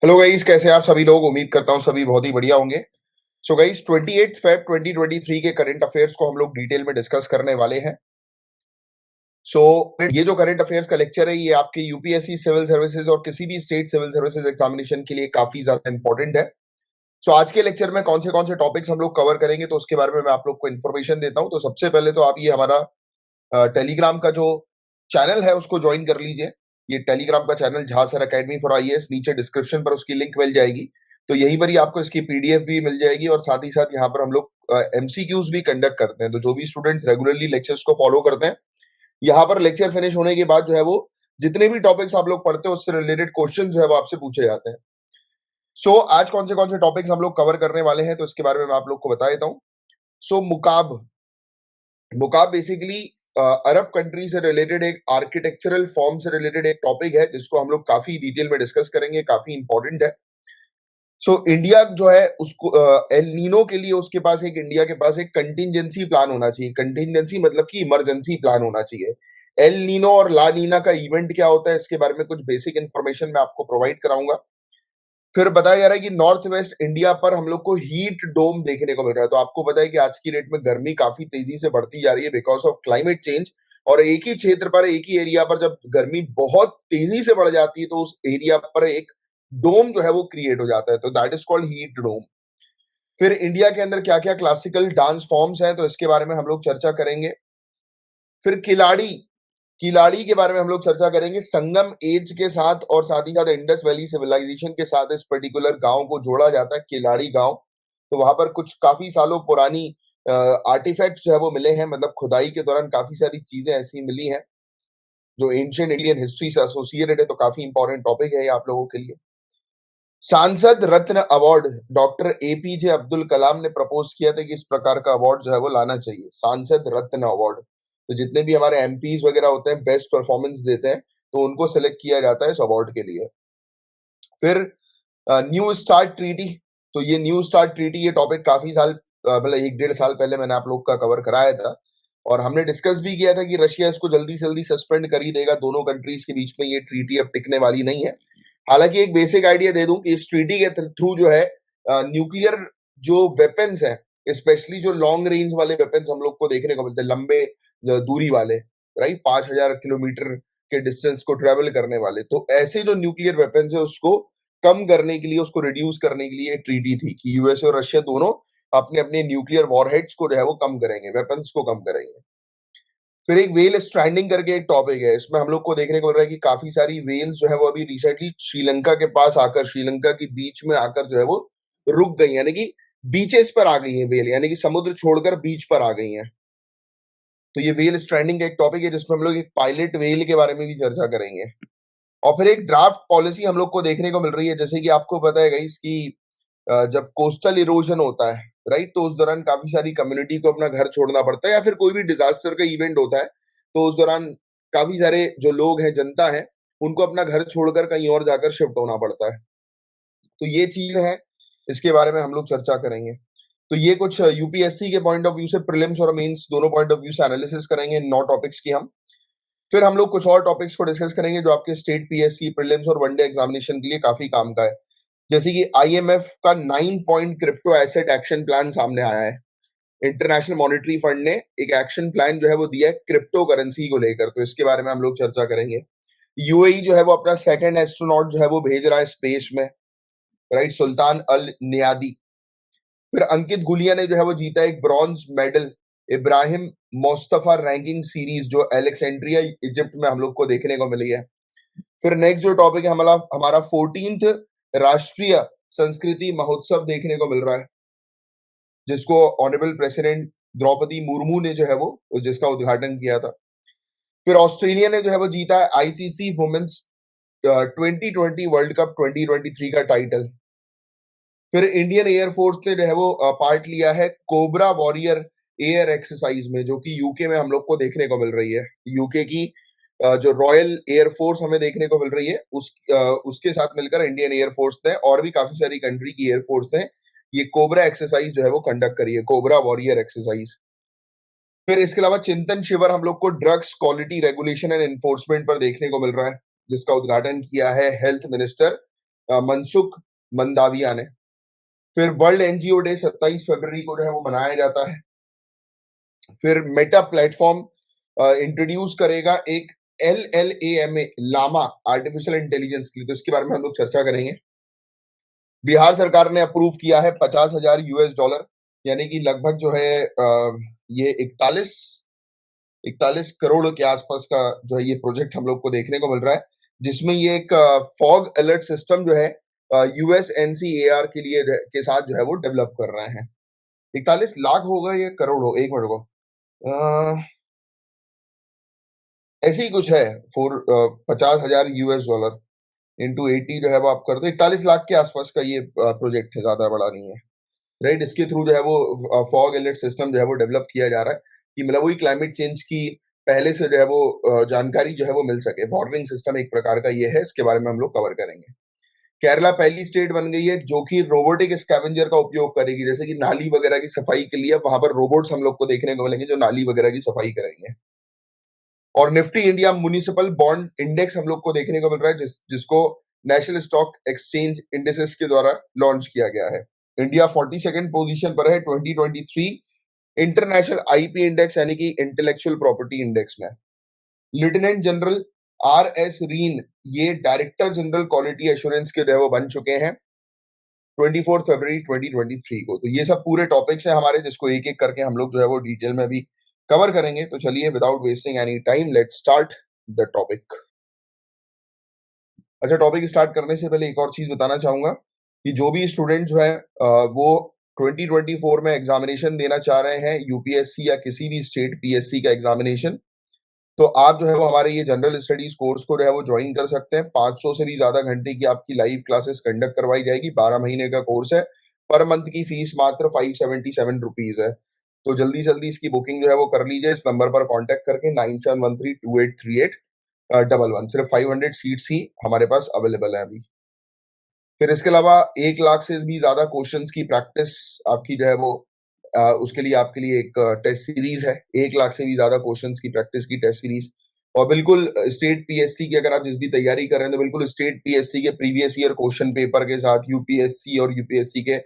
Hello guys, कैसे हैं आप सभी लोग। उम्मीद करता हूं सभी बहुत ही बढ़िया होंगे। सो गाइस, 28 फेब 2023 के करंट अफेयर्स को हम लोग डिटेल में डिस्कस करने वाले हैं। सो ये जो करंट अफेयर्स का लेक्चर है, ये आपके यूपीएससी सिविल सर्विसेज और किसी भी स्टेट सिविल सर्विसेज एग्जामिनेशन के लिए काफी ज्यादा इंपॉर्टेंट है। सो आज के लेक्चर में कौन से टॉपिक्स हम लोग कवर करेंगे, तो उसके बारे में मैं आप लोग को इन्फॉर्मेशन देता हूं। तो सबसे पहले तो आप ये हमारा टेलीग्राम का जो चैनल है उसको ज्वाइन कर लीजिए। ये टेलीग्राम का channel Jha sir academy for IAS, नीचे डिस्क्रिप्शन पर उसकी लिंक मिल जाएगी। तो यहीं पर ही आपको इसकी पीडीएफ भी मिल जाएगी और साथ ही साथ यहाँ पर हम लोग एमसीक्यूज भी कंडक्ट करते हैं। तो जो भी स्टूडेंट्स रेगुलरली लेक्चर्स को फॉलो करते हैं, यहाँ पर लेक्चर फिनिश होने के बाद जो है वो जितने भी टॉपिक्स आप लोग पढ़ते हो उससे रिलेटेड क्वेश्चन जो है वो आपसे पूछे जाते हैं। आज कौन से टॉपिक्स हम लोग कवर करने वाले हैं, तो इसके बारे में मैं आप लोग को बता देता हूँ। मुकाब मुकाब बेसिकली अरब कंट्री से रिलेटेड एक आर्किटेक्चरल फॉर्म से रिलेटेड एक टॉपिक है, जिसको हम लोग काफी डिटेल में डिस्कस करेंगे, काफी इंपॉर्टेंट है। इंडिया जो है उसको एल नीनो के लिए उसके पास एक इंडिया के पास एक कंटिजेंसी प्लान होना चाहिए। कंटिजेंसी मतलब कि इमरजेंसी प्लान होना चाहिए। एल नीनो और ला नीना का इवेंट क्या होता है, इसके बारे में कुछ बेसिक इंफॉर्मेशन मैं आपको प्रोवाइड कराऊंगा। फिर बताया जा रहा है कि नॉर्थ वेस्ट इंडिया पर हम लोग को हीट डोम देखने को मिल रहा है। तो आपको पता है कि आज की डेट में गर्मी काफी तेजी से बढ़ती जा रही है बिकॉज ऑफ क्लाइमेट चेंज। और एक ही क्षेत्र पर, एक ही एरिया पर जब गर्मी बहुत तेजी से बढ़ जाती है, तो उस एरिया पर एक डोम जो है वो क्रिएट हो जाता है। तो that is called heat dome. फिर इंडिया के अंदर क्या क्या क्लासिकल डांस फॉर्म्स हैं, तो इसके बारे में हम लोग चर्चा करेंगे। फिर खिलाड़ी किलाड़ी के बारे में हम लोग चर्चा करेंगे। संगम एज के साथ और साथ ही साथ इंडस वैली सिविलाइजेशन के साथ इस पर्टिकुलर गांव को जोड़ा जाता है, किलाड़ी गांव। तो वहां पर कुछ काफी सालों पुरानी आर्टिफैक्ट्स जो है वो मिले हैं, मतलब खुदाई के दौरान काफी सारी चीजें ऐसी मिली हैं जो एंशिएंट इंडियन हिस्ट्री से एसोसिएटेड है। तो काफी इंपॉर्टेंट टॉपिक है ये आप लोगों के लिए। सांसद रत्न अवार्ड डॉक्टर एपीजे अब्दुल कलाम ने प्रपोज किया था कि इस प्रकार का अवार्ड जो है वो लाना चाहिए, सांसद रत्न अवार्ड। तो जितने भी हमारे एमपीज वगैरह होते हैं, बेस्ट परफॉर्मेंस देते हैं, तो उनको सिलेक्ट किया जाता है इस अवार्ड के लिए। फिर न्यू स्टार्ट ट्रीटी। तो ये न्यू स्टार्ट ट्रीटी, ये टॉपिक काफी साल मतलब 1 डेढ़ साल पहले मैंने आप लोग का कवर कराया था। और हमने डिस्कस भी किया था कि रशिया इसको जल्दी से जल्दी सस्पेंड कर ही देगा। दोनों कंट्रीज के बीच में ये ट्रीटी अब टिकने वाली नहीं है। हालांकि एक बेसिक आइडिया दे दूं कि इस ट्रीटी के थ्रू जो है न्यूक्लियर जो वेपन्स हैं, स्पेशली जो लॉन्ग रेंज वाले वेपन्स हम लोग को देखने को मिलते हैं, लंबे दूरी वाले, राइट, 5,000 किलोमीटर के डिस्टेंस को ट्रेवल करने वाले, तो ऐसे जो न्यूक्लियर वेपन्स है उसको कम करने के लिए, उसको रिड्यूस करने के लिए ट्रीटी थी कि यूएसए और रशिया दोनों अपने अपने न्यूक्लियर वॉरहेड्स को जो है वो कम करेंगे, वेपन्स को कम करेंगे। फिर एक वेल स्ट्रैंडिंग करके एक टॉपिक है, इसमें हम लोग को देखने को मिल रहा है कि काफी सारी वेल्स जो है वो अभी रिसेंटली श्रीलंका के पास आकर, श्रीलंका की बीच में आकर जो है वो रुक गई, यानी कि बीचेस पर आ गई है वेल, यानी कि समुद्र छोड़कर बीच पर आ गई है। तो ये वेल स्ट्रैंडिंग का एक टॉपिक है जिसमें हम लोग एक पायलट वेल के बारे में भी चर्चा करेंगे। और फिर एक ड्राफ्ट पॉलिसी हम लोग को देखने को मिल रही है। जैसे कि आपको पता है गाइस कि जब कोस्टल इरोजन होता है, राइट, तो उस दौरान काफी सारी कम्युनिटी को अपना घर छोड़ना पड़ता है, या फिर कोई भी डिजास्टर का इवेंट होता है, तो उस दौरान काफी सारे जो लोग हैं, जनता है, उनको अपना घर छोड़कर कहीं और जाकर शिफ्ट होना पड़ता है। तो ये चीज है, इसके बारे में हम लोग चर्चा करेंगे। तो ये कुछ यूपीएससी के पॉइंट ऑफ व्यू से, प्रीलिम्स और मेंस दोनों पॉइंट ऑफ व्यू से एनालिसिस करेंगे 9 टॉपिक्स की हम। फिर हम लोग कुछ और टॉपिक्स को डिस्कस करेंगे जो आपके स्टेट पीएससी, प्रीलिम्स और वनडे एग्जामिनेशन के लिए काफी काम का है। जैसे कि आईएमएफ का 9 point crypto asset action plan सामने आया है। इंटरनेशनल मॉनेटरी फंड ने एक एक्शन प्लान जो है वो दिया है क्रिप्टो करेंसी को लेकर, तो इसके बारे में हम लोग चर्चा करेंगे। यूएई जो है वो अपना सेकंड एस्ट्रोनॉट जो है वो भेज रहा है स्पेस में, राइट, सुल्तान अल नियादी। फिर अंकित गुलिया ने जो है वो जीता एक bronze medal Ibrahim Mostafa ranking series, जो एलेक्सेंड्रिया इजिप्ट में हम लोग को देखने को मिली है। फिर नेक्स्ट जो टॉपिक है हमारा हमारा 14th राष्ट्रीय संस्कृति महोत्सव देखने को मिल रहा है, जिसको ऑनरेबल प्रेसिडेंट द्रौपदी मुर्मू ने जो है वो जिसका उद्घाटन किया था। फिर ऑस्ट्रेलिया ने जो है वो जीता है आईसीसी वुमेन्स 2020 वर्ल्ड कप 2023 का टाइटल। फिर इंडियन एयरफोर्स ने जो है वो पार्ट लिया है कोबरा वॉरियर एयर एक्सरसाइज में, जो कि यूके में हम लोग को देखने को मिल रही है। यूके की जो रॉयल एयरफोर्स हमें देखने को मिल रही है, उसके साथ मिलकर इंडियन एयरफोर्स ने और भी काफी सारी कंट्री की एयरफोर्स ने ये कोबरा एक्सरसाइज जो है वो कंडक्ट करी है, कोबरा वॉरियर एक्सरसाइज। फिर इसके अलावा चिंतन शिविर हम लोग को drugs quality regulation and enforcement पर देखने को मिल रहा है, जिसका उद्घाटन किया है हेल्थ मिनिस्टर मनसुख मंदाविया ने। फिर वर्ल्ड एनजीओ डे 27 फरवरी को जो है वो मनाया जाता है। फिर मेटा प्लेटफॉर्म इंट्रोड्यूस करेगा एक LLAMA लामा आर्टिफिशियल इंटेलिजेंस के लिए, तो इसके बारे में हम लोग चर्चा करेंगे। बिहार सरकार ने अप्रूव किया है $50,000 यानी कि लगभग जो है ये 41 करोड़ के आसपास का जो है ये प्रोजेक्ट हम लोग को देखने को मिल रहा है, जिसमें ये एक फॉग अलर्ट सिस्टम जो है USNCAR के लिए के साथ जो है वो डेवलप कर रहे हैं। 41 लाख होगा या करोड़ हो, एक मिनट को ऐसे ही कुछ है। 50,000 US डॉलर इंटू 80 जो है वो आप कर दो, 41 लाख के आसपास का ये प्रोजेक्ट है, ज्यादा बड़ा नहीं है, राइट। इसके थ्रू जो है वो फॉग अलर्ट सिस्टम जो है वो डेवलप किया जा रहा है कि मतलब वही क्लाइमेट चेंज की पहले से जो है वो जानकारी जो है वो मिल सके। वार्निंग सिस्टम एक प्रकार का ये है, इसके बारे में हम लोग कवर करेंगे। केरला पहली स्टेट बन गई है जो कि रोबोटिक स्कैवेंजर का उपयोग करेगी, जैसे कि नाली वगैरह की सफाई के लिए वहां पर रोबोट्स हम लोग को देखने को मिलेंगे जो नाली वगैरह की सफाई करेंगे। और Nifty India municipal bond index हम लोग को देखने को मिल रहा है जिसको नेशनल स्टॉक एक्सचेंज इंडेक्सेस के द्वारा लॉन्च किया गया है। इंडिया 42nd पोजीशन पर है 2023 इंटरनेशनल आईपी इंडेक्स यानी कि इंटेलेक्चुअल प्रॉपर्टी इंडेक्स में। लेफ्टिनेंट जनरल RS रीन ये डायरेक्टर जनरल क्वालिटी एश्योरेंस के जो है वो बन चुके हैं 24 फरवरी 2023 को। तो ये सब पूरे टॉपिक्स हैं हमारे, जिसको एक एक करके हम लोग जो है वो डिटेल में भी कवर करेंगे। तो चलिए without wasting any time let's start the topic. अच्छा, टॉपिक स्टार्ट करने से पहले एक और चीज बताना चाहूंगा कि जो भी स्टूडेंट जो है वो 2024 में एग्जामिनेशन देना चाह रहे हैं, यूपीएससी या किसी भी स्टेट पीएससी का एग्जामिनेशन, तो आप जो है वो हमारे ये जनरल स्टडीज कोर्स को जो है वो ज्वाइन कर सकते हैं। 500 से भी ज्यादा घंटे की आपकी लाइव क्लासेस कंडक्ट करवाई जाएगी। 12 महीने का कोर्स है। पर मंथ की फीस मात्र 577 रुपीज है। तो जल्दी जल्दी इसकी बुकिंग जो है वो कर लीजिए इस नंबर पर कांटेक्ट करके 9713283811। सिर्फ 500 सीट्स ही हमारे पास अवेलेबल है अभी। फिर इसके अलावा 1 लाख से भी ज्यादा क्वेश्चंस की प्रैक्टिस आपकी जो है वो उसके लिए आपके लिए एक टेस्ट सीरीज है। 1 लाख से भी ज्यादा क्वेश्चंस की प्रैक्टिस की टेस्ट सीरीज। और बिल्कुल स्टेट पीएससी की अगर आप जिस भी तैयारी कर रहे हैं तो बिल्कुल स्टेट पीएससी के प्रीवियस ईयर क्वेश्चन पेपर के साथ, यूपीएससी और यूपीएससी के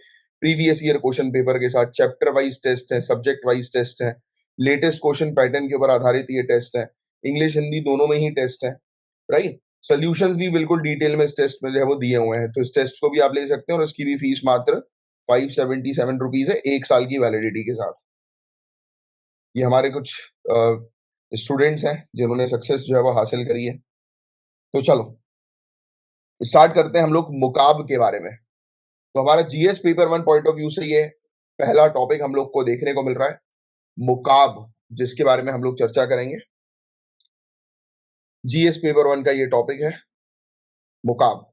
प्रीवियस ईयर क्वेश्चन पेपर के साथ चैप्टर वाइज टेस्ट है, सब्जेक्ट वाइज टेस्ट है, लेटेस्ट क्वेश्चन पैटर्न के ऊपर आधारित ये टेस्ट है। इंग्लिश हिंदी दोनों में ही टेस्ट है, राइट। सोल्यूशंस भी बिल्कुल डिटेल में इस टेस्ट में जो है वो दिए हुए हैं, तो इस टेस्ट को भी आप ले सकते हैं। और इसकी भी फीस मात्र 577 रुपीज है 1 साल की वैलिडिटी के साथ। ये हमारे कुछ स्टूडेंट्स हैं जिन्होंने सक्सेस जो है वो हासिल करी है। तो चलो स्टार्ट करते हैं हम लोग मुकाब के बारे में। तो हमारा GS paper 1 point of view से ये पहला टॉपिक हम लोग को देखने को मिल रहा है, मुकाब, जिसके बारे में हम लोग चर्चा करेंगे। जीएस पेपर 1 का ये टॉपिक है मुकाब।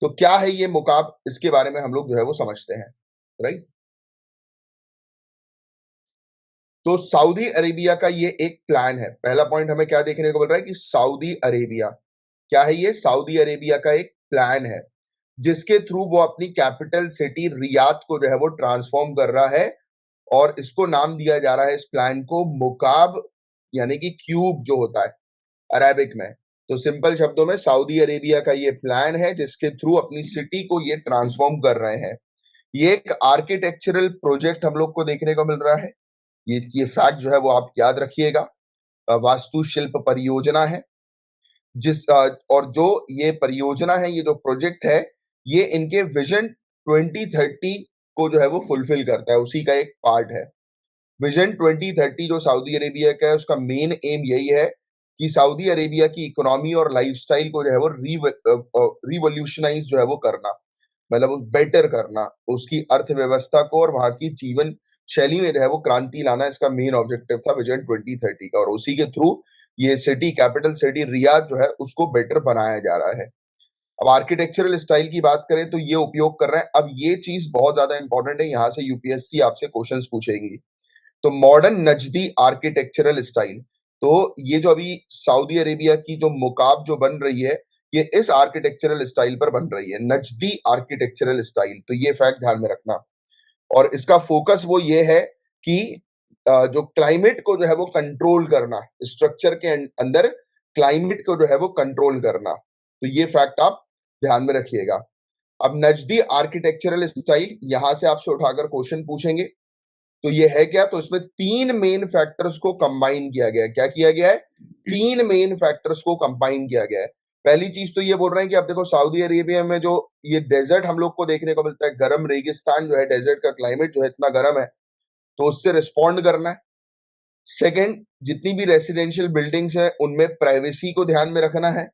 तो क्या है ये मुकाब, इसके बारे में हम लोग जो है वो समझते हैं, राइट। तो सऊदी अरेबिया का ये एक प्लान है। पहला पॉइंट हमें क्या देखने को मिल रहा है कि सऊदी अरेबिया क्या है, ये सऊदी अरेबिया का एक प्लान है जिसके थ्रू वो अपनी कैपिटल सिटी रियाद को जो है वो ट्रांसफॉर्म कर रहा है। और इसको नाम दिया जा रहा है इस प्लान को मुकाब, यानी कि क्यूब जो होता है अरेबिक में। तो सिंपल शब्दों में सऊदी अरेबिया का ये प्लान है जिसके थ्रू अपनी सिटी को ये ट्रांसफॉर्म कर रहे हैं। ये एक आर्किटेक्चरल प्रोजेक्ट हम लोग को देखने को मिल रहा है। ये फैक्ट जो है वो आप याद रखिएगा। वास्तुशिल्प परियोजना है और जो ये परियोजना है, ये जो प्रोजेक्ट है, ये इनके विजन 2030 को जो है वो फुलफिल करता है, उसी का एक पार्ट है। विजन 2030 जो सऊदी अरेबिया का है उसका मेन एम यही है कि सऊदी अरेबिया की इकोनॉमी और लाइफस्टाइल को जो है वो रिवोल्यूशनाइज जो है वो करना, मतलब बेटर करना, उसकी अर्थव्यवस्था को और वहां की जीवन शैली में जो है वो क्रांति लाना, इसका मेन ऑब्जेक्टिव था विजन 2030 का। और उसी के थ्रू ये सिटी, कैपिटल सिटी रियाद जो है उसको बेटर बनाया जा रहा है। अब आर्किटेक्चरल स्टाइल की बात करें तो ये उपयोग कर रहे हैं। अब ये चीज बहुत ज्यादा इंपॉर्टेंट है, यहाँ से यूपीएससी आपसे क्वेश्चंस पूछेगी। तो मॉडर्न नजदी आर्किटेक्चरल स्टाइल, तो ये जो अभी सऊदी अरेबिया की जो मुकाब जो बन रही है, ये इस आर्किटेक्चरल स्टाइल पर बन रही है, नजदी आर्किटेक्चरल स्टाइल। तो ये फैक्ट ध्यान में रखना। और इसका फोकस वो ये है कि जो क्लाइमेट को जो है वो कंट्रोल करना, स्ट्रक्चर के अंदर क्लाइमेट को जो है वो कंट्रोल करना। तो ये फैक्ट आप ध्यान में रखिएगा। अब नजदी आर्किटेक्चरल स्टाइल, यहां से आपसे उठाकर क्वेश्चन पूछेंगे, तो ये है क्या? तो इसमें 3 मेन फैक्टर्स को कंबाइन किया गया है। क्या किया गया है? 3 मेन फैक्टर्स को कंबाइन किया गया है। पहली चीज तो ये बोल रहे हैं कि अब देखो सऊदी अरेबिया में जो ये डेजर्ट हम लोग को देखने को मिलता है, गर्म रेगिस्तान जो है, डेजर्ट का क्लाइमेट जो है इतना गर्म है, तो उससे रिस्पॉन्ड करना है। सेकंड, जितनी भी रेसिडेंशियल बिल्डिंग्स है उनमें प्राइवेसी को ध्यान में रखना है।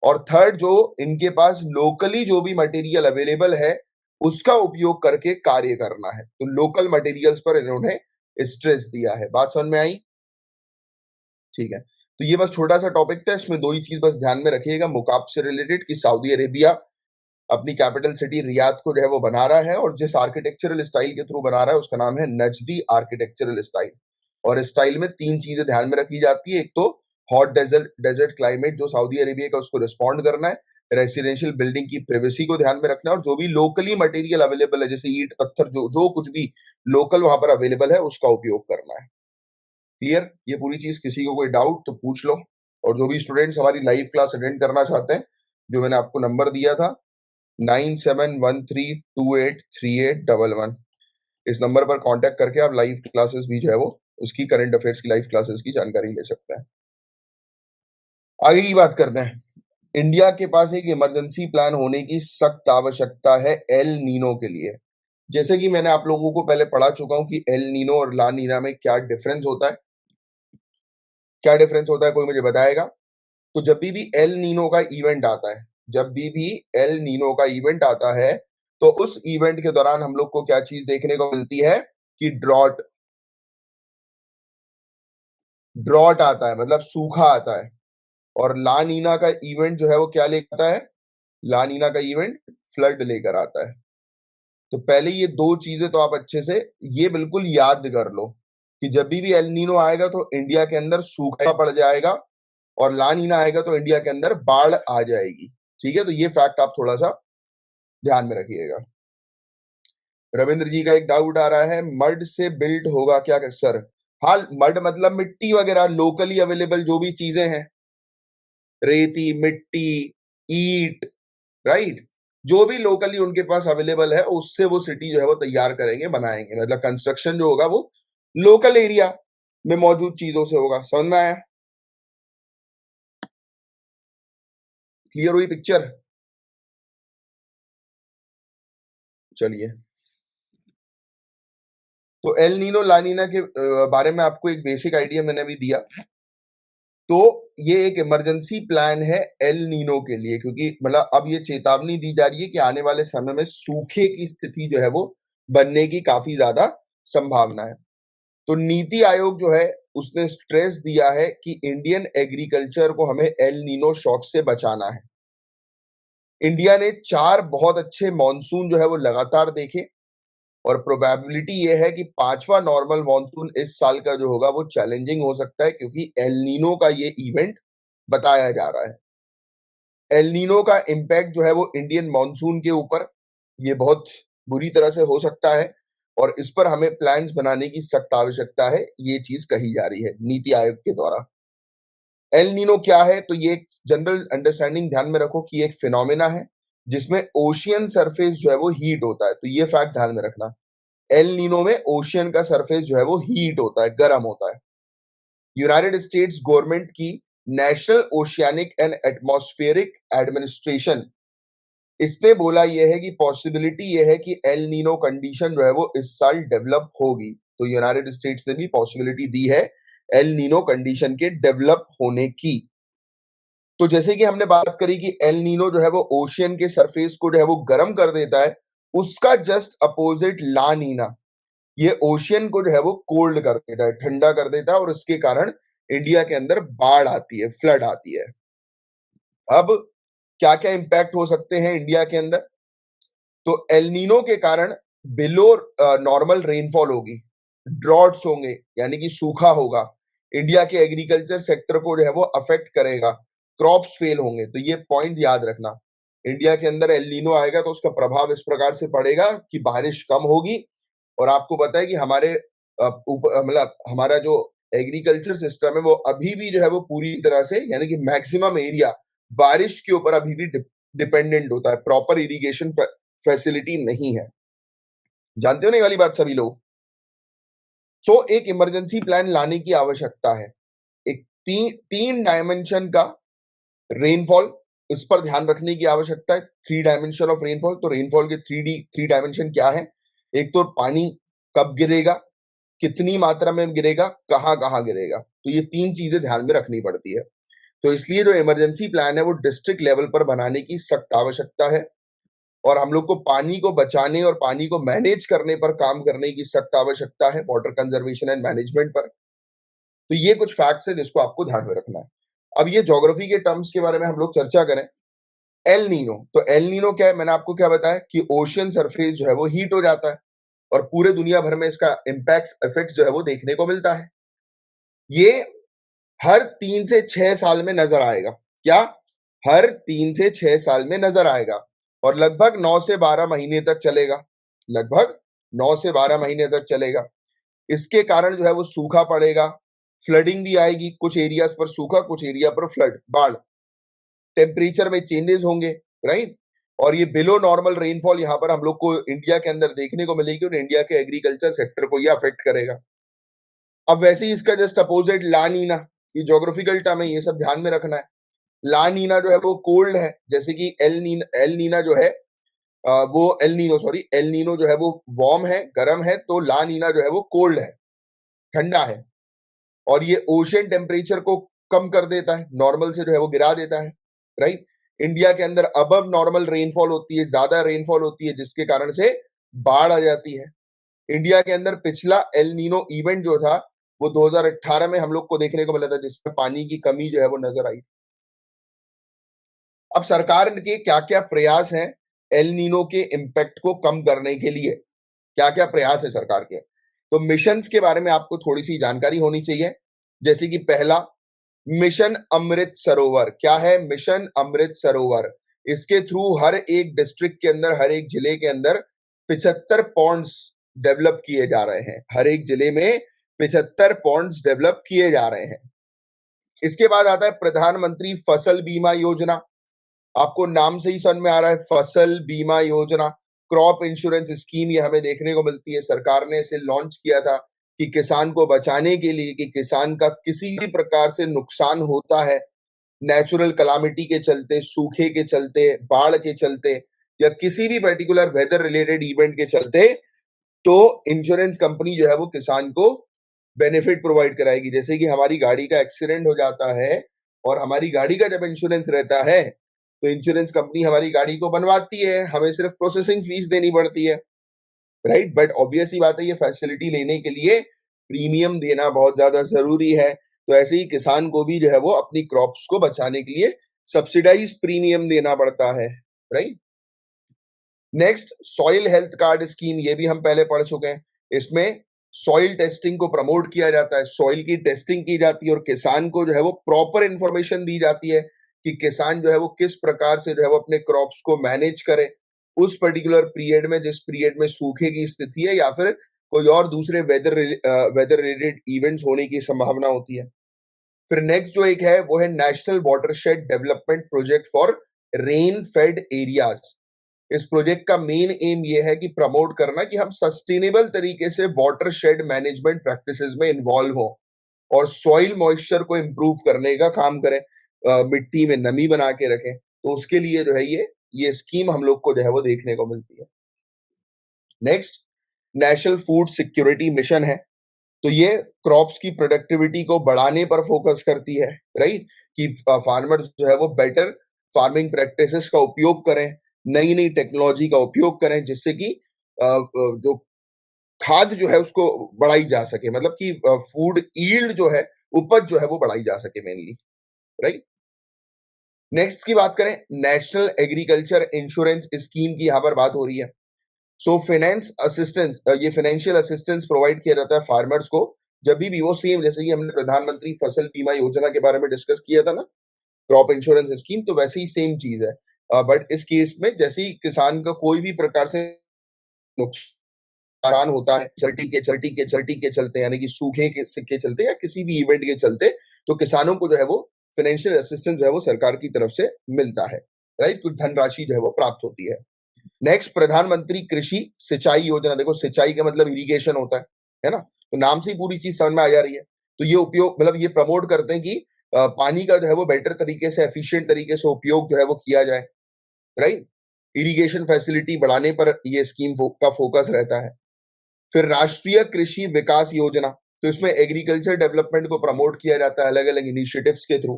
और थर्ड, जो इनके पास लोकली जो भी मटेरियल अवेलेबल है उसका उपयोग करके कार्य करना है। तो लोकल मटेरियल्स पर इन्होंने स्ट्रेस दिया है। बात समझ में आई? ठीक है, तो ये बस छोटा सा टॉपिक था, इसमें दो ही चीज बस ध्यान में रखिएगा मुकाब से रिलेटेड, कि सऊदी अरेबिया अपनी कैपिटल सिटी रियाद को जो है वो बना रहा है, और जिस आर्किटेक्चरल स्टाइल के थ्रू बना रहा है उसका नाम है नजदी आर्किटेक्चरल स्टाइल। और इस स्टाइल में 3 चीजें ध्यान में रखी जाती है। एक तो हॉट डेजर्ट डेजर्ट क्लाइमेट जो सऊदी अरेबिया का, उसको रिस्पॉन्ड करना है। रेसिडेंशियल बिल्डिंग की प्राइवेसी को ध्यान में रखना है, और जो भी लोकली मटेरियल अवेलेबल है जैसे ईंट पत्थर, जो जो कुछ भी लोकल वहां पर अवेलेबल है उसका उपयोग करना है। क्लियर? ये पूरी चीज, किसी को कोई डाउट तो पूछ लो। और जो भी स्टूडेंट्स हमारी लाइव क्लास अटेंड करना चाहते हैं, जो मैंने आपको नंबर दिया था 9713283811, इस नंबर पर कांटेक्ट करके आप लाइव क्लासेस भी जो है वो उसकी करंट अफेयर्स की लाइव क्लासेस की जानकारी ले सकते हैं। आगे की बात करते हैं। इंडिया के पास एक इमरजेंसी प्लान होने की सख्त आवश्यकता है एल नीनो के लिए। जैसे कि मैंने आप लोगों को पहले पढ़ा चुका हूं कि एल नीनो और ला नीना में क्या डिफरेंस होता है। क्या डिफरेंस होता है, कोई मुझे बताएगा? तो जब भी एल नीनो का इवेंट आता है, जब भी एल नीनो का इवेंट आता है, तो उस इवेंट के दौरान हम लोग को क्या चीज देखने को मिलती है कि ड्रॉट ड्रॉट आता है, मतलब सूखा आता है। और ला नीना का इवेंट जो है वो क्या लेकर आता है? ला नीना का इवेंट फ्लड लेकर आता है। तो पहले ये दो चीजें तो आप अच्छे से ये बिल्कुल याद कर लो कि जब भी एल नीनो आएगा तो इंडिया के अंदर सूखा पड़ जाएगा, और ला नीना आएगा तो इंडिया के अंदर बाढ़ आ जाएगी। ठीक है, तो ये फैक्ट आप थोड़ा सा ध्यान में रखिएगा। रविंद्र जी का एक डाउट आ रहा है, मड से बिल्ट होगा क्या सर? हाँ, मड मतलब मिट्टी वगैरह, लोकली अवेलेबल जो भी चीजें हैं, रेती, मिट्टी, ईट, राइट, जो भी लोकली उनके पास अवेलेबल है उससे वो सिटी जो है वो तैयार करेंगे, बनाएंगे। मतलब कंस्ट्रक्शन जो होगा वो लोकल एरिया में मौजूद चीजों से होगा। समझ में आया? क्लियर हुई पिक्चर? चलिए, तो एल नीनो ला नीना के बारे में आपको एक बेसिक आइडिया मैंने भी दिया। तो ये एक इमरजेंसी प्लान है एल नीनो के लिए, क्योंकि मतलब अब ये चेतावनी दी जा रही है कि आने वाले समय में सूखे की स्थिति जो है वो बनने की काफी ज्यादा संभावना है। तो नीति आयोग जो है उसने स्ट्रेस दिया है कि इंडियन एग्रीकल्चर को हमें एल नीनो शॉक से बचाना है। इंडिया ने 4 बहुत अच्छे मॉनसून जो है वो लगातार देखे, और प्रोबेबिलिटी ये है कि 5वां नॉर्मल मॉनसून इस साल का जो होगा वो चैलेंजिंग हो सकता है, क्योंकि एल नीनो का ये इवेंट बताया जा रहा है। एल नीनो का इम्पैक्ट जो है वो इंडियन मॉनसून के ऊपर ये बहुत बुरी तरह से हो सकता है, और इस पर हमें प्लान्स बनाने की सख्त आवश्यकता है, ये चीज कही जा रही है नीति आयोग के द्वारा। एल नीनो क्या है? तो ये एक जनरल अंडरस्टैंडिंग ध्यान में रखो कि एक फिनोमेना है जिसमें ओशियन सरफेस जो है वो हीट होता है। तो ये फैक्ट ध्यान में रखना, एल नीनो में ओशियन का सरफेस जो है वो हीट होता है, गर्म होता है। यूनाइटेड स्टेट्स गवर्नमेंट की national oceanic and atmospheric administration, इसने बोला यह है कि पॉसिबिलिटी यह है कि एल नीनो कंडीशन जो है वो इस साल डेवलप होगी। तो यूनाइटेड स्टेट्स ने भी पॉसिबिलिटी दी है एल नीनो कंडीशन के डेवलप होने की। तो जैसे कि हमने बात करी कि एल नीनो जो है वो ओशियन के सरफेस को जो है वो गर्म कर देता है, उसका जस्ट अपोजिट ला नीना ये ओशियन को जो है वो कोल्ड कर देता है, ठंडा कर देता है, और इसके कारण इंडिया के अंदर बाढ़ आती है, फ्लड आती है। अब क्या क्या इंपैक्ट हो सकते हैं इंडिया के अंदर? तो एल नीनो के कारण बिलो नॉर्मल रेनफॉल होगी, ड्रॉट्स होंगे यानी कि सूखा होगा, इंडिया के एग्रीकल्चर सेक्टर को जो है वो अफेक्ट करेगा, क्रॉप्स फेल होंगे। तो ये पॉइंट याद रखना, इंडिया के अंदर एल नीनो आएगा तो उसका प्रभाव इस प्रकार से पड़ेगा कि बारिश कम होगी। और आपको पता है कि हमारे मतलब हमारा जो एग्रीकल्चर सिस्टम है वो अभी भी जो है वो पूरी तरह से यानी कि मैक्सिमम एरिया बारिश के ऊपर अभी भी डिपेंडेंट होता है, प्रॉपर इरिगेशन फैसिलिटी नहीं है। जानते हो ना ये वाली बात सभी लोग? सो एक इमरजेंसी प्लान लाने की आवश्यकता है। एक तीन डायमेंशन का रेनफॉल, इस पर ध्यान रखने की आवश्यकता है। 3 डायमेंशन ऑफ रेनफॉल। तो रेनफॉल के 3 डायमेंशन क्या है? एक तो पानी कब गिरेगा, कितनी मात्रा में गिरेगा, कहां कहां गिरेगा। तो ये 3 चीजें ध्यान में रखनी पड़ती है। तो इसलिए जो इमरजेंसी प्लान है वो डिस्ट्रिक्ट लेवल पर बनाने की सख्त आवश्यकता है, और हम लोग को पानी को बचाने और पानी को मैनेज करने पर काम करने की सख्त आवश्यकता है, वाटर कंजर्वेशन एंड मैनेजमेंट पर। तो ये कुछ फैक्ट्स है जिसको आपको ध्यान में रखना है। अब ये ज्योग्राफी के टर्म्स के बारे में हम लोग चर्चा करें। एल नीनो, तो एल नीनो क्या है? मैंने आपको क्या बताया कि ओशियन सरफेस जो है वो हीट हो जाता है, और पूरे दुनिया भर में इसका इम्पैक्ट इफेक्ट जो है वो देखने को मिलता है। ये हर 3 से 6 साल में नजर आएगा। क्या? हर 3 से 6 साल में नजर आएगा, और लगभग 9 से 12 महीने तक चलेगा। लगभग 9 से 12 महीने तक चलेगा। इसके कारण जो है वो सूखा पड़ेगा, फ्लडिंग भी आएगी, कुछ एरियाज पर सूखा, कुछ एरिया पर फ्लड, बाढ़। टेम्परेचर में चेंजेस होंगे, राइट। और ये बिलो नॉर्मल रेनफॉल यहाँ पर हम लोग को इंडिया के अंदर देखने को मिलेगी, और इंडिया के एग्रीकल्चर सेक्टर को ये अफेक्ट करेगा। अब वैसे ही इसका जस्ट अपोजिट ला नीना, ये ज्योग्राफिकल टर्म है, ये सब ध्यान में रखना है। ला नीना जो है वो कोल्ड है, जैसे कि एल नीना जो है वो El Nino, sorry, El Nino जो है वो वार्म है, गर्म है, तो ला नीना जो है वो कोल्ड है, ठंडा है। और ये ओशन टेम्परेचर को कम कर देता है, नॉर्मल से जो है वो गिरा देता है, राइट। इंडिया के अंदर अबव नॉर्मल रेनफॉल होती है, ज्यादा रेनफॉल होती है, जिसके कारण से बाढ़ आ जाती है। इंडिया के अंदर पिछला एल नीनो इवेंट जो था वो 2018 में हम लोग को देखने को मिला था, जिसमें पानी की कमी जो है वो नजर आई। अब सरकार के क्या क्या प्रयास हैं एल नीनो के इम्पैक्ट को कम करने के लिए? क्या क्या प्रयास है सरकार के? तो मिशंस के बारे में आपको थोड़ी सी जानकारी होनी चाहिए। जैसे कि पहला, मिशन अमृत सरोवर। क्या है मिशन अमृत सरोवर? इसके थ्रू हर एक डिस्ट्रिक्ट के अंदर, हर एक जिले के अंदर 75 पॉन्ड्स डेवलप किए जा रहे हैं। हर एक जिले में 75 पॉन्ड्स डेवलप किए जा रहे हैं। इसके बाद आता है प्रधानमंत्री फसल बीमा योजना। आपको नाम से ही समझ में आ रहा है, फसल बीमा योजना, क्रॉप इंश्योरेंस स्कीम, ये हमें देखने को मिलती है। सरकार ने इसे लॉन्च किया था कि किसान को बचाने के लिए, कि किसान का किसी भी प्रकार से नुकसान होता है, नेचुरल कलामिटी के चलते, सूखे के चलते, बाढ़ के चलते, या किसी भी पर्टिकुलर वेदर रिलेटेड इवेंट के चलते, तो इंश्योरेंस कंपनी जो है वो किसान को बेनिफिट प्रोवाइड कराएगी। जैसे कि हमारी गाड़ी का एक्सीडेंट हो जाता है, और हमारी गाड़ी का जब इंश्योरेंस रहता है, तो इंश्योरेंस कंपनी हमारी गाड़ी को बनवाती है, हमें सिर्फ प्रोसेसिंग फीस देनी पड़ती है, राइट। बट ऑब्वियस ही बात है, ये फैसिलिटी लेने के लिए प्रीमियम देना बहुत ज्यादा जरूरी है। तो ऐसे ही किसान को भी जो है वो अपनी क्रॉप्स को बचाने के लिए सब्सिडाइज प्रीमियम देना पड़ता है, right. Next, soil health card scheme, ये भी हम पहले पढ़ चुके हैं। इसमें सॉइल टेस्टिंग को प्रमोट किया जाता है, सॉइल की टेस्टिंग की जाती है, और किसान को जो है वो प्रॉपर इंफॉर्मेशन दी जाती है कि किसान जो है वो किस प्रकार से जो है वो अपने क्रॉप्स को मैनेज करे उस पर्टिकुलर पीरियड में, जिस पीरियड में सूखे की स्थिति है, या फिर कोई और दूसरे वेदर रिलेटेड इवेंट्स होने की संभावना होती है। फिर नेक्स्ट जो एक है वो है national watershed development project for rain fade areas. इस प्रोजेक्ट का मेन एम ये है कि प्रमोट करना कि हम सस्टेनेबल तरीके से वाटर शेड मैनेजमेंट प्रैक्टिसेस में इन्वॉल्व हो, और सॉइल मॉइस्चर को इम्प्रूव करने का काम करें, मिट्टी में नमी बना के रखें। तो उसके लिए जो है ये स्कीम हम लोग को जो है वो देखने को मिलती है। Next, national food security mission है। तो ये क्रॉप्स की प्रोडक्टिविटी को बढ़ाने पर फोकस करती है, राइट, कि फार्मर्स जो है वो बेटर फार्मिंग प्रैक्टिसेस का उपयोग करें, नई नई टेक्नोलॉजी का उपयोग करें, जिससे कि जो खाद जो है उसको बढ़ाई जा सके, मतलब कि फूड ईल्ड जो है, उपज जो है वो बढ़ाई जा सके मेनली, राइट। नेक्स्ट की बात करें, नेशनल एग्रीकल्चर इंश्योरेंस स्कीम की यहाँ पर बात हो रही है। सो फाइनेंस असिस्टेंस, ये फाइनेंशियल असिस्टेंस प्रोवाइड किया जाता है फार्मर्स को जब भी वो सेम, जैसे कि हमने प्रधानमंत्री फसल बीमा योजना के बारे में डिस्कस किया था ना, क्रॉप इंश्योरेंस स्कीम, तो वैसे ही सेम चीज है। बट इस केस में जैसे ही किसान का कोई भी प्रकार से नुकसान होता है, सर्टी के चलते, यानी कि सूखे के चलते, या किसी भी इवेंट के चलते, तो किसानों को जो है वो फाइनेंशियल असिस्टेंस जो है वो सरकार की तरफ से मिलता है, राइट, कुछ धनराशि जो है वो प्राप्त होती है। नेक्स्ट, प्रधानमंत्री कृषि सिंचाई योजना। देखो सिंचाई का मतलब इरिगेशन होता है ना, तो नाम से ही पूरी चीज समझ में आ जा रही है। तो ये उपयोग मतलब ये प्रमोट करते हैं कि पानी का जो है वो बेटर तरीके से, एफिशिएंट तरीके से उपयोग जो है वो किया जाए, राइट। इरिगेशन फैसिलिटी बढ़ाने पर ये स्कीम का फोकस रहता है। फिर राष्ट्रीय कृषि विकास योजना, तो इसमें एग्रीकल्चर डेवलपमेंट को प्रमोट किया जाता है अलग अलग इनिशिएटिव्स के थ्रू,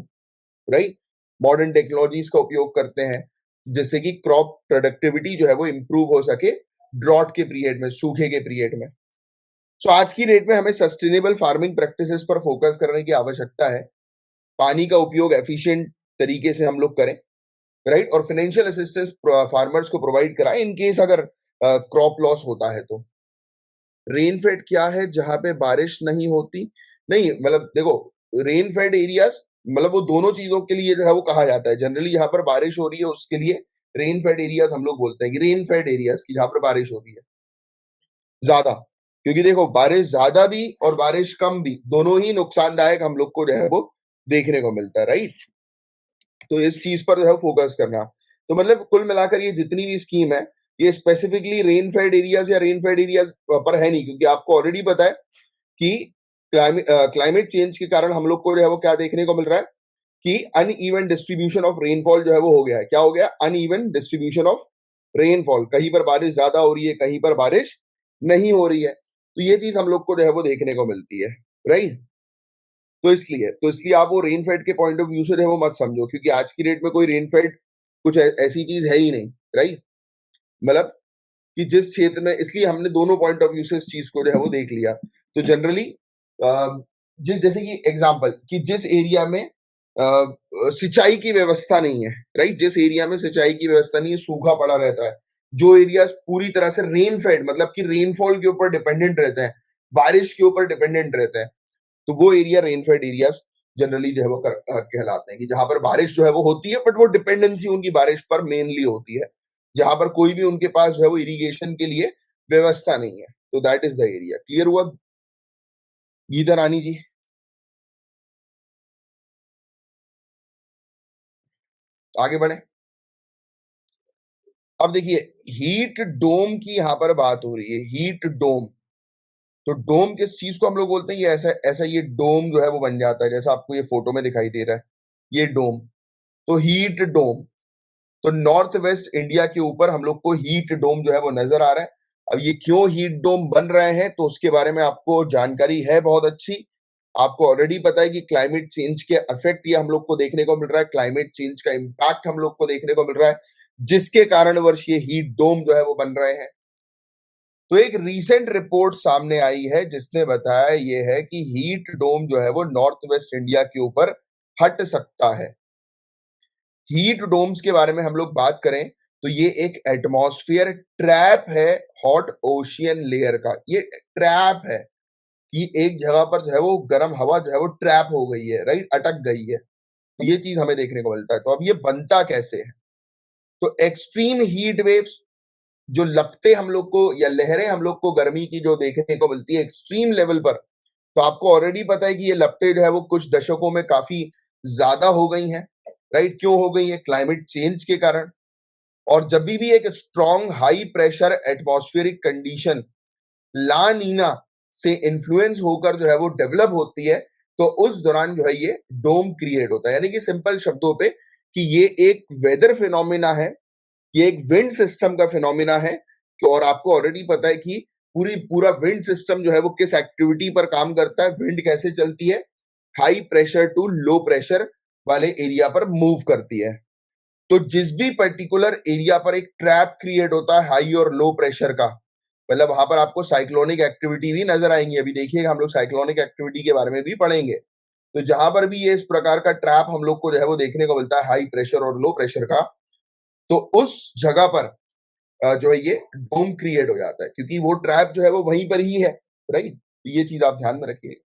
राइट। मॉडर्न टेक्नोलॉजीज का उपयोग करते हैं जिससे कि क्रॉप प्रोडक्टिविटी जो है वो इंप्रूव हो सके ड्रॉट के पीरियड में, सूखे के पीरियड में। सो आज की डेट में हमें सस्टेनेबल फार्मिंग प्रैक्टिसेस पर फोकस करने की आवश्यकता है। पानी का उपयोग एफिशिएंट तरीके से हम लोग करें, राइट, और फाइनेंशियल असिस्टेंस फार्मर्स को प्रोवाइड कराएं इन केस अगर क्रॉप लॉस होता है तो। रेनफेड क्या है? जहां पे बारिश नहीं होती, नहीं मतलब देखो, रेनफेड एरियाज मतलब वो दोनों चीजों के लिए जो है वो कहा जाता है। जनरली जहां पर बारिश हो रही है उसके लिए रेनफेड एरियाज हम लोग बोलते हैं कि रेनफेड एरियाज की जहां पर बारिश हो रही है ज्यादा। क्योंकि देखो बारिश ज्यादा भी और बारिश कम भी दोनों ही नुकसानदायक हम लोग को जो है वो देखने को मिलता है, राइट। तो इस चीज पर जो है फोकस करना। तो मतलब कुल मिलाकर ये जितनी भी स्कीम है ये स्पेसिफिकली रेनफेड एरियाज या रेनफेड एरियाज पर है नहीं, क्योंकि आपको ऑलरेडी पता है कि क्लाइमेट चेंज के कारण हम लोग को जो है वो क्या देखने को मिल रहा है कि अनइवन डिस्ट्रीब्यूशन ऑफ रेनफॉल जो है वो हो गया है। क्या हो गया? Uneven distribution of rainfall. कहीं पर बारिश ज्यादा हो रही है, कहीं पर बारिश नहीं हो रही है। तो ये चीज हम लोग को जो है वो देखने को मिलती है, राइट। तो इसलिए आप वो रेनफेड के पॉइंट ऑफ व्यू से जो है वो मत समझो, क्योंकि आज की डेट में कोई रेनफेड कुछ ऐसी चीज है ही नहीं, राइट। मतलब कि जिस क्षेत्र में, इसलिए हमने दोनों पॉइंट ऑफ व्यू से इस चीज को जो है वो देख लिया। तो जनरली जिस जैसे कि एग्जांपल कि जिस एरिया में सिंचाई की व्यवस्था नहीं है, राइट, जिस एरिया में सिंचाई की व्यवस्था नहीं है, सूखा पड़ा रहता है, जो एरिया पूरी तरह से रेन फेड मतलब कि रेनफॉल के ऊपर डिपेंडेंट रहते हैं, बारिश के ऊपर डिपेंडेंट रहते हैं, तो वो एरिया रेनफेड एरियाज जनरली जो है वो कहलाते हैं कि जहां पर बारिश जो है वो होती है बट वो डिपेंडेंसी उनकी बारिश पर मेनली होती है, जहां पर कोई भी उनके पास जो है वो इरिगेशन के लिए व्यवस्था नहीं है। तो that is the area. Clear हुआ गीता रानी जी? आगे बढ़े। अब देखिए, हीट डोम की यहां पर बात हो रही है, हीट डोम। तो डोम किस चीज को हम लोग बोलते हैं? ये ऐसा ऐसा ये डोम जो है वो बन जाता है जैसा आपको ये फोटो में दिखाई दे रहा है, ये डोम। तो हीट डोम, तो नॉर्थ वेस्ट इंडिया के ऊपर हम लोग को हीट डोम जो है वो नजर आ रहा है। अब ये क्यों हीट डोम बन रहे हैं तो उसके बारे में आपको जानकारी है बहुत अच्छी। आपको ऑलरेडी पता है कि क्लाइमेट चेंज के इफेक्ट ये हम लोग को देखने को मिल रहा है, क्लाइमेट चेंज का इम्पैक्ट हम लोग को देखने को मिल रहा है, जिसके कारणवश ये हीट डोम जो है वो बन रहे हैं। तो एक रीसेंट रिपोर्ट सामने आई है जिसने बताया ये है कि हीट डोम जो है वो नॉर्थ वेस्ट इंडिया के ऊपर हट सकता है। हीट डोम्स के बारे में हम लोग बात करें तो ये एक एटमॉस्फेयर ट्रैप है हॉट ओशियन लेयर का। ये ट्रैप है कि एक जगह पर जो है वो गर्म हवा जो है वो ट्रैप हो गई है, राइट, अटक गई है। तो ये चीज हमें देखने को मिलता है। तो अब ये बनता कैसे है? तो एक्सट्रीम हीट वेव्स, जो लपटें हम लोग को या लहरें हम लोग को गर्मी की जो देखने को मिलती है एक्सट्रीम लेवल पर, तो आपको ऑलरेडी पता है कि ये लपटें जो है वो कुछ दशकों में काफी ज्यादा हो गई हैं, राइट। क्यों हो गई है? क्लाइमेट चेंज के कारण। और जब भी एक strong high pressure atmospheric condition La Nina से इन्फ्लुएंस होकर जो है वो डेवलप होती है, तो उस दौरान जो है ये डोम क्रिएट होता है। यानी कि सिंपल शब्दों पे कि ये एक वेदर फिनोमिना है, ये एक विंड सिस्टम का फिनोमिना है। और आपको ऑलरेडी पता है कि पूरा विंड सिस्टम जो है वो किस एक्टिविटी पर काम करता है, विंड कैसे चलती है, high pressure to low pressure वाले एरिया पर मूव करती है। तो जिस भी पर्टिकुलर एरिया पर एक ट्रैप क्रिएट होता है हाई और लो प्रेशर का, मतलब वहां पर आपको साइक्लोनिक एक्टिविटी भी नजर आएंगी। अभी देखिएगा हम लोग साइक्लोनिक एक्टिविटी के बारे में भी पढ़ेंगे। तो जहां पर भी ये इस प्रकार का ट्रैप हम लोग को जो है वो देखने को मिलता है हाई प्रेशर और लो प्रेशर का, तो उस जगह पर जो है ये डोम क्रिएट हो जाता है, क्योंकि वो ट्रैप जो है वो वहीं पर ही है, राइट। तो ये चीज आप ध्यान में रखिए।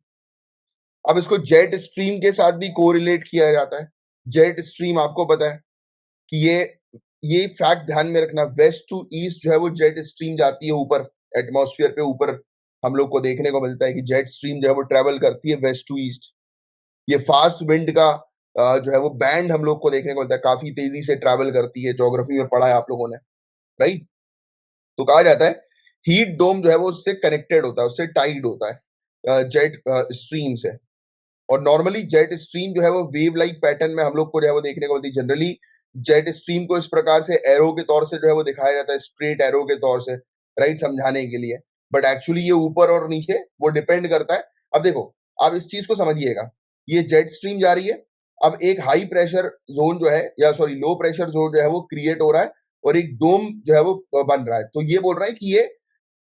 अब इसको जेट स्ट्रीम के साथ भी कोरिलेट किया जाता है। जेट स्ट्रीम आपको पता है कि ये फैक्ट ध्यान में रखना, वेस्ट टू ईस्ट जो है वो जेट स्ट्रीम जाती है ऊपर एटमॉस्फेयर पे ऊपर। हम लोग को देखने को मिलता है कि जेट स्ट्रीम जो है वो ट्रेवल करती है वेस्ट टू ईस्ट। ये फास्ट विंड का जो है वो बैंड हम लोग को देखने को मिलता है, काफी तेजी से ट्रैवल करती है, ज्योग्राफी में पढ़ा है आप लोगों ने, राइट। तो कहा जाता है हीट डोम जो है वो उससे कनेक्टेड होता है, उससे टाइड होता है जेट स्ट्रीम से। और नॉर्मली जेट स्ट्रीम जो है वो वेव लाइक पैटर्न में हम लोग को जो है वो देखने को मिलती है। जनरली जेट स्ट्रीम को इस प्रकार से एरो के तौर से जो है वो दिखाया जाता है, स्ट्रेट एरो के तौर से, राइट, समझाने के लिए। बट एक्चुअली ये ऊपर और नीचे वो डिपेंड करता है। अब देखो, आप इस चीज को समझिएगा, ये जेट स्ट्रीम जा रही है, अब एक हाई प्रेशर जोन जो है, या सॉरी लो प्रेशर जोन जो है वो क्रिएट हो रहा है, और एक डोम जो है वो बन रहा है। तो ये बोल रहा है कि ये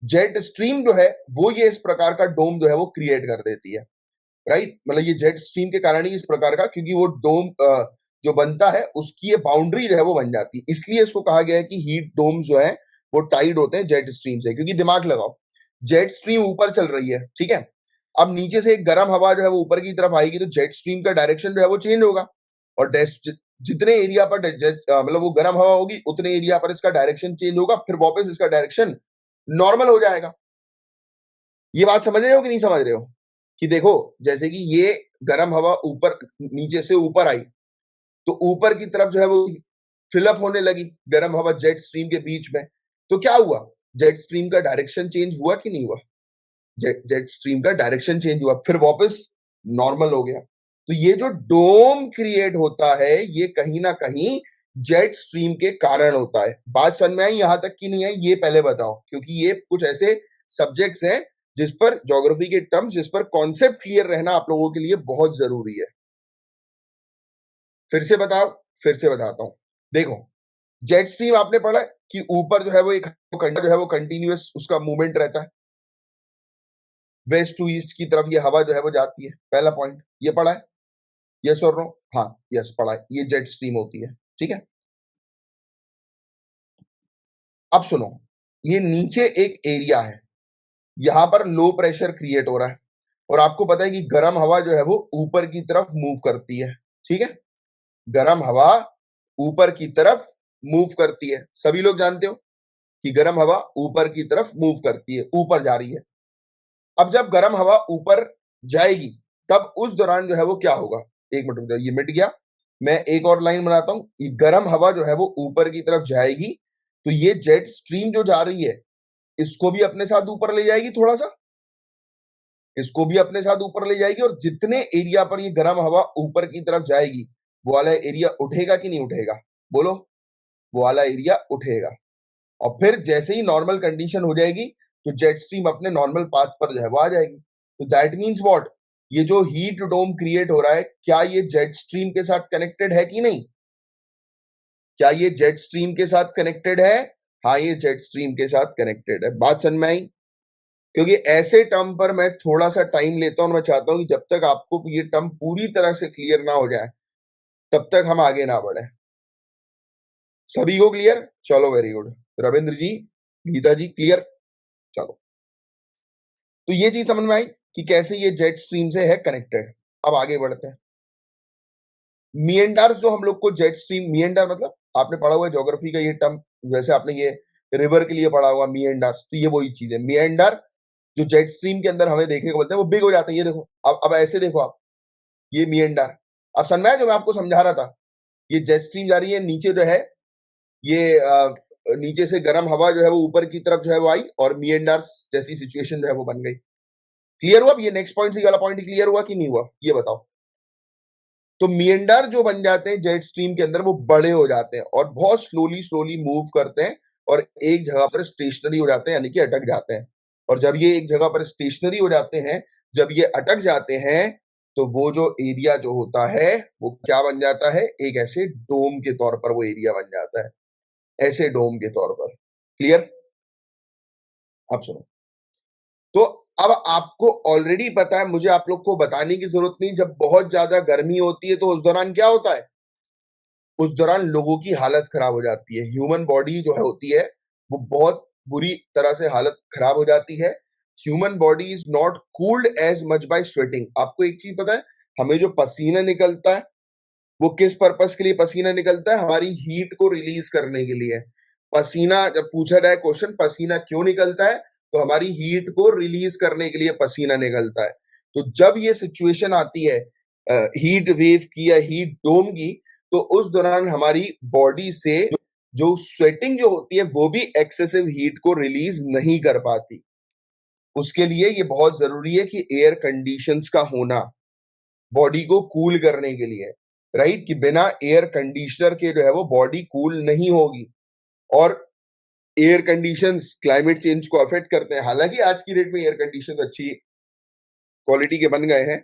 जेट स्ट्रीम जो है वो ये इस प्रकार का डोम जो है वो क्रिएट कर देती है, राइट। मतलब ये जेट स्ट्रीम के कारण ही इस प्रकार का, क्योंकि वो डोम जो बनता है उसकी ये बाउंड्री जो है वो बन जाती है, इसलिए इसको कहा गया है कि हीट डोम्स जो है वो टाइड होते हैं जेट स्ट्रीम से। क्योंकि दिमाग लगाओ, जेट स्ट्रीम ऊपर चल रही है, ठीक है, अब नीचे से एक गर्म हवा जो है वो ऊपर की तरफ आएगी, तो जेट स्ट्रीम का डायरेक्शन जो है वो चेंज होगा, और जितने एरिया पर मतलब वो गर्म हवा होगी उतने एरिया पर इसका डायरेक्शन चेंज होगा, फिर वापस इसका डायरेक्शन नॉर्मल हो जाएगा। ये बात समझ रहे हो कि नहीं समझ रहे हो? कि देखो, जैसे कि ये गर्म हवा ऊपर, नीचे से ऊपर आई, तो ऊपर की तरफ जो है वो फिलअप होने लगी गर्म हवा जेट स्ट्रीम के बीच में। तो क्या हुआ, जेट स्ट्रीम का डायरेक्शन चेंज हुआ कि नहीं हुआ? जेट स्ट्रीम का डायरेक्शन चेंज हुआ, फिर वापस नॉर्मल हो गया। तो ये जो डोम क्रिएट होता है ये कहीं ना कहीं जेट स्ट्रीम के कारण होता है। बात समझ में आई यहां तक की नहीं आई, ये पहले बताओ, क्योंकि ये कुछ ऐसे सब्जेक्ट्स हैं जिस पर, ज्योग्राफी के टर्म्स जिस पर कॉन्सेप्ट क्लियर रहना आप लोगों के लिए बहुत जरूरी है। फिर से बताओ, फिर से बताता हूं। देखो, जेट स्ट्रीम आपने पढ़ा है कि ऊपर जो है वो एक जो है वो कंटिन्यूअस उसका मूवमेंट रहता है, वेस्ट टू ईस्ट की तरफ ये हवा जो है वो जाती है, पहला पॉइंट ये पढ़ा है, यस और नो? हाँ, यस पढ़ा है, ये जेट स्ट्रीम होती है, ठीक है। अब सुनो, ये नीचे एक एरिया है, यहां पर लो प्रेशर क्रिएट हो रहा है, और आपको पता है कि गर्म हवा जो है वो ऊपर की तरफ मूव करती है, ठीक है, गर्म हवा ऊपर की तरफ मूव करती है, सभी लोग जानते हो कि गर्म हवा ऊपर की तरफ मूव करती है, ऊपर जा रही है। अब जब गर्म हवा ऊपर जाएगी तब उस दौरान जो है वो क्या होगा, एक मिनट रुक जाओ, ये मिट गया, मैं एक और लाइन बनाता हूं। ये गर्म हवा जो है वो ऊपर की तरफ जाएगी, तो ये जेट स्ट्रीम जो जा रही है इसको भी अपने साथ ऊपर ले जाएगी, थोड़ा सा इसको भी अपने साथ ऊपर ले जाएगी, और जितने एरिया पर ये गर्म हवा ऊपर की तरफ जाएगी वो वाला एरिया उठेगा कि नहीं उठेगा? बोलो, वो वाला एरिया उठेगा। और फिर जैसे ही नॉर्मल कंडीशन हो जाएगी तो जेट स्ट्रीम अपने नॉर्मल पाथ पर जो है वो आ जाएगी। तो दैट मीन्स व्हाट, ये जो हीट डोम क्रिएट हो रहा है, क्या ये जेट स्ट्रीम के साथ कनेक्टेड है कि नहीं? क्या ये जेट स्ट्रीम के साथ कनेक्टेड है? हाँ, ये जेट स्ट्रीम के साथ कनेक्टेड है। बात समझ में आई? क्योंकि ऐसे टर्म पर मैं थोड़ा सा टाइम लेता हूं, और मैं चाहता हूं कि जब तक आपको ये टर्म पूरी तरह से क्लियर ना हो जाए तब तक हम आगे ना बढ़े। सभी को क्लियर? चलो, वेरी गुड। रविंद्र जी, गीता जी, क्लियर? चलो, तो ये चीज समझ में आई कि कैसे ये जेट स्ट्रीम से है कनेक्टेड। अब आगे बढ़ते हैं। मिएंडर्स जो हम लोग को जेट स्ट्रीम, मिएंडर मतलब आपने पढ़ा हुआ है ज्योग्राफी का ये टर्म, वैसे आपने ये रिवर के लिए पढ़ा हुआ मिएंडर्स, तो ये वही चीज है। मिएंडर जो जेट स्ट्रीम के अंदर हमें देखने को मिलते हैं वो बिग हो जाते हैं। ये देखो, अब ऐसे देखो आप, ये मिएंडर, अब समझ में आया जो मैं आपको समझा रहा था? ये जेट स्ट्रीम जा रही है, नीचे जो है ये नीचे से गर्म हवा जो है वो ऊपर की तरफ जो है वो आई, और मिएंडर्स जैसी सिचुएशन जो है वो बन गई। क्लियर हुआ? अब ये नेक्स्ट पॉइंट से वाला पॉइंट क्लियर हुआ कि नहीं हुआ, ये बताओ। तो मिएंडर जो बन जाते हैं जेट स्ट्रीम के अंदर वो बड़े हो जाते हैं और बहुत स्लोली स्लोली मूव करते हैं, और एक जगह पर स्टेशनरी हो जाते हैं, यानी कि अटक जाते हैं। और जब ये एक जगह पर स्टेशनरी हो जाते हैं, जब ये अटक जाते हैं, तो वो जो एरिया जो होता है वो क्या बन जाता है, एक ऐसे डोम के तौर पर वो एरिया बन जाता है, ऐसे डोम के तौर पर। क्लियर? अब सुनो, तो अब आपको ऑलरेडी पता है, मुझे आप लोग को बताने की जरूरत नहीं, जब बहुत ज्यादा गर्मी होती है तो उस दौरान क्या होता है, उस दौरान लोगों की हालत खराब हो जाती है। ह्यूमन बॉडी जो है होती है वो बहुत बुरी तरह से हालत खराब हो जाती है। Human body is not cooled as much by sweating. आपको एक चीज पता है, हमें जो पसीना निकलता है वो किस पर्पस के लिए पसीना निकलता है? हमारी हीट को रिलीज करने के लिए। पसीना जब पूछा जाए क्वेश्चन, पसीना क्यों निकलता है, तो हमारी हीट को रिलीज करने के लिए पसीना निकलता है। तो जब ये सिचुएशन आती है हीट वेव की या हीट डोम की, तो उस दौरान हमारी बॉडी से जो स्वेटिंग जो होती है वो भी एक्सेसिव हीट को रिलीज नहीं कर पाती। उसके लिए ये बहुत जरूरी है कि एयर कंडीशंस का होना बॉडी को कूल करने के लिए, राइट, कि बिना एयर कंडीशनर के जो है वो बॉडी कूल नहीं होगी। और एयर कंडीशंस क्लाइमेट चेंज को अफेक्ट करते हैं। हालांकि आज की डेट में एयर कंडीशंस अच्छी क्वालिटी के बन गए हैं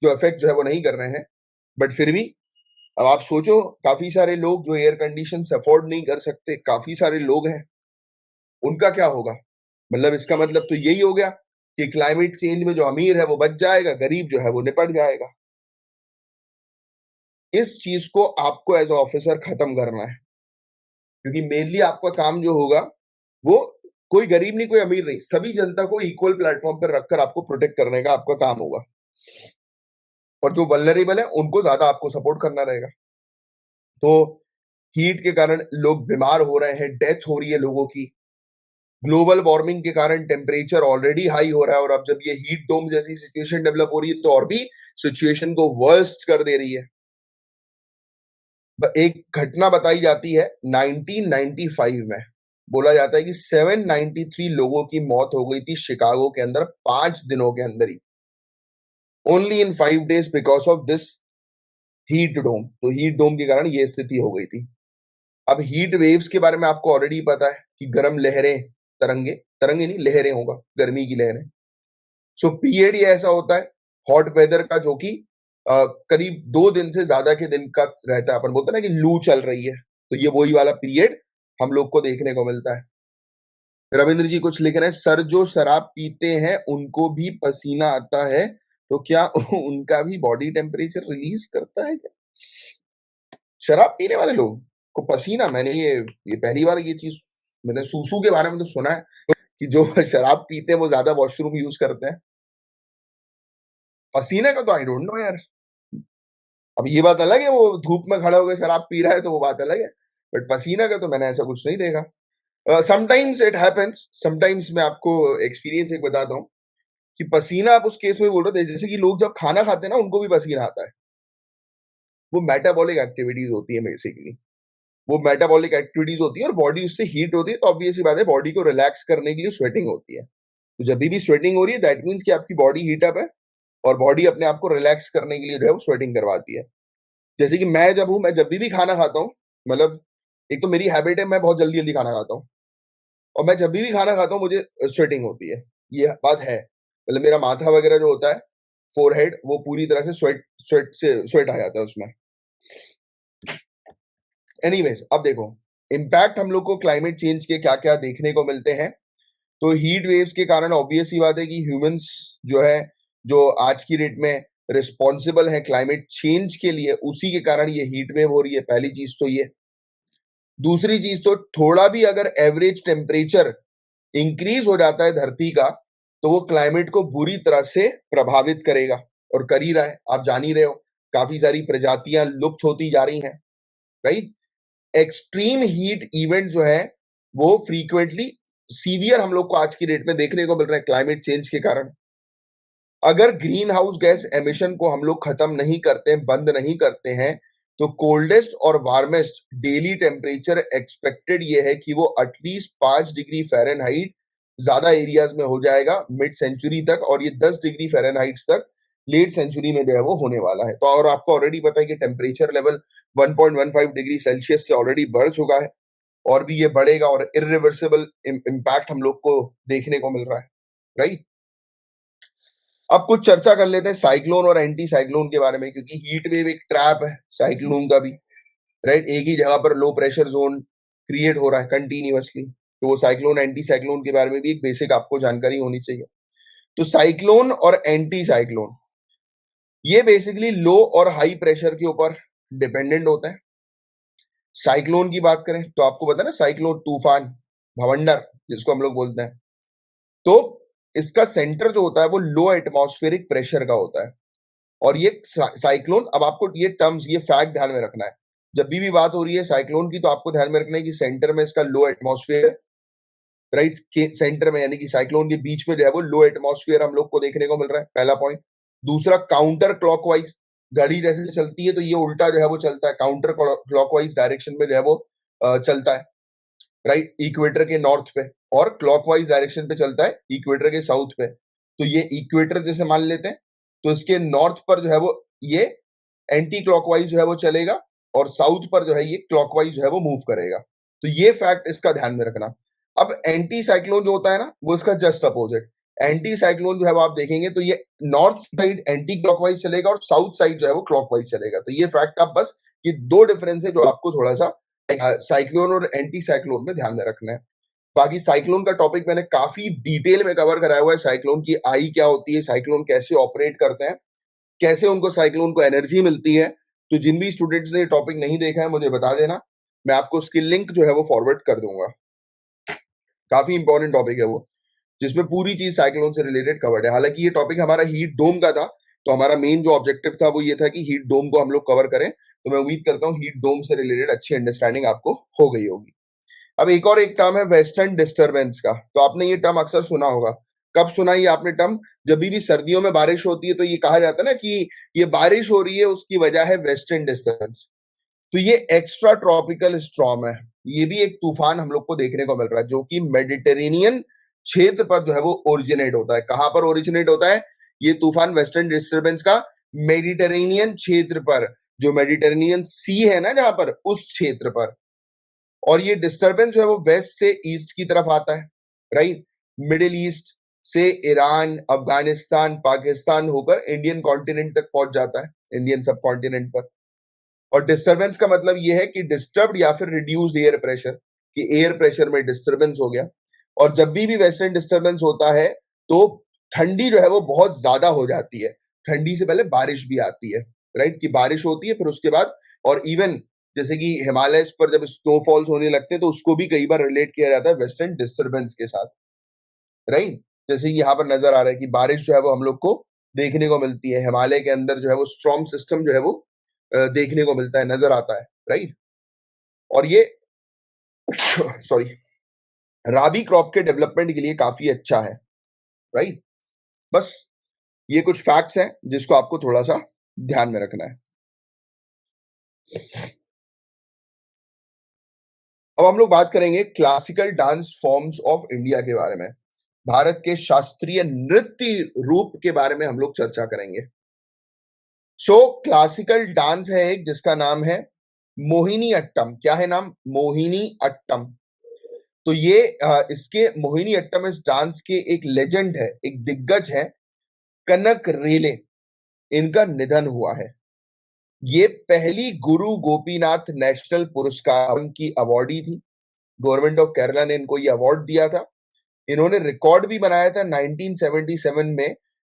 जो अफेक्ट जो है वो नहीं कर रहे हैं, बट फिर भी अब आप सोचो, काफी सारे लोग जो एयर कंडीशन अफोर्ड नहीं कर सकते, काफी सारे लोग हैं, उनका क्या होगा? मतलब इसका मतलब तो यही हो गया कि क्लाइमेट चेंज में जो अमीर है वो बच जाएगा, गरीब जो है वो निपट जाएगा। इस चीज को आपको एज ऑफिसर खत्म करना है, क्योंकि मेनली आपका काम जो होगा वो कोई गरीब नहीं कोई अमीर नहीं, सभी जनता को इक्वल प्लेटफॉर्म पर रखकर आपको प्रोटेक्ट करने का आपका काम होगा। और जो वल्नरेबल है उनको ज्यादा आपको सपोर्ट करना रहेगा। तो हीट के कारण लोग बीमार हो रहे हैं, डेथ हो रही है लोगों की। ग्लोबल वार्मिंग के कारण टेम्परेचर ऑलरेडी हाई हो रहा है, और अब जब ये हीट डोम जैसी सिचुएशन डेवलप हो रही है तो और भी सिचुएशन को वर्स्ट कर दे रही है। एक घटना बताई जाती है 1995 में, बोला जाता है कि 793 लोगों की मौत हो गई थी शिकागो के अंदर 5 दिनों के अंदर ही, only in 5 days because of this heat dome. तो हीट डोम के कारण ये स्थिति हो गई थी। अब हीट वेव्स के बारे में आपको ऑलरेडी पता है कि गर्म लहरें, तरंगे, तरंगे नहीं लहरें होगा, गर्मी की लहरें। सो पीरियड ये ऐसा होता है हॉट वेदर का जो कि करीब 2 दिन से ज्यादा के दिन का रहता है। अपन बोलते हैं ना कि लू चल रही है, तो ये वही वाला पीरियड हम लोग को देखने को मिलता है। रविंद्र जी कुछ लिख रहे हैं, सर जो शराब पीते हैं उनको भी पसीना आता है, तो क्या उनका भी बॉडी टेम्परेचर रिलीज करता है क्या? शराब पीने वाले लोग को पसीना, मैंने ये पहली बार ये चीज, मैंने सूसू के बारे में तो सुना है कि जो शराब पीते हैं वो ज्यादा वॉशरूम यूज करते हैं। पसीने का तो आई डोंट नो यार। अब ये बात अलग है वो धूप में खड़ा होकर शराब पी रहा है तो वो बात अलग है, बट पसीना का तो मैंने ऐसा कुछ नहीं देखा। समटाइम्स इट हैपेंस, समटाइम्स मैं आपको एक्सपीरियंस एक बताता हूँ कि पसीना आप उस केस में बोल रहे थे जैसे कि लोग जब खाना खाते हैं ना उनको भी पसीना आता है। वो मेटाबॉलिक एक्टिविटीज होती है बेसिकली, वो मेटाबॉलिक एक्टिविटीज होती है और बॉडी उससे हीट होती है, तो ऑब्वियसली बात है बॉडी को रिलैक्स करने के लिए स्वेटिंग होती है। तो जब भी स्वेटिंग हो रही है दैट मीन्स कि आपकी बॉडी हीटअप है और बॉडी अपने आप को रिलैक्स करने के लिए जो है वो स्वेटिंग करवाती है। जैसे कि मैं जब हूं, मैं जब भी खाना खाता हूँ, मतलब एक तो मेरी हैबिट है मैं बहुत जल्दी जल्दी खाना खाता हूँ, और मैं जब भी खाना खाता हूँ मुझे स्वेटिंग होती है, ये बात है। मतलब मेरा माथा वगैरह जो होता है, फोरहेड, वो पूरी तरह से स्वेट आ जाता है उसमें। एनीवेज, अब देखो इम्पैक्ट हम लोग को क्लाइमेट चेंज के क्या क्या देखने को मिलते हैं। तो हीट वेव्स के कारण ऑब्वियस ही बात है कि ह्यूमंस जो है, जो आज की डेट में रिस्पॉन्सिबल है क्लाइमेट चेंज के लिए, उसी के कारण ये हीट वेव हो रही है। पहली चीज तो ये। दूसरी चीज तो थोड़ा भी अगर एवरेज टेम्परेचर इंक्रीज हो जाता है धरती का, तो वो क्लाइमेट को बुरी तरह से प्रभावित करेगा, और कर ही रहा है। आप जान ही रहे हो काफी सारी प्रजातियां लुप्त होती जा रही हैं, राइट। एक्सट्रीम हीट इवेंट जो है वो फ्रीक्वेंटली सीवियर हम लोग को आज की डेट में देखने को मिल रहा है क्लाइमेट चेंज के कारण। अगर ग्रीन हाउस गैस एमिशन को हम लोग खत्म नहीं करते, बंद नहीं करते हैं, तो कोल्डेस्ट और वार्मेस्ट डेली टेम्परेचर एक्सपेक्टेड ये है कि वो एटलीस्ट 5 डिग्री फ़ारेनहाइट ज्यादा एरियाज में हो जाएगा मिड सेंचुरी तक, और ये 10 डिग्री फ़ारेनहाइट तक लेट सेंचुरी में जो है वो होने वाला है। तो और आपको ऑलरेडी पता है कि टेम्परेचर लेवल 1.15 डिग्री सेल्सियस से ऑलरेडी बढ़ चुका है, और भी ये बढ़ेगा, और इरिवर्सिबल इम्पैक्ट हम लोग को देखने को मिल रहा है, राइट। अब कुछ चर्चा कर लेते हैं साइक्लोन और एंटी साइक्लोन के बारे में, क्योंकि हीट वेव एक ट्रैप है साइक्लोन का भी, राइट। एक ही जगह पर लो प्रेशर जोन क्रिएट हो रहा है कंटिन्यूअसली, तो वो साइक्लोन एंटी साइक्लोन के बारे में भी एक बेसिक आपको जानकारी होनी चाहिए। तो साइक्लोन और एंटी साइक्लोन ये बेसिकली लो और हाई प्रेशर के ऊपर डिपेंडेंट होता है। साइक्लोन की बात करें तो आपको पता है ना, साइक्लोन तूफान, भवंडर जिसको हम लोग बोलते हैं, तो इसका सेंटर जो होता है वो लो एटमॉस्फेरिक प्रेशर का होता है। और ये साइक्लोन, अब आपको ये टर्म्स, ये फैक्ट ध्यान में रखना है जब भी बात हो रही है साइक्लोन की, तो आपको ध्यान में रखना है कि सेंटर में इसका लो एटमॉस्फेयर, राइट, के सेंटर में, यानी कि साइक्लोन के बीच में जो है वो लो एटमॉस्फेयर हम लोग को देखने को मिल रहा है, पहला पॉइंट। दूसरा, काउंटर क्लॉकवाइज, घड़ी जैसे चलती है तो ये उल्टा जो है वो चलता है, काउंटर क्लॉकवाइज डायरेक्शन में जो है वो चलता है, राइट, इक्वेटर के नॉर्थ पे, और क्लॉकवाइज डायरेक्शन पे चलता है इक्वेटर के साउथ पे। तो ये इक्वेटर जैसे मान लेते हैं, तो इसके नॉर्थ पर जो है वो ये एंटी क्लॉकवाइज जो है वो चलेगा, और साउथ पर जो है ये क्लॉकवाइज जो है वो मूव करेगा। तो ये फैक्ट इसका ध्यान में रखना। अब एंटी साइक्लोन जो होता है ना, वो इसका जस्ट अपोजिट। एंटी साइक्लोन जो है वो आप देखेंगे तो ये नॉर्थ साइड एंटी क्लॉकवाइज चलेगा और साउथ साइड जो है वो क्लॉकवाइज चलेगा। तो ये फैक्ट आप बस, ये दो डिफरेंस है जो आपको थोड़ा सा साइक्लोन और एंटी साइक्लोन में ध्यान में रखना है। बाकी साइक्लोन का टॉपिक मैंने काफी डिटेल में कवर कराया हुआ है, साइक्लोन की आई क्या होती है, साइक्लोन कैसे ऑपरेट करते हैं, कैसे उनको साइक्लोन को एनर्जी मिलती है। तो जिन भी स्टूडेंट्स ने ये टॉपिक नहीं देखा है मुझे बता देना, मैं आपको उसकी लिंक जो है वो फॉरवर्ड कर दूंगा। काफी इंपॉर्टेंट टॉपिक है वो, जिसमें पूरी चीज साइक्लोन से रिलेटेड कवर्ड है। हालांकि ये टॉपिक हमारा हीट डोम का था, तो हमारा मेन जो ऑब्जेक्टिव था वो ये था कि हीट डोम को हम लोग कवर करें। तो मैं उम्मीद करता हूँ हीट डोम से रिलेटेड अच्छी अंडरस्टैंडिंग आपको हो गई होगी। अब एक टर्म है वेस्टर्न डिस्टर्बेंस का। तो आपने ये टर्म अक्सर सुना होगा। कब सुना ये आपने टर्म? जब भी सर्दियों में बारिश होती है तो ये कहा जाता है ना कि ये बारिश हो रही है, उसकी वजह है वेस्टर्न डिस्टर्बेंस। तो ये एक्स्ट्रा ट्रॉपिकल स्टॉर्म है, ये भी एक तूफान हम लोग को देखने को मिल रहा है जो कि मेडिटेरेनियन क्षेत्र पर जो है वो ओरिजिनेट होता है। कहां पर ओरिजिनेट होता है ये तूफान वेस्टर्न डिस्टर्बेंस का? मेडिटेरेनियन क्षेत्र पर, जो मेडिटेरेनियन सी है ना जहां पर, उस क्षेत्र पर। और ये डिस्टरबेंस जो है वो वेस्ट से ईस्ट की तरफ आता है, राइट। मिडिल ईस्ट से ईरान, अफगानिस्तान, पाकिस्तान होकर इंडियन कॉन्टिनेंट तक पहुंच जाता है, इंडियन सब कॉन्टिनेंट पर। और डिस्टरबेंस का मतलब ये है कि डिस्टर्ब्ड या फिर रिड्यूस्ड एयर प्रेशर, कि एयर प्रेशर में डिस्टरबेंस हो गया। और जब भी वेस्टर्न डिस्टरबेंस होता है तो ठंडी जो है वो बहुत ज्यादा हो जाती है। ठंडी से पहले बारिश भी आती है, राइट, कि बारिश होती है फिर उसके बाद, और इवन जैसे कि हिमालय पर जब स्नोफॉल्स होने लगते हैं तो उसको भी कई बार रिलेट किया जाता है वेस्टर्न डिस्टरबेंस के साथ, राइट। जैसे यहाँ पर नजर आ रहा है कि बारिश जो है वो हम लोग को देखने को मिलती है हिमालय के अंदर, जो है वो स्ट्रॉन्ग सिस्टम जो है वो देखने को मिलता है, नजर आता है, राइट। और ये सॉरी, राबी क्रॉप के डेवलपमेंट के लिए काफी अच्छा है, राइट। बस ये कुछ फैक्ट्स हैं जिसको आपको थोड़ा सा ध्यान में रखना है। अब हम लोग बात करेंगे classical dance forms of India के बारे में। भारत के शास्त्रीय नृत्य रूप के बारे में हम लोग चर्चा करेंगे। क्लासिकल डांस है एक जिसका नाम है मोहिनी अट्टम। क्या है नाम? मोहिनी अट्टम। तो ये इसके मोहिनी अट्टम इस डांस के एक लेजेंड है, एक दिग्गज है, कनक रेले। इनका निधन हुआ है। ये पहली गुरु गोपीनाथ नेशनल पुरस्कार की अवॉर्डी थी। गवर्नमेंट ऑफ केरला ने इनको ये अवार्ड दिया था। इन्होंने रिकॉर्ड भी बनाया था 1977 में,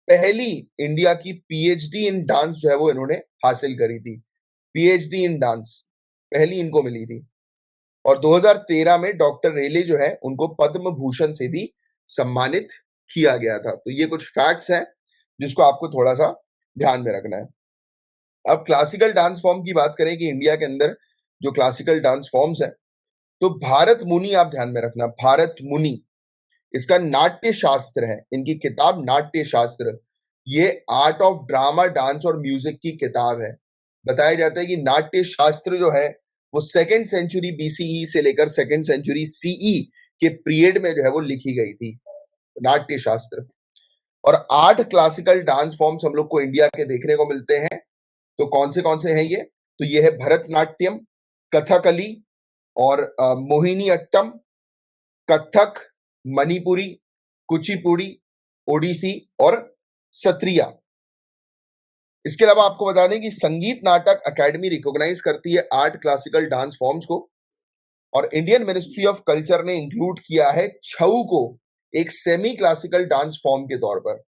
पहली इंडिया की पीएचडी इन डांस जो है वो इन्होंने हासिल करी थी। पीएचडी इन डांस पहली इनको मिली थी। और 2013 में डॉक्टर रेले जो है उनको पद्म भूषण से भी सम्मानित किया गया था। तो ये कुछ फैक्ट्स हैं जिसको आपको थोड़ा सा ध्यान में रखना है। अब क्लासिकल डांस फॉर्म की बात करें कि इंडिया के अंदर जो क्लासिकल डांस फॉर्म्स हैं, तो भारत मुनि आप ध्यान में रखना, भारत मुनि इसका नाट्य शास्त्र है, इनकी किताब नाट्य शास्त्र। ये आर्ट ऑफ ड्रामा, डांस और म्यूजिक की किताब है। बताया जाता है कि नाट्य शास्त्र जो है वो 2nd सेंचुरी बीसीई से लेकर 2nd सेंचुरी सीई के पीरियड में जो है वो लिखी गई थी, नाट्य शास्त्र। और 8 क्लासिकल डांस फॉर्म्स हम लोग को इंडिया के देखने को मिलते हैं। तो कौन से हैं ये? तो ये है भरतनाट्यम, कथकली और मोहिनी अट्टम, कथक, मणिपुरी, कुचिपुड़ी, ओडिसी और सत्रिया। इसके अलावा आपको बता दें कि संगीत नाटक अकेडमी रिकॉग्नाइज करती है 8 क्लासिकल डांस फॉर्म्स को, और इंडियन मिनिस्ट्री ऑफ कल्चर ने इंक्लूड किया है छऊ को एक सेमी क्लासिकल डांस फॉर्म के तौर पर।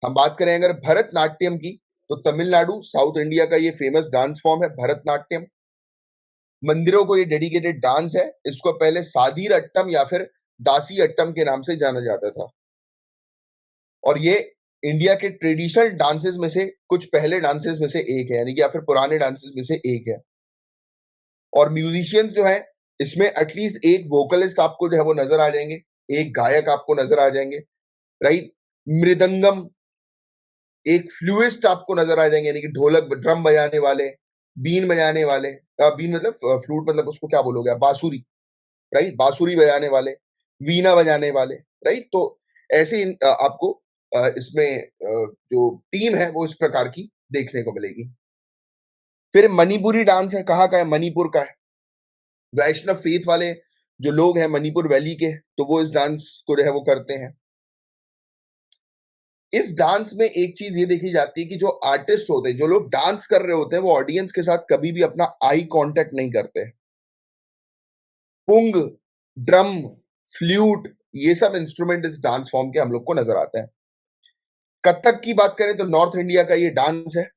हम बात करें अगर भरतनाट्यम की, तो तमिलनाडु, साउथ इंडिया का ये फेमस डांस फॉर्म है भरतनाट्यम। मंदिरों को ये डेडिकेटेड डांस है। इसको पहले सादीर अट्टम या फिर दासी अट्टम के नाम से जाना जाता था। और ये इंडिया के ट्रेडिशनल डांसेस में से कुछ पहले डांसेस में से एक है, यानी कि या फिर पुराने डांसेस में से एक है। और म्यूजिशियंस जो है इसमें एटलीस्ट एक वोकलिस्ट आपको जो है वो नजर आ जाएंगे, एक गायक आपको नजर आ जाएंगे, राइट। मृदंगम एक फ्लूइस्ट आपको नजर आ जाएंगे, यानी कि ढोलक ड्रम बजाने वाले, बीन बजाने वाले, बीन मतलब फ्लूट मतलब उसको क्या बोलोगे आप, बांसुरी, राइट, बांसुरी बजाने वाले, वीणा बजाने वाले, राइट। तो ऐसे आपको इसमें जो टीम है वो इस प्रकार की देखने को मिलेगी। फिर मणिपुरी डांस है, कहाँ का है, मणिपुर का है। वैष्णव फेथ वाले जो लोग हैं मणिपुर वैली के, तो वो इस डांस को जो है वो करते हैं। इस डांस में एक चीज ये देखी जाती है कि जो आर्टिस्ट होते हैं, जो लोग डांस कर रहे होते हैं, वो ऑडियंस के साथ कभी भी अपना आई कांटेक्ट नहीं करते। पुंग, ड्रम, फ्लूट, ये सब इंस्ट्रूमेंट इस डांस फॉर्म के हम लोग को नजर आते हैं। कथक की बात करें तो नॉर्थ इंडिया का ये डांस है।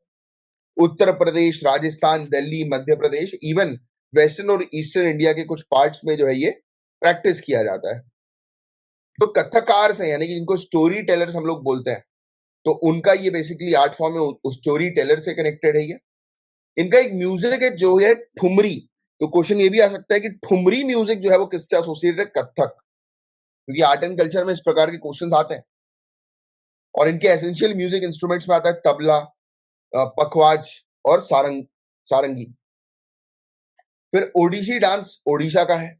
उत्तर प्रदेश, राजस्थान, दिल्ली, मध्य प्रदेश, इवन वेस्टर्न और ईस्टर्न इंडिया के कुछ पार्ट्स में जो है ये प्रैक्टिस किया जाता है। तो कथकार है, यानी कि इनको स्टोरी टेलर्स हम लोग बोलते हैं, तो उनका ये बेसिकली आर्ट फॉर्म है, उस स्टोरी टेलर से कनेक्टेड है ये। इनका एक म्यूजिक है जो है ठुमरी। तो क्वेश्चन ये भी आ सकता है कि ठुमरी म्यूजिक जो है वो किससे एसोसिएटेड है, कथक, क्योंकि आर्ट एंड कल्चर में इस प्रकार के क्वेश्चंस आते हैं। और इनके एसेंशियल म्यूजिक इंस्ट्रूमेंट्स में आता है तबला, पखवाज और सारंगी। फिर ओडिसी डांस ओडिशा का है।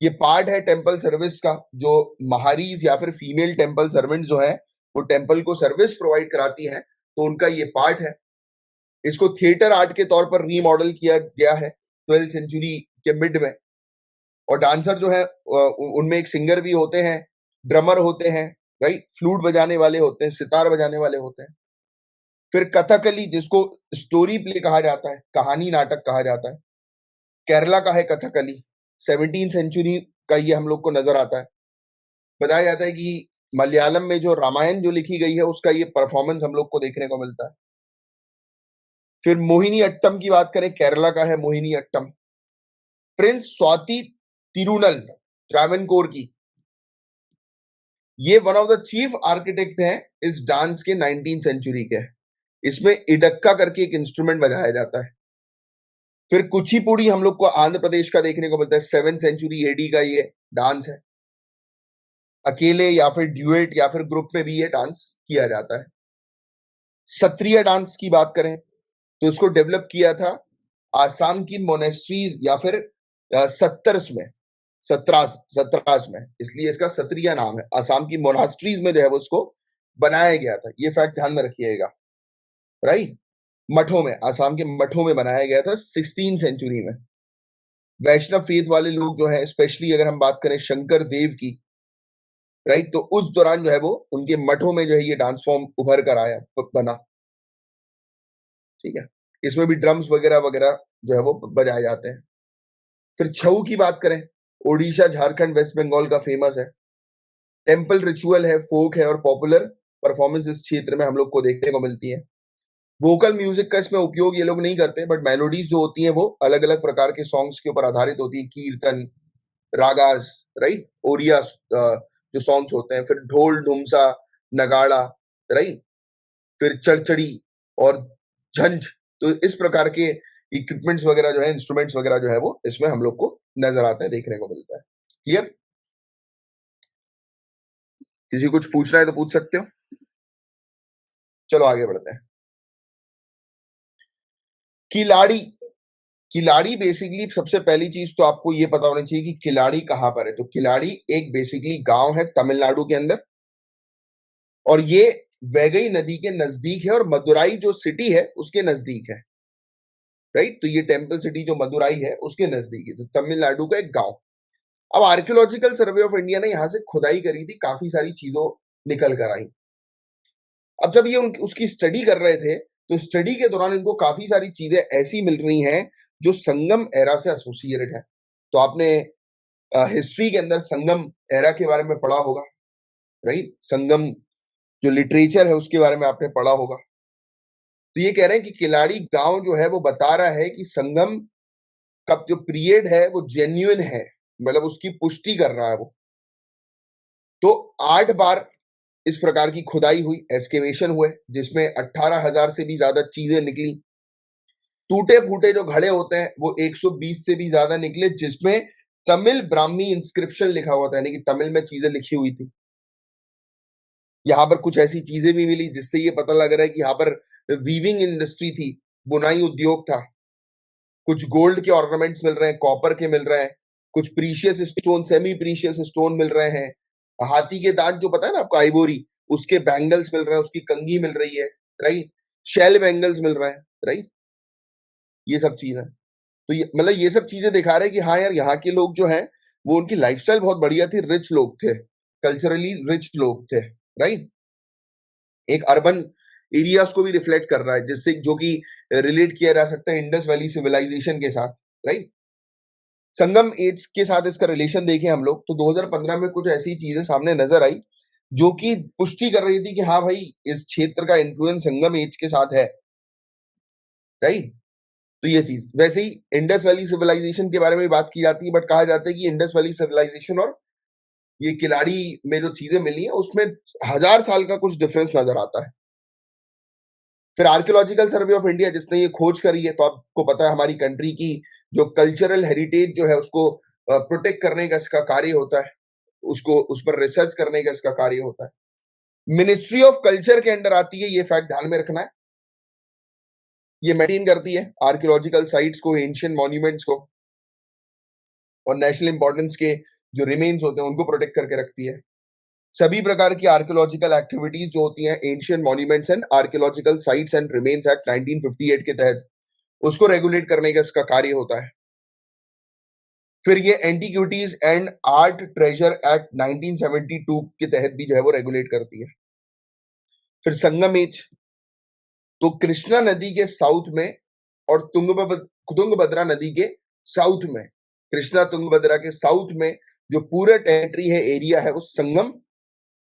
ये पार्ट है टेम्पल सर्विस का, जो महारीज या फिर फीमेल टेम्पल सर्वेंट जो है वो टेम्पल को सर्विस प्रोवाइड कराती है, तो उनका ये पार्ट है। इसको थिएटर आर्ट के तौर पर रीमॉडल किया गया है 12th सेंचुरी के मिड में। और डांसर जो है उनमें एक सिंगर भी होते हैं, ड्रमर होते हैं, राइट, फ्लूट बजाने वाले होते हैं, सितार बजाने वाले होते हैं। फिर कथकली, जिसको स्टोरी प्ले कहा जाता है, कहानी नाटक कहा जाता है, केरला का है कथकली। 17th सेंचुरी का ये हम लोग को नजर आता है। बताया जाता है कि मलयालम में जो रामायण जो लिखी गई है उसका ये परफॉर्मेंस हम लोग को देखने को मिलता है। फिर मोहिनी अट्टम की बात करें, केरला का है मोहिनी अट्टम। प्रिंस स्वाति तिरुनल ट्रावेनकोर की, ये one of the chief architect हैं इस डांस के 19th सेंचुरी के। इसमें इडक्का करके एक इंस्ट्रूमेंट बजाया जाता है। फिर कुचिपुड़ी हम लोग को आंध्र प्रदेश का देखने को मिलता है। 7th सेंचुरी एडी का ये डांस है। अकेले या फिर ड्यूएट या फिर ग्रुप में भी ये डांस किया जाता है। सत्रिया डांस की बात करें तो इसको डेवलप किया था आसाम की मोनेस्ट्रीज या फिर सत्तर्स में, सत्रास में, इसलिए इसका सत्रिया नाम है। आसाम की मोनास्ट्रीज में जो है वो इसको बनाया गया था, ये फैक्ट ध्यान में रखिएगा, राइट। मठों में, आसाम के मठों में बनाया गया था 16th सेंचुरी में। वैष्णव फेथ वाले लोग जो है, स्पेशली अगर हम बात करें शंकर देव की, राइट, तो उस दौरान जो है वो उनके मठों में जो है ये डांस फॉर्म उभर कर आया, बना, ठीक है। इसमें भी ड्रम्स वगैरह वगैरह जो है वो बजाए जाते हैं। फिर छऊ की बात करें, ओडिशा, झारखंड, वेस्ट बंगाल का फेमस है। टेम्पल रिचुअल है, फोक है और पॉपुलर परफॉर्मेंस इस क्षेत्र में हम लोग को देखने को मिलती है। वोकल म्यूजिक का इसमें उपयोग ये लोग नहीं करते, बट मेलोडीज जो होती हैं वो अलग अलग प्रकार के सॉन्ग्स के ऊपर आधारित होती है। कीर्तन, रागास, राइट, ओरिया जो सॉन्ग्स होते हैं। फिर ढोल, ढुमसा, नगाड़ा, राइट, फिर चड़चड़ी और झंझ, तो इस प्रकार के इक्विपमेंट्स वगैरह जो है, इंस्ट्रूमेंट्स वगैरह जो है वो इसमें हम लोग को नजर आते हैं, देखने को मिलता है। क्लियर? किसी कुछ पूछना है तो पूछ सकते हो। चलो आगे बढ़ते हैं। किलाड़ी, किलाड़ी बेसिकली सबसे पहली चीज तो आपको ये पता होनी चाहिए कि किलाड़ी कहां पर है। तो किलाड़ी एक बेसिकली गांव है तमिलनाडु के अंदर, और ये वैगई नदी के नजदीक है और मदुराई जो सिटी है उसके नजदीक है, राइट। तो ये टेम्पल सिटी जो मदुराई है उसके नजदीक है, तो तमिलनाडु का एक गांव। अब आर्कियोलॉजिकल सर्वे ऑफ इंडिया ने यहां से खुदाई करी थी, काफी सारी चीजों निकल कर आई। अब जब ये उसकी स्टडी कर रहे थे, तो स्टडी के दौरान इनको काफी सारी चीजें ऐसी मिल रही हैं जो संगम एरा से एसोसिएटेड है। तो आपने हिस्ट्री के अंदर संगम एरा के बारे में पढ़ा होगा, राइट। संगम जो लिटरेचर है उसके बारे में आपने पढ़ा होगा। तो ये कह रहे हैं कि किलाड़ी गांव जो है वो बता रहा है कि संगम का जो पीरियड है वो जेन्युइन है, मतलब उसकी पुष्टि कर रहा है वो। तो 8 बार इस प्रकार की खुदाई हुई, एस्केवेशन हुए, जिसमें 18,000 से भी ज्यादा चीजें निकली। टूटे फूटे जो घड़े होते हैं वो 120 से भी ज्यादा निकले, जिसमें तमिल ब्राह्मी इंस्क्रिप्शन लिखा हुआ था, यानी कि तमिल में चीजें लिखी हुई थी। यहाँ पर कुछ ऐसी चीजें भी मिली जिससे ये पता लग रहा है कि यहाँ पर वीविंग इंडस्ट्री थी, बुनाई उद्योग था। कुछ गोल्ड के ऑर्नामेंट्स मिल रहे हैं, कॉपर के मिल रहे हैं, कुछ precious stone, semi precious stone मिल रहे हैं। हाथी के दांत जो पता है ना आपको, आइवोरी, उसके बैंगल्स मिल रहे हैं, उसकी कंघी मिल रही है, राइट। शेल बैंगल्स मिल रहे हैं, राइट। ये सब चीज है। तो ये मतलब ये सब चीजें दिखा रहे हैं कि हाँ यार, यहाँ के लोग जो हैं वो, उनकी लाइफस्टाइल बहुत बढ़िया थी, रिच लोग थे, कल्चरली रिच लोग थे, राइट। एक अर्बन एरियाज को भी रिफ्लेक्ट कर रहा है, जिससे जो कि रिलेट किया जा सकता है इंडस वैली सिविलाइजेशन के साथ, राइट। संगम एज के साथ इसका रिलेशन देखें हम लोग तो 2015 में कुछ ऐसी चीजें सामने नजर आई जो कि पुष्टि कर रही थी कि हाँ भाई, इस क्षेत्र का इन्फ्लुएंस संगम एज के साथ है, राइट। तो ये चीज, वैसे ही इंडस वैली सिविलाइजेशन के बारे में बात की जाती है, बट कहा जाता है कि इंडस वैली सिविलाइजेशन और ये किलाड़ी में जो चीजें मिली है उसमें 1000 साल का कुछ डिफरेंस नजर आता है। फिर आर्कियोलॉजिकल सर्वे ऑफ इंडिया जिसने ये खोज करी है, तो आपको पता है हमारी कंट्री की जो कल्चरल हेरिटेज जो है उसको प्रोटेक्ट करने का इसका कार्य होता है, उसको उस पर रिसर्च करने का इसका कार्य होता है। मिनिस्ट्री ऑफ कल्चर के अंडर आती है, ये फैक्ट ध्यान में रखना है। ये मेंटेन करती है आर्कियोलॉजिकल साइट्स को, एंशिएंट मॉन्यूमेंट्स को, और नेशनल इंपॉर्टेंस के जो रिमेन्स होते हैं उनको प्रोटेक्ट करके रखती है। सभी प्रकार की आर्कियोलॉजिकल एक्टिविटीज जो होती हैं, ancient monuments and archaeological sites and remains act 1958 के तहत, उसको रेगुलेट करने का इसका कार्य होता है। फिर ये antiquities and art treasure act 1972 के तहत भी जो है वो रेगुलेट करती है। फिर संगम एज, तो कृष्णा नदी के साउथ में और तुंगभद्रा नदी के साउथ में, कृष्णा तुंगभद्रा के साउथ में जो पूरा टेरिटरी है, एरिया है, वो संगम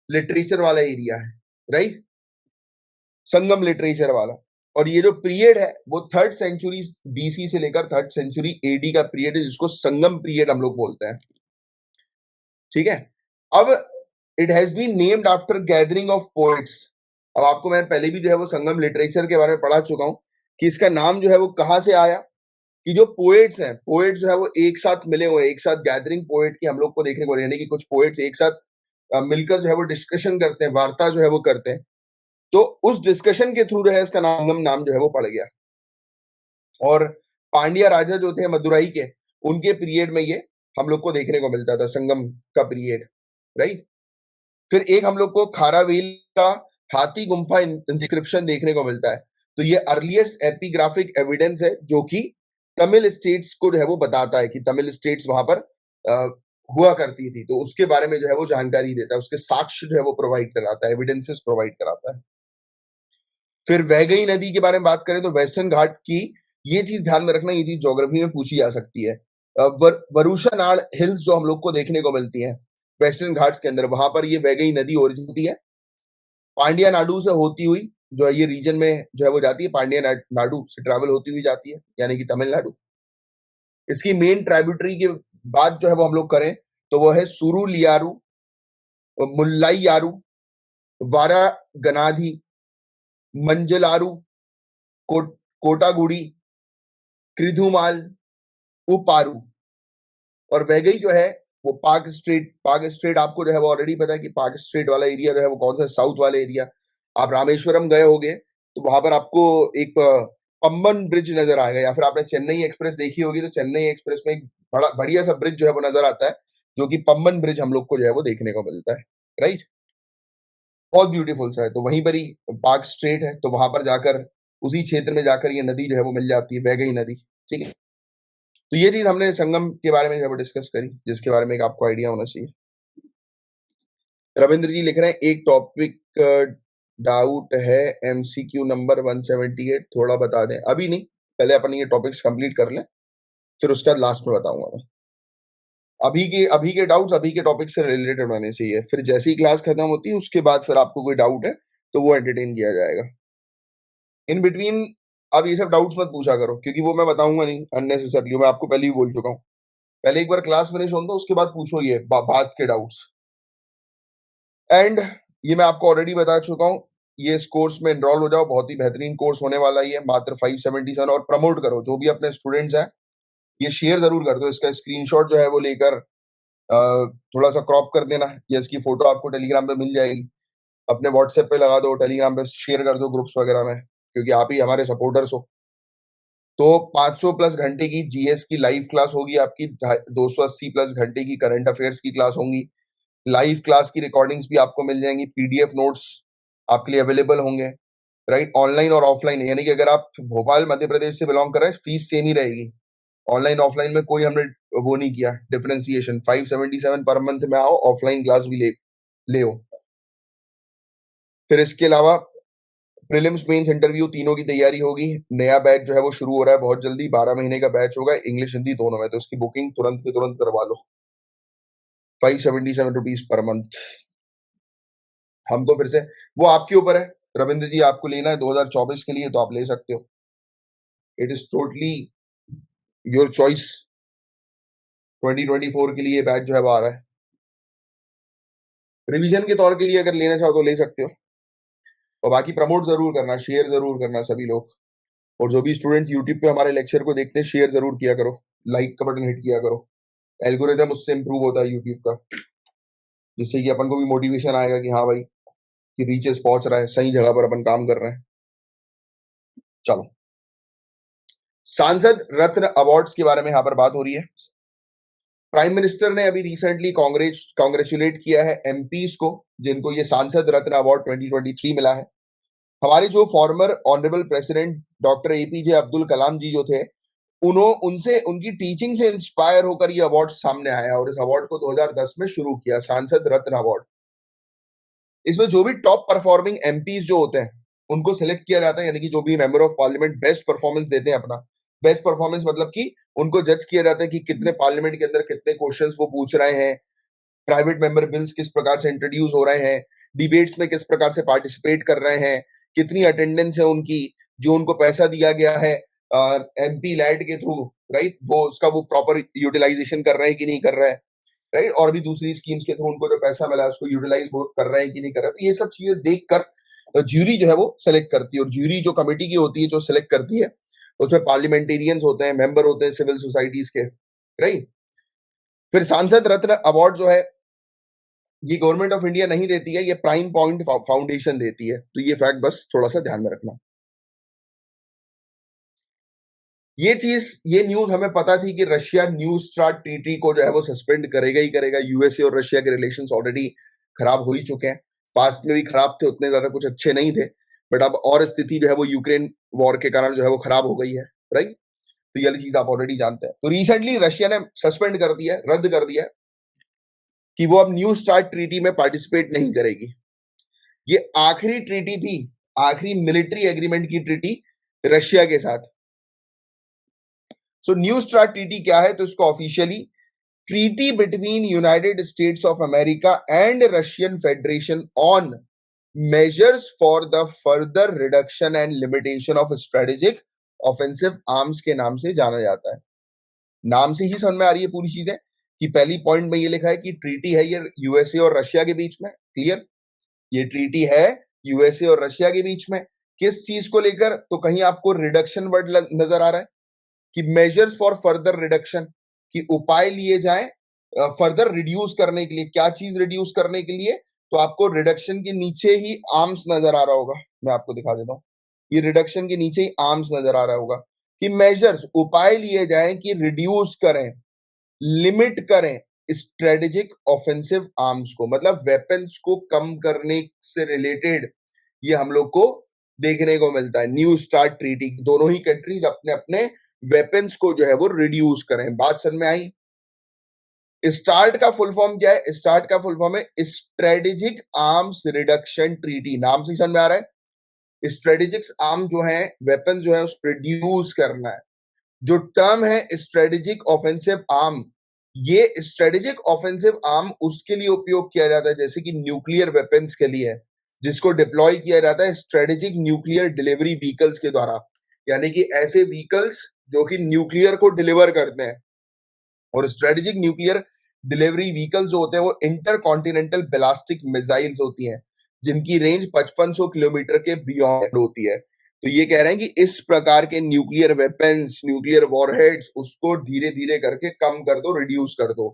लिटरेचर वाला एरिया है, राइट। संगम लिटरेचर वाला। और ये जो पीरियड है वो 3rd सेंचुरी बीसी से लेकर 3rd सेंचुरी एडी का पीरियड है, जिसको संगम पीरियड हम लोग बोलते हैं, ठीक है। अब it has been named after gathering of poets. अब आपको मैं पहले भी जो है वो संगम लिटरेचर के बारे में पढ़ा चुका हूं कि इसका नाम जो है वो कहां से आया, कि जो पोएट्स हैं, पोएट्स जो है वो एक साथ मिले हुए, एक साथ गैदरिंग पोएट की हम लोग को देखने को, यानी कि कुछ पोएट्स एक साथ मिलकर जो है वो डिस्कशन करते हैं, वार्ता जो है वो करते हैं। तो उस डिस्कशन के थ्रू जो है इसका नाम जो है वो पड़ गया। और पांड्या राजा जो थे मदुराई के, उनके पीरियड में ये हम लोग को देखने को मिलता था, संगम का पीरियड, राइट। फिर एक हम लोग को खारावेल का हाथी गुम्फा इंस्क्रिप्शन देखने को मिलता है। तो ये अर्लीस्ट एपिग्राफिक एविडेंस है जो कि तमिल स्टेट्स को जो है वो बताता है कि तमिल स्टेट्स वहां पर हुआ करती थी, तो उसके बारे में जो है वो जानकारी देता है, उसके साक्ष्य जो है वो प्रोवाइड कराता है, एविडेंसेस प्रोवाइड कराता है। फिर वैगई नदी के बारे में बात करें तो वेस्टर्न घाट की, ये चीज ध्यान में रखना, ये चीज ज्योग्राफी में पूछी जा सकती है। वरुषा नाड़ हिल्स जो हम लोग को देखने को मिलती हैं वेस्टर्न घाट्स के अंदर, वहां पर ये वैगई नदी ओरिजिन होती है। पांड्या नाडु से होती हुई जो है ये रीजन में जो है वो जाती है, पांड्या नाडु से ट्रैवल होती हुई जाती है, यानी कि तमिलनाडु। इसकी मेन ट्राइब्यूटरी की बात जो है वो हम लोग करें तो वो है सुरुलियारू, मुल्लाईयारू, वारागनाधी, मंजलारू, कोटागुड़ी, कृधुमाल, उपारू। और वैगई जो है वो पाक स्ट्रेट आपको जो है वो ऑलरेडी पता है कि पाक स्ट्रेट वाला एरिया जो है वो कौन सा, साउथ वाला एरिया। आप रामेश्वरम गए होगे तो वहां पर आपको एक पम्बन ब्रिज नजर आएगा, या फिर आपने चेन्नई एक्सप्रेस देखी होगी तो चेन्नई एक्सप्रेस में एक बड़ा बढ़िया सा ब्रिज जो है वो नजर आता है, जो कि पम्बन ब्रिज हम लोग को जो है वो देखने को मिलता है, राइट। बहुत ब्यूटीफुल सा है। तो वहीं पर ही पार्क स्ट्रेट है, तो वहां पर जाकर उसी क्षेत्र में जाकर ये नदी जो है वो मिल जाती है, वैगई नदी, ठीक है। तो ये चीज हमने संगम के बारे में जो है डिस्कस करी, जिसके बारे में एक आपको आइडिया होना चाहिए। रविंद्र जी लिख रहे हैं एक टॉपिक डाउट है, एमसीक्यू नंबर 178 थोड़ा बता दें। अभी नहीं, पहले अपन ये टॉपिक्स कंप्लीट कर लें, फिर उसके बाद लास्ट में बताऊंगा मैं। अभी के डाउट्स अभी के टॉपिक से रिलेटेड होने चाहिए, फिर जैसे ही क्लास खत्म होती है उसके बाद फिर आपको कोई डाउट है तो वो एंटरटेन किया जाएगा। इन बिटवीन अब ये सब डाउट्स मत पूछा करो, क्योंकि वो मैं बताऊंगा नहीं अननेसेसरली, मैं आपको पहले ही बोल चुका हूँ। पहले एक बार क्लास फिनिश होने दो, उसके बाद पूछो ये बात के डाउट्स। एंड ये मैं आपको ऑलरेडी बता चुका हूँ, ये इस कोर्स में एनरोल हो जाओ, बहुत ही बेहतरीन कोर्स होने वाला ही है, मात्र 577। और प्रमोट करो, जो भी अपने स्टूडेंट्स हैं ये शेयर जरूर कर दो, इसका स्क्रीनशॉट जो है वो लेकर थोड़ा सा क्रॉप कर देना, या इसकी फोटो आपको टेलीग्राम पे मिल जाएगी, अपने व्हाट्सएप पे लगा दो, टेलीग्राम पे शेयर कर दो ग्रुप्स वगैरह में, क्योंकि आप ही हमारे सपोर्टर्स हो। तो 500 प्लस घंटे की जीएस की लाइव क्लास होगी आपकी, 280 प्लस घंटे की करंट अफेयर्स की क्लास होंगी। लाइव क्लास की रिकॉर्डिंग्स भी आपको मिल जाएंगी, पीडीएफ नोट्स आपके लिए अवेलेबल होंगे, राइट। ऑनलाइन और ऑफलाइन, यानी कि अगर आप भोपाल मध्य प्रदेश से बिलोंग कर रहे हैं, फीस सेम ही रहेगी। ऑनलाइन ऑफलाइन में कोई हमने वो नहीं किया डिफरेंशिएशन। 577 पर मंथ में आओ, ऑफलाइन क्लास भी ले हो। फिर इसके अलावा प्रीलिम्स मेंस इंटरव्यू तीनों की तैयारी होगी। नया बैच जो है वो शुरू हो रहा है बहुत जल्दी, 12 महीने का बैच होगा, इंग्लिश हिंदी दोनों में। तो उसकी बुकिंग तुरंत के तुरंत करवा लो। 577 रुपीज पर मंथ। हम तो फिर से, वो आपके ऊपर है रविंद्र जी, आपको लेना है 2024 के लिए तो आप ले सकते हो। It is totally your choice. 2024 के लिए बैच जो है वो आ रहा है। रिवीजन के तौर के लिए अगर लेना चाहो तो ले सकते हो। और बाकी प्रमोट जरूर करना, शेयर जरूर करना सभी लोग। और जो भी स्टूडेंट यूट्यूब पे हमारे लेक्चर को देखते हैं, शेयर जरूर किया करो, लाइक का बटन हिट किया करो। एल्गोरिदम उससे इंप्रूव होता है यूट्यूब का, जिससे कि अपन को भी मोटिवेशन आएगा कि हाँ भाई, कि रीचेस पहुंच रहा है, सही जगह पर अपन काम कर रहे हैं। चलो, सांसद रत्न अवार्ड्स के बारे में यहां पर बात हो रही है। प्राइम मिनिस्टर ने अभी रिसेंटली कांग्रेचुलेट किया है एमपीज को, जिनको ये सांसद रत्न अवार्ड 2023 मिला है। हमारे जो former honourable president doctor APJ Abdul Kalam ji जो थे, उनसे उनकी टीचिंग से इंस्पायर होकर ये अवार्ड सामने आया, और इस अवार्ड को 2010 में शुरू किया, सांसद रत्न अवार्ड। इसमें जो भी टॉप परफॉर्मिंग एमपीज जो होते हैं उनको सिलेक्ट किया जाता है, यानी कि जो भी member of parliament best performance देते हैं अपना। बेस्ट परफॉर्मेंस मतलब कि उनको जज किया जाता है कि कितने पार्लियामेंट के अंदर कितने क्वेश्चंस वो पूछ रहे हैं, प्राइवेट मेंबर बिल्स किस प्रकार से इंट्रोड्यूस हो रहे हैं, डिबेट्स में किस प्रकार से पार्टिसिपेट कर रहे हैं, कितनी अटेंडेंस है उनकी, जो उनको पैसा दिया गया है एमपी लैड के थ्रू, राइट, वो उसका वो प्रॉपर यूटिलाइजेशन कर रहे हैं कि नहीं कर रहे हैं, राइट। और भी दूसरी स्कीम्स के थ्रू उनको जो पैसा मिला है उसको यूटिलाइज कर रहे हैं कि नहीं कर रहे हैं। तो ये सब चीजें देखकर ज्यूरी जो है वो सिलेक्ट करती है, और ज्यूरी जो कमेटी की होती है जो सिलेक्ट करती है, उसमें पार्लियामेंटेरियंस होते हैं, मेंबर होते हैं सिविल सोसाइटीज के, राइट। फिर सांसद रत्न अवार्ड जो है ये गवर्नमेंट ऑफ इंडिया नहीं देती है, ये प्राइम पॉइंट फाउंडेशन देती है। तो ये फैक्ट बस थोड़ा सा ध्यान में रखना। ये न्यूज हमें पता थी कि रशिया न्यू स्टार्ट ट्रीटी को जो है वो सस्पेंड करेगा ही करेगा। यूएसए और रशिया के रिलेशंस ऑलरेडी खराब हो ही चुके हैं, पास्ट में भी खराब थे, उतने ज्यादा कुछ अच्छे नहीं थे, बट अब और स्थिति जो है वो यूक्रेन वॉर के कारण जो है वो खराब हो गई है, राइट। तो ये वाली चीज आप ऑलरेडी जानते हैं। तो रिसेंटली रशिया ने सस्पेंड कर दिया, रद्द कर दिया कि वो अब न्यू स्टार्ट ट्रीटी में पार्टिसिपेट नहीं करेगी। ये आखिरी ट्रीटी थी, आखिरी मिलिट्री एग्रीमेंट की ट्रीटी रशिया के साथ। सो न्यू स्टार्ट ट्रीटी क्या है? तो इसको officially treaty between United states of America and Russian federation on measures for the further reduction and limitation of strategic offensive arms के नाम से जाना जाता है। नाम से ही समझ में आ रही है पूरी चीजें, कि पहली पॉइंट में ये लिखा है कि ट्रीटी है ये यूएसए और रशिया के बीच में, क्लियर। ये ट्रीटी है यूएसए और रशिया के बीच में, किस चीज को लेकर? तो कहीं आपको रिडक्शन वर्ड नजर आ रहा है कि मेजर्स फॉर फर्दर रिडक्शन, कि उपाय लिए जाएं फर्दर रिड्यूस करने के लिए। क्या चीज रिड्यूस करने के लिए? तो आपको रिडक्शन के नीचे ही आर्म्स नजर आ रहा होगा, मैं आपको दिखा देता हूं। ये रिडक्शन के नीचे ही आर्म्स नजर आ रहा होगा कि मेजर्स, उपाय लिए जाएं कि रिड्यूस करें, लिमिट करें स्ट्रेटेजिक ऑफेंसिव आर्म्स को, मतलब वेपन्स को कम करने से रिलेटेड ये हम लोग को देखने को मिलता है। न्यू स्टार्ट ट्रीटी, दोनों ही कंट्रीज अपने अपने वेपन्स को जो है वो रिड्यूस करें। बात समझ में आई? स्टार्ट का फुल फॉर्म क्या है? स्टार्ट का फुल फॉर्म है स्ट्रेटेजिक आर्म्स रिडक्शन ट्रीटी। नाम से समझ में आ रहा है, स्ट्रेटेजिक आर्म जो है, वेपन जो है उसको रिड्यूस करना है। जो टर्म है स्ट्रेटेजिक ऑफेंसिव आर्म, ये स्ट्रेटेजिक ऑफेंसिव आर्म उसके लिए उपयोग किया जाता है जैसे कि न्यूक्लियर वेपन्स के लिए है, जिसको डिप्लॉय किया जाता है स्ट्रेटेजिक न्यूक्लियर डिलीवरी व्हीकल्स के द्वारा, यानी कि ऐसे व्हीकल्स जो कि न्यूक्लियर को डिलीवर करते हैं। और स्ट्रेटेजिक न्यूक्लियर डिलीवरी व्हीकल्स जो होते हैं वो इंटर कॉन्टिनेंटल बैलिस्टिक मिसाइल्स होती हैं, जिनकी रेंज 5500 किलोमीटर के बियॉन्ड होती है। तो ये कह रहे हैं कि इस प्रकार के न्यूक्लियर वेपन्स, न्यूक्लियर वॉरहेड्स, उसको धीरे धीरे करके कम कर दो, रिड्यूस कर दो।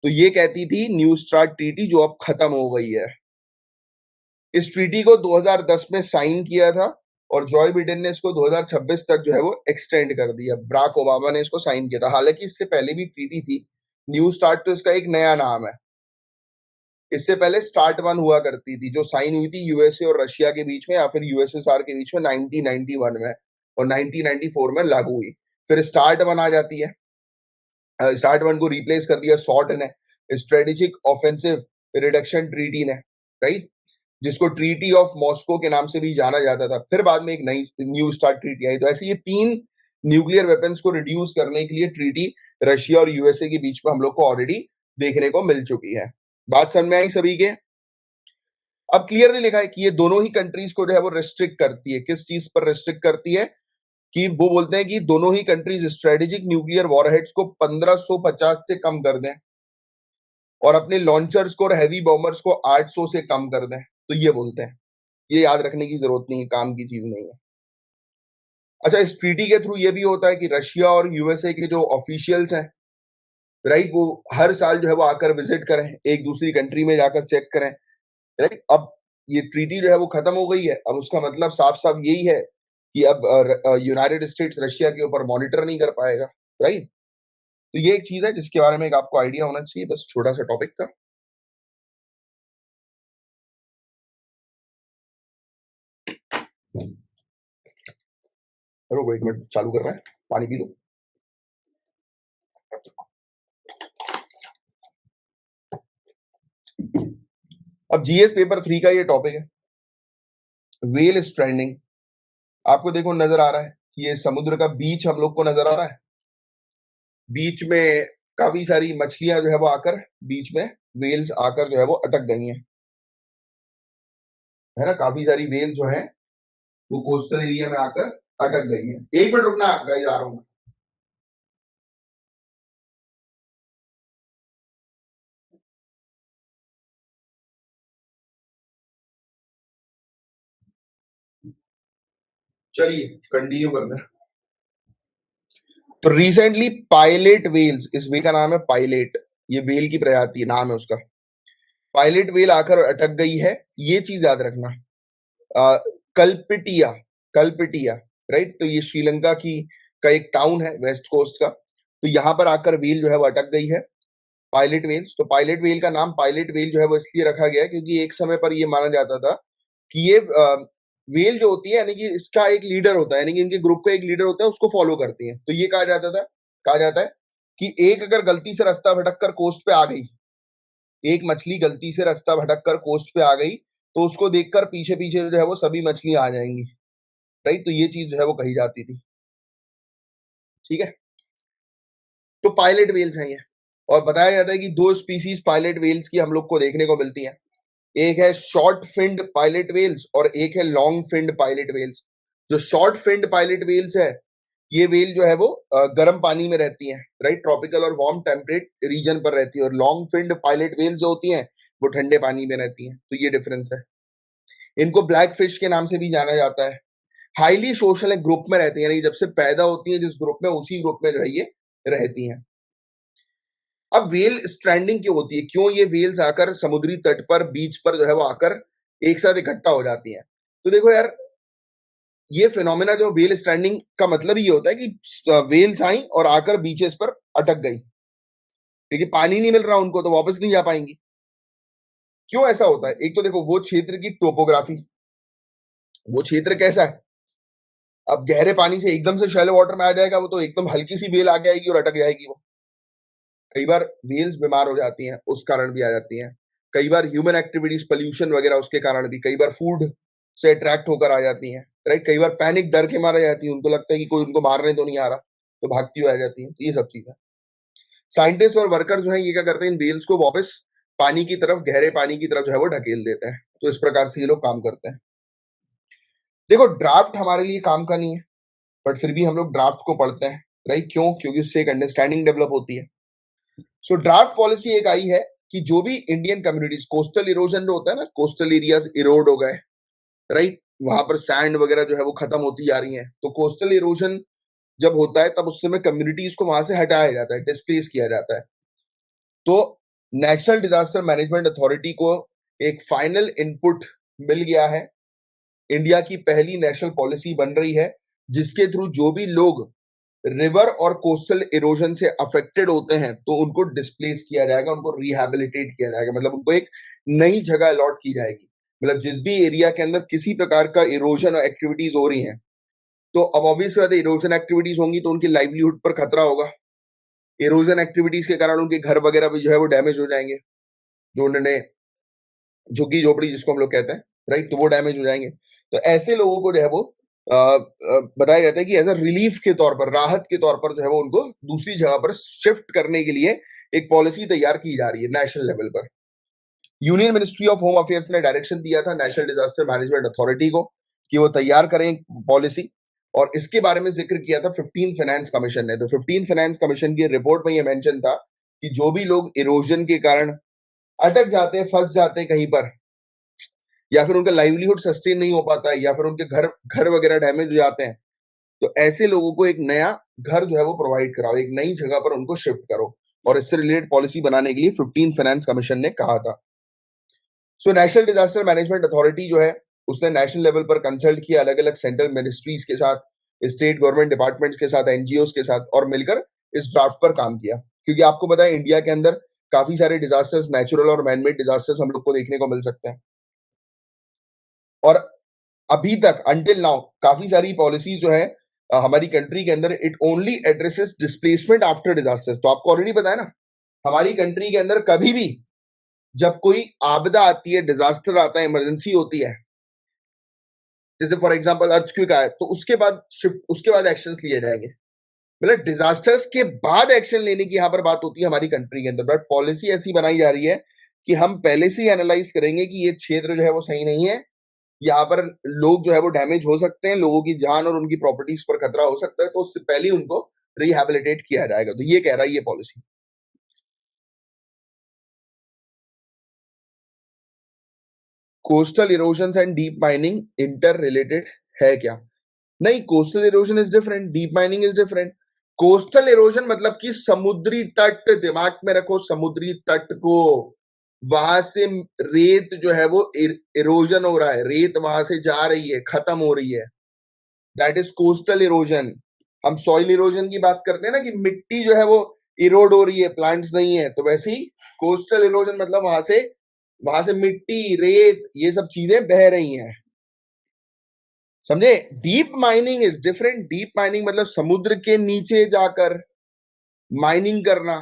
तो ये कहती थी न्यू स्टार्ट ट्रीटी, जो अब खत्म हो गई है। इस ट्रीटी को 2010 में साइन किया था और जॉय बिडेन ने इसको 2026 तक जो है वो एक्सटेंड कर दिया। बराक ओबामा ने इसको साइन किया था। हालांकि इससे पहले भी ट्रीटी थी। न्यू स्टार्ट तो इसका एक नया नाम है। इससे पहले स्टार्ट वन हुआ करती थी जो साइन हुई थी यूएसए और रशिया के बीच में या फिर यूएसएसआर के बीच में 1991 में और 1994 में लागू हुई। फिर स्टार्ट वन आ जाती है। स्टार्ट वन को रिप्लेस कर दिया सॉर्ट ने, स्ट्रेटेजिक ऑफेंसिव रिडक्शन ट्रीटी ने, राइट, जिसको ट्रीटी ऑफ मॉस्को के नाम से भी जाना जाता था। फिर बाद में एक नई न्यू स्टार्ट ट्रीटी आई। तो ऐसे ये 3 न्यूक्लियर वेपन्स को रिड्यूस करने के लिए ट्रीटी रशिया और यूएसए के बीच में हम लोग को ऑलरेडी देखने को मिल चुकी है। बात समझ में आई सभी के? अब क्लियरली लिखा है कि ये दोनों ही कंट्रीज को जो है वो रेस्ट्रिक्ट करती है। किस चीज पर रेस्ट्रिक्ट करती है? कि वो बोलते हैं कि दोनों ही कंट्रीज स्ट्रेटेजिक न्यूक्लियर वॉरहेड्स को 1550 से कम कर दें और अपने लॉन्चर्स को और हैवी बॉम्बर्स को 800 से कम कर दें। तो ये बोलते हैं। ये याद रखने की जरूरत नहीं है, काम की चीज नहीं है। अच्छा, इस ट्रीटी के थ्रू ये भी होता है कि रशिया और यूएसए के जो ऑफिशियल्स हैं, राइट, वो हर साल जो है वो आकर विजिट करें, एक दूसरी कंट्री में जाकर चेक करें, राइट। अब ये ट्रीटी जो है वो खत्म हो गई है। अब उसका मतलब साफ साफ यही है कि अब यूनाइटेड स्टेट्स रशिया के ऊपर मॉनिटर नहीं कर पाएगा, राइट। तो ये एक चीज है जिसके बारे में एक आपको आइडिया होना चाहिए। बस छोटा सा टॉपिक था। रुको एक मिनट, चालू कर रहे हैं, पानी पी लो। अब जीएस पेपर 3 का ये टॉपिक है, व्हेल स्ट्रैंडिंग। आपको देखो नजर आ रहा है कि ये समुद्र का बीच हम लोग को नजर आ रहा है। बीच में काफी सारी मछलियां जो है वो आकर बीच में वेल्स आकर जो है वो अटक गई हैं, है ना। काफी सारी वेल्स जो हैं वो कोस्टल एरिया में आकर अटक गई हैं। एक मिनट रुकना, गाइस आ रहा हूं। चलिए कंटिन्यू करते हैं। तो रिसेंटली पायलट वेल्स, इस वेल का नाम है पायलट, ये वेल की प्रजाति नाम है उसका, पायलट वेल आकर अटक गई है। ये चीज याद रखना। कल्पिटिया, कल्पिटिया, राइट। तो ये श्रीलंका की का एक टाउन है वेस्ट कोस्ट का। तो यहाँ पर आकर वेल जो है वो अटक गई है, पायलट वेल्स। तो पायलट वेल का नाम पायलट वेल जो है वो इसलिए रखा गया है क्योंकि एक समय पर ये माना जाता था कि ये वेल जो होती है, यानी कि इसका एक लीडर होता है, यानी कि इनके ग्रुप का एक लीडर होता है, उसको फॉलो करती है। तो ये कहा जाता है कि एक अगर गलती से रास्ता भटक कर कोस्ट पे आ गई, एक मछली गलती से रास्ता भटक कर कोस्ट पे आ गई, तो उसको देखकर पीछे पीछे जो है वो सभी मछलियां आ जाएंगी, राइट। तो ये चीज जो है वो कही जाती थी, ठीक है। तो पायलट वेल्स हैं ये। और बताया जाता है कि 2 स्पीसीज पायलट वेल्स की हम लोग को देखने को मिलती हैं। एक है शॉर्ट फिन्ड पायलट वेल्स और एक है लॉन्ग फिन्ड पायलट वेल्स। जो शॉर्ट फिन्ड पायलट वेल्स है, ये वेल जो है वो गर्म पानी में रहती हैं, राइट, ट्रॉपिकल और वार्म टेम्परेट रीजन पर रहती है। और लॉन्ग फिन्ड पायलट वेल्स जो होती हैं वो ठंडे पानी में रहती हैं। तो ये डिफरेंस है। इनको ब्लैक फिश के नाम से भी जाना जाता है। हाईली सोशल ग्रुप में रहती है, यानी जब से पैदा होती है जिस ग्रुप में, उसी ग्रुप में जो है ये रहती हैं। अब वेल स्ट्रैंडिंग क्यों होती है? क्यों ये वेल्स आकर समुद्री तट पर, बीच पर जो है वो आकर एक साथ इकट्ठा हो जाती हैं? तो देखो यार, ये फिनोमेना जो वेल स्ट्रैंडिंग का मतलब ये होता है कि वेल्स आई और आकर बीचेस पर अटक गई, क्योंकि पानी नहीं मिल रहा उनको, तो वापस नहीं जा पाएंगी। क्यों ऐसा होता है? एक तो देखो वो क्षेत्र की टोपोग्राफी, वो क्षेत्र कैसा है। अब गहरे पानी से एकदम से शैलो वाटर में आ जाएगा वो, तो एकदम हल्की सी वेल आ जाएगी और अटक जाएगी वो। कई बार वेल्स बीमार हो जाती हैं, उस कारण भी आ जाती हैं। कई बार ह्यूमन एक्टिविटीज, पोल्यूशन वगैरह, उसके कारण भी। कई बार फूड से अट्रैक्ट होकर आ जाती हैं, राइट। कई बार पैनिक, डर के मारे जाती है, उनको लगता है कि कोई उनको मारने तो नहीं आ रहा, तो भागती हुई आ जाती है। तो ये सब चीजें साइंटिस्ट और वर्कर जो है ये क्या करते हैं, इन वेल्स को वापस पानी की तरफ, गहरे पानी की तरफ जो है वो ढकेल देते हैं। तो इस प्रकार से ये लोग काम करते हैं। देखो ड्राफ्ट हमारे लिए काम का नहीं है, बट फिर भी हम लोग ड्राफ्ट को पढ़ते हैं, राइट। क्यों? क्योंकि उससे एक अंडरस्टैंडिंग डेवलप होती है। सो ड्राफ्ट पॉलिसी एक आई है कि जो भी इंडियन कम्युनिटीज, कोस्टल इरोजन जो होता है ना, कोस्टल एरियाज इरोड हो गए, राइट, वहां पर सैंड वगैरह जो है वो खत्म होती जा रही है। तो कोस्टल इरोजन जब होता है तब उस समय कम्युनिटीज को वहां से हटाया जाता है, डिस्प्लेस किया जाता है। तो नेशनल डिजास्टर मैनेजमेंट अथॉरिटी को एक फाइनल इनपुट मिल गया है। इंडिया की पहली नेशनल पॉलिसी बन रही है जिसके थ्रू जो भी लोग रिवर और कोस्टल इरोजन से अफेक्टेड होते हैं तो उनको डिस्प्लेस किया जाएगा, उनको रिहैबिलिटेट किया जाएगा, मतलब उनको एक नई जगह अलॉट की जाएगी। मतलब जिस भी एरिया के अंदर किसी प्रकार का इरोजन और एक्टिविटीज हो रही हैं, तो अब ऑब्वियस बात है इरोजन एक्टिविटीज होंगी तो उनकी लाइवलीहुड पर खतरा होगा। इरोजन एक्टिविटीज के कारण उनके घर वगैरह भी जो है वो डैमेज हो जाएंगे, जो उन्होंने झुग्गी झोपड़ी जिसको हम लोग कहते हैं, राइट, तो वो डैमेज हो जाएंगे। तो ऐसे लोगों को जो है वो बताया जाता है कि एज अ रिलीफ के तौर पर, राहत के तौर पर जो है वो उनको दूसरी जगह पर शिफ्ट करने के लिए एक पॉलिसी तैयार की जा रही है नेशनल लेवल पर। Union ministry of home affairs ने डायरेक्शन दिया था नेशनल डिजास्टर मैनेजमेंट अथॉरिटी को कि वो तैयार करें पॉलिसी, और इसके बारे में जिक्र किया था 15 फाइनेंस कमीशन ने। तो 15 फाइनेंस कमीशन की रिपोर्ट में ये मेंशन था कि जो भी लोग इरोजन के कारण अटक जाते हैं, फंस जाते हैं कहीं पर, या फिर उनका लाइवलीहुड सस्टेन नहीं हो पाता है, या फिर उनके घर घर वगैरह डैमेज हो जाते हैं, तो ऐसे लोगों को एक नया घर जो है वो प्रोवाइड कराओ, एक नई जगह पर उनको शिफ्ट करो। और इससे रिलेटेड पॉलिसी बनाने के लिए 15 फाइनेंस कमीशन ने कहा था। So national disaster management authority जो है उसने नेशनल लेवल पर कंसल्ट किया अलग अलग सेंट्रल मिनिस्ट्रीज के साथ, स्टेट गवर्नमेंट डिपार्टमेंट्स के साथ, एनजीओस के साथ, और मिलकर इस ड्राफ्ट पर काम किया। क्योंकि आपको पता है इंडिया के अंदर काफी सारे डिजास्टर्स, नेचुरल और मैनमेड डिजास्टर्स हम लोग को देखने को मिल सकते हैं, और अभी तक अंटिल नाउ काफी सारी पॉलिसीज जो है हमारी कंट्री के अंदर it only addresses displacement after disasters. तो आपको ऑलरेडी पता है ना, हमारी कंट्री के अंदर कभी भी जब कोई आपदा आती है, डिजास्टर आता है, इमरजेंसी होती है, जैसे फॉर एग्जांपल अर्थक्वेक आया, तो उसके बाद एक्शंस लिए जाएंगे। मतलब डिजास्टर्स के बाद एक्शन लेने की यहां पर बात होती है हमारी कंट्री के अंदर, बट पॉलिसी ऐसी बनाई जा रही है कि हम पहले से ही एनालाइज करेंगे कि ये क्षेत्र जो है वो सही नहीं है, यहाँ पर लोग जो है वो डैमेज हो सकते हैं, लोगों की जान और उनकी प्रॉपर्टीज पर खतरा हो सकता है, तो उससे पहले ही उनको रिहैबिलिटेट किया जाएगा। तो ये कह रहा है ये policy. Coastal erosion and deep mining inter related है क्या? नहीं, coastal erosion is different, deep mining is different. Coastal erosion मतलब कि समुद्री तट, दिमाग में रखो, समुद्री तट को वहां से रेत जो है वो इरोजन हो रहा है, रेत वहां से जा रही है, खत्म हो रही है, दैट इज कोस्टल इरोजन। हम सॉइल इरोजन की बात करते हैं ना कि मिट्टी जो है वो इरोड हो रही है, प्लांट्स नहीं है, तो वैसे ही कोस्टल इरोजन मतलब वहां से मिट्टी, रेत, ये सब चीजें बह रही हैं, समझे? Deep mining is different. Deep mining मतलब समुद्र के नीचे जाकर माइनिंग करना,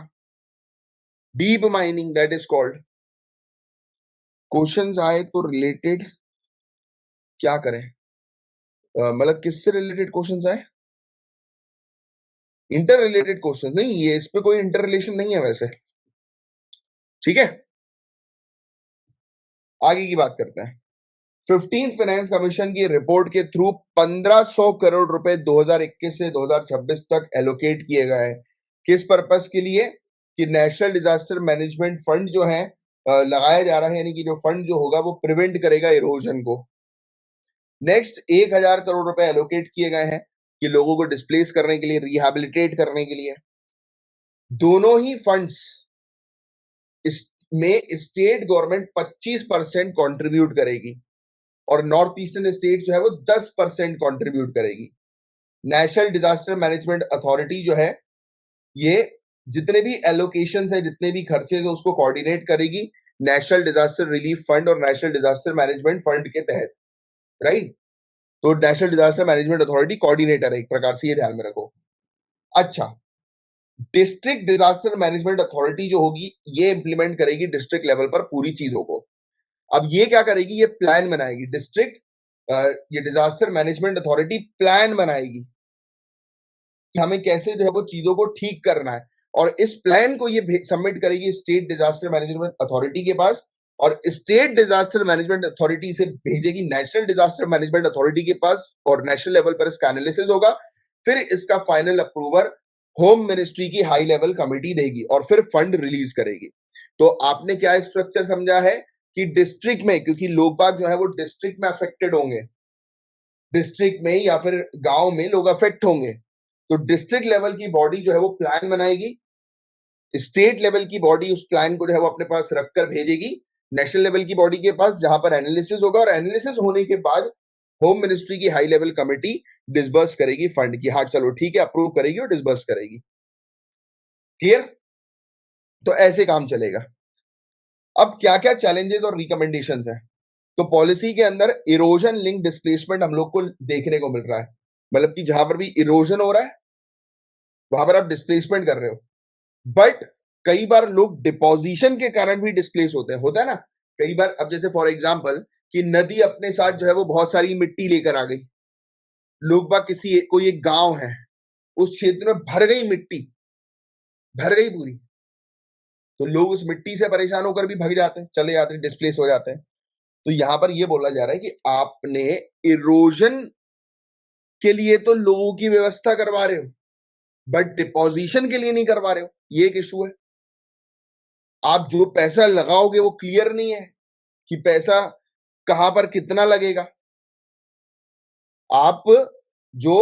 deep mining that is called. Questions आए तो रिलेटेड क्या करें? मतलब किससे रिलेटेड क्वेश्चंस आए? इंटर रिलेटेड क्वेश्चन नहीं, ये इस पे कोई इंटर रिलेशन नहीं है वैसे, ठीक है। आगे की बात करते हैं। 15 फाइनेंस कमीशन की रिपोर्ट के थ्रू 1500 करोड़ रुपए 2021 से 2026 तक एलोकेट किए गए हैं। किस पर्पस के लिए? कि नेशनल डिजास्टर मैनेजमेंट फंड जो है लगाया जा रहा है, यानी कि जो फंड जो होगा वो प्रिवेंट करेगा इरोजन को। नेक्स्ट 1000 करोड़ रुपए एलोकेट किए गए हैं कि लोगों को डिस्प्लेस करने के लिए, रिहैबिलिटेट करने के लिए। दोनों ही फंड्स में स्टेट गवर्नमेंट 25% कंट्रीब्यूट करेगी और नॉर्थ ईस्टर्न स्टेट जो है वो 10% कंट्रीब्यूट करेगी। नेशनल डिजास्टर मैनेजमेंट अथॉरिटी जो है ये जितने भी एलोकेशन है, जितने भी खर्चे है, उसको कोऑर्डिनेट करेगी नेशनल डिजास्टर रिलीफ फंड और नेशनल डिजास्टर मैनेजमेंट फंड के तहत, राइट। तो national disaster management authority coordinator है एक प्रकार से, ये ध्यान में रखो। अच्छा, डिस्ट्रिक्ट डिजास्टर मैनेजमेंट अथॉरिटी जो होगी ये इंप्लीमेंट करेगी डिस्ट्रिक्ट लेवल पर पूरी चीजों को। अब ये क्या करेगी? ये प्लान बनाएगी, ये डिजास्टर मैनेजमेंट अथॉरिटी प्लान बनाएगी कि हमें कैसे जो है वो चीजों को ठीक करना है, और इस प्लान को ये सबमिट करेगी स्टेट डिजास्टर मैनेजमेंट अथॉरिटी के पास, और स्टेट डिजास्टर मैनेजमेंट अथॉरिटी से भेजेगी नेशनल डिजास्टर मैनेजमेंट अथॉरिटी के पास, और नेशनल लेवल पर इसका एनालिसिस होगा। फिर इसका फाइनल अप्रूवल होम मिनिस्ट्री की हाई लेवल कमिटी देगी और फिर फंड रिलीज करेगी। तो आपने क्या स्ट्रक्चर समझा है कि डिस्ट्रिक्ट में, क्योंकि लोग बाग जो है वो डिस्ट्रिक्ट में अफेक्टेड होंगे, डिस्ट्रिक्ट में या फिर गांव में लोग अफेक्ट होंगे, तो डिस्ट्रिक्ट लेवल की बॉडी जो है वो प्लान बनाएगी, स्टेट लेवल की बॉडी उस प्लान को जो है वो अपने पास रखकर भेजेगी, नेशनल लेवल की बॉडी के पास, जहां पर एनालिसिस होगा और एनालिसिस होने के बाद होम मिनिस्ट्री की हाई लेवल कमेटी डिसबर्स करेगी फंड की, हाँ चलो ठीक है, अप्रूव करेगी और डिसबर्स करेगी। क्लियर? तो ऐसे काम चलेगा। अब क्या क्या चैलेंजेस और रिकमेंडेशंस हैं? तो पॉलिसी के अंदर इरोजन लिंक डिस्प्लेसमेंट हम लोग को देखने को मिल रहा है, मतलब कि जहां पर भी इरोजन हो रहा है वहां पर आप डिस्प्लेसमेंट कर रहे हो, बट कई बार लोग डिपोजिशन के कारण भी डिस्प्लेस होते हैं, होता है ना कई बार। अब जैसे फॉर एग्जांपल कि नदी अपने साथ जो है वो बहुत सारी मिट्टी लेकर आ गई, लोग बाग किसी कोई एक गांव है, उस क्षेत्र में भर गई मिट्टी, भर गई पूरी, तो लोग उस मिट्टी से परेशान होकर भी भग जाते हैं, चले जाते हैं, डिस्प्लेस हो जाते हैं। तो यहां पर यह बोला जा रहा है कि आपने इरोजन के लिए तो लोगों की व्यवस्था करवा रहे हो, बट डिपोजिशन के लिए नहीं करवा रहे हो, ये एक इशू है। आप जो पैसा लगाओगे वो क्लियर नहीं है कि पैसा कहां पर कितना लगेगा। आप जो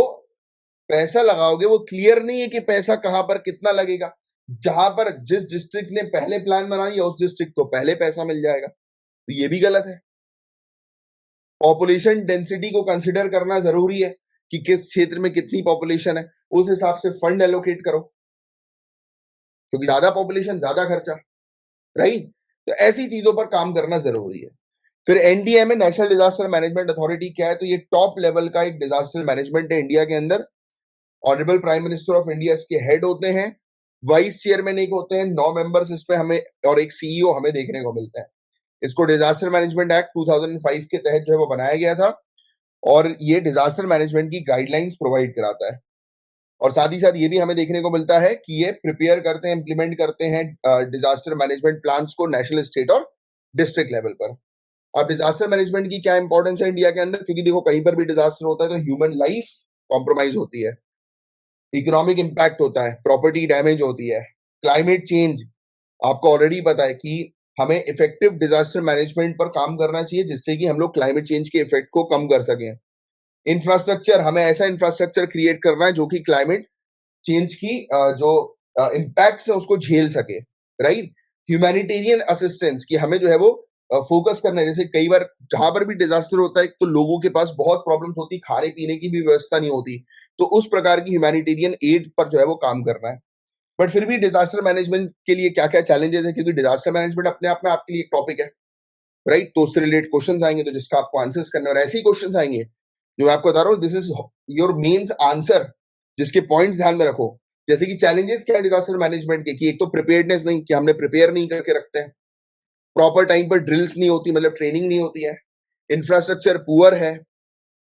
पैसा लगाओगे वो क्लियर नहीं है कि पैसा कहां पर कितना लगेगा। जहां पर जिस डिस्ट्रिक्ट ने पहले प्लान बना लिया उस डिस्ट्रिक्ट को पहले पैसा मिल जाएगा, तो ये भी गलत है। पॉपुलेशन डेंसिटी को कंसिडर करना जरूरी है कि किस क्षेत्र में कितनी पॉपुलेशन है, उस हिसाब से फंड एलोकेट करो, क्योंकि ज्यादा पॉपुलेशन ज्यादा खर्चा, राइट? तो ऐसी चीजों पर काम करना जरूरी है। फिर NDMA national disaster management authority क्या है? तो ये टॉप लेवल का एक डिजास्टर मैनेजमेंट है इंडिया के अंदर। Honourable prime minister of India इसके हेड होते हैं, वाइस चेयरमैन एक होते हैं, 9 मेंबर्स इसमें हमें और एक सीईओ हमें देखने को मिलता है। इसको डिजास्टर मैनेजमेंट एक्ट 2005 के तहत जो है वो बनाया गया था और ये डिजास्टर मैनेजमेंट की गाइडलाइंस प्रोवाइड कराता है। और साथ ही साथ ये भी हमें देखने को मिलता है कि ये प्रिपेयर करते हैं, इंप्लीमेंट करते हैं डिजास्टर मैनेजमेंट प्लान्स को नेशनल, स्टेट और डिस्ट्रिक्ट लेवल पर। अब डिजास्टर मैनेजमेंट की क्या इंपॉर्टेंस है इंडिया के अंदर? क्योंकि देखो कहीं पर भी डिजास्टर होता है तो ह्यूमन लाइफ कॉम्प्रोमाइज होती है, इकोनॉमिक इंपैक्ट होता है, प्रॉपर्टी डैमेज होती है, क्लाइमेट चेंज। आपको ऑलरेडी पता है कि हमें इफेक्टिव डिजास्टर मैनेजमेंट पर काम करना चाहिए जिससे कि हम लोग क्लाइमेट चेंज के इफेक्ट को कम कर सकें। इंफ्रास्ट्रक्चर, हमें ऐसा इंफ्रास्ट्रक्चर क्रिएट करना है जो कि क्लाइमेट चेंज की जो इम्पैक्ट है उसको झेल सके, राइट? ह्यूमैनिटेरियन असिस्टेंस की हमें जो है वो फोकस करना है। जैसे कई बार जहां पर भी डिजास्टर होता है तो लोगों के पास बहुत प्रॉब्लम्स होती, खाने पीने की भी व्यवस्था नहीं होती, तो उस प्रकार की ह्यूमैनिटेरियन एड पर जो है वो काम करना है। बट फिर भी डिजास्टर मैनेजमेंट के लिए क्या क्या चैलेंजेस है? क्योंकि डिजास्टर मैनेजमेंट अपने आप में आपके लिए एक टॉपिक है, राइट? तो उससे रिलेटेड क्वेश्चंस आएंगे तो जिसका आपको आंसर्स करना, और ऐसे ही क्वेश्चंस आएंगे जो मैं आपको बता रहा हूँ, this is your mains answer, जिसके पॉइंट्स ध्यान में रखो। जैसे कि चैलेंजेस क्या है डिजास्टर मैनेजमेंट के? कि एक तो प्रिपेयर्डनेस नहीं, कि हमने प्रिपेयर नहीं करके रखते हैं, प्रॉपर टाइम पर ड्रिल्स नहीं होती, मतलब ट्रेनिंग नहीं होती है, इंफ्रास्ट्रक्चर पुअर है।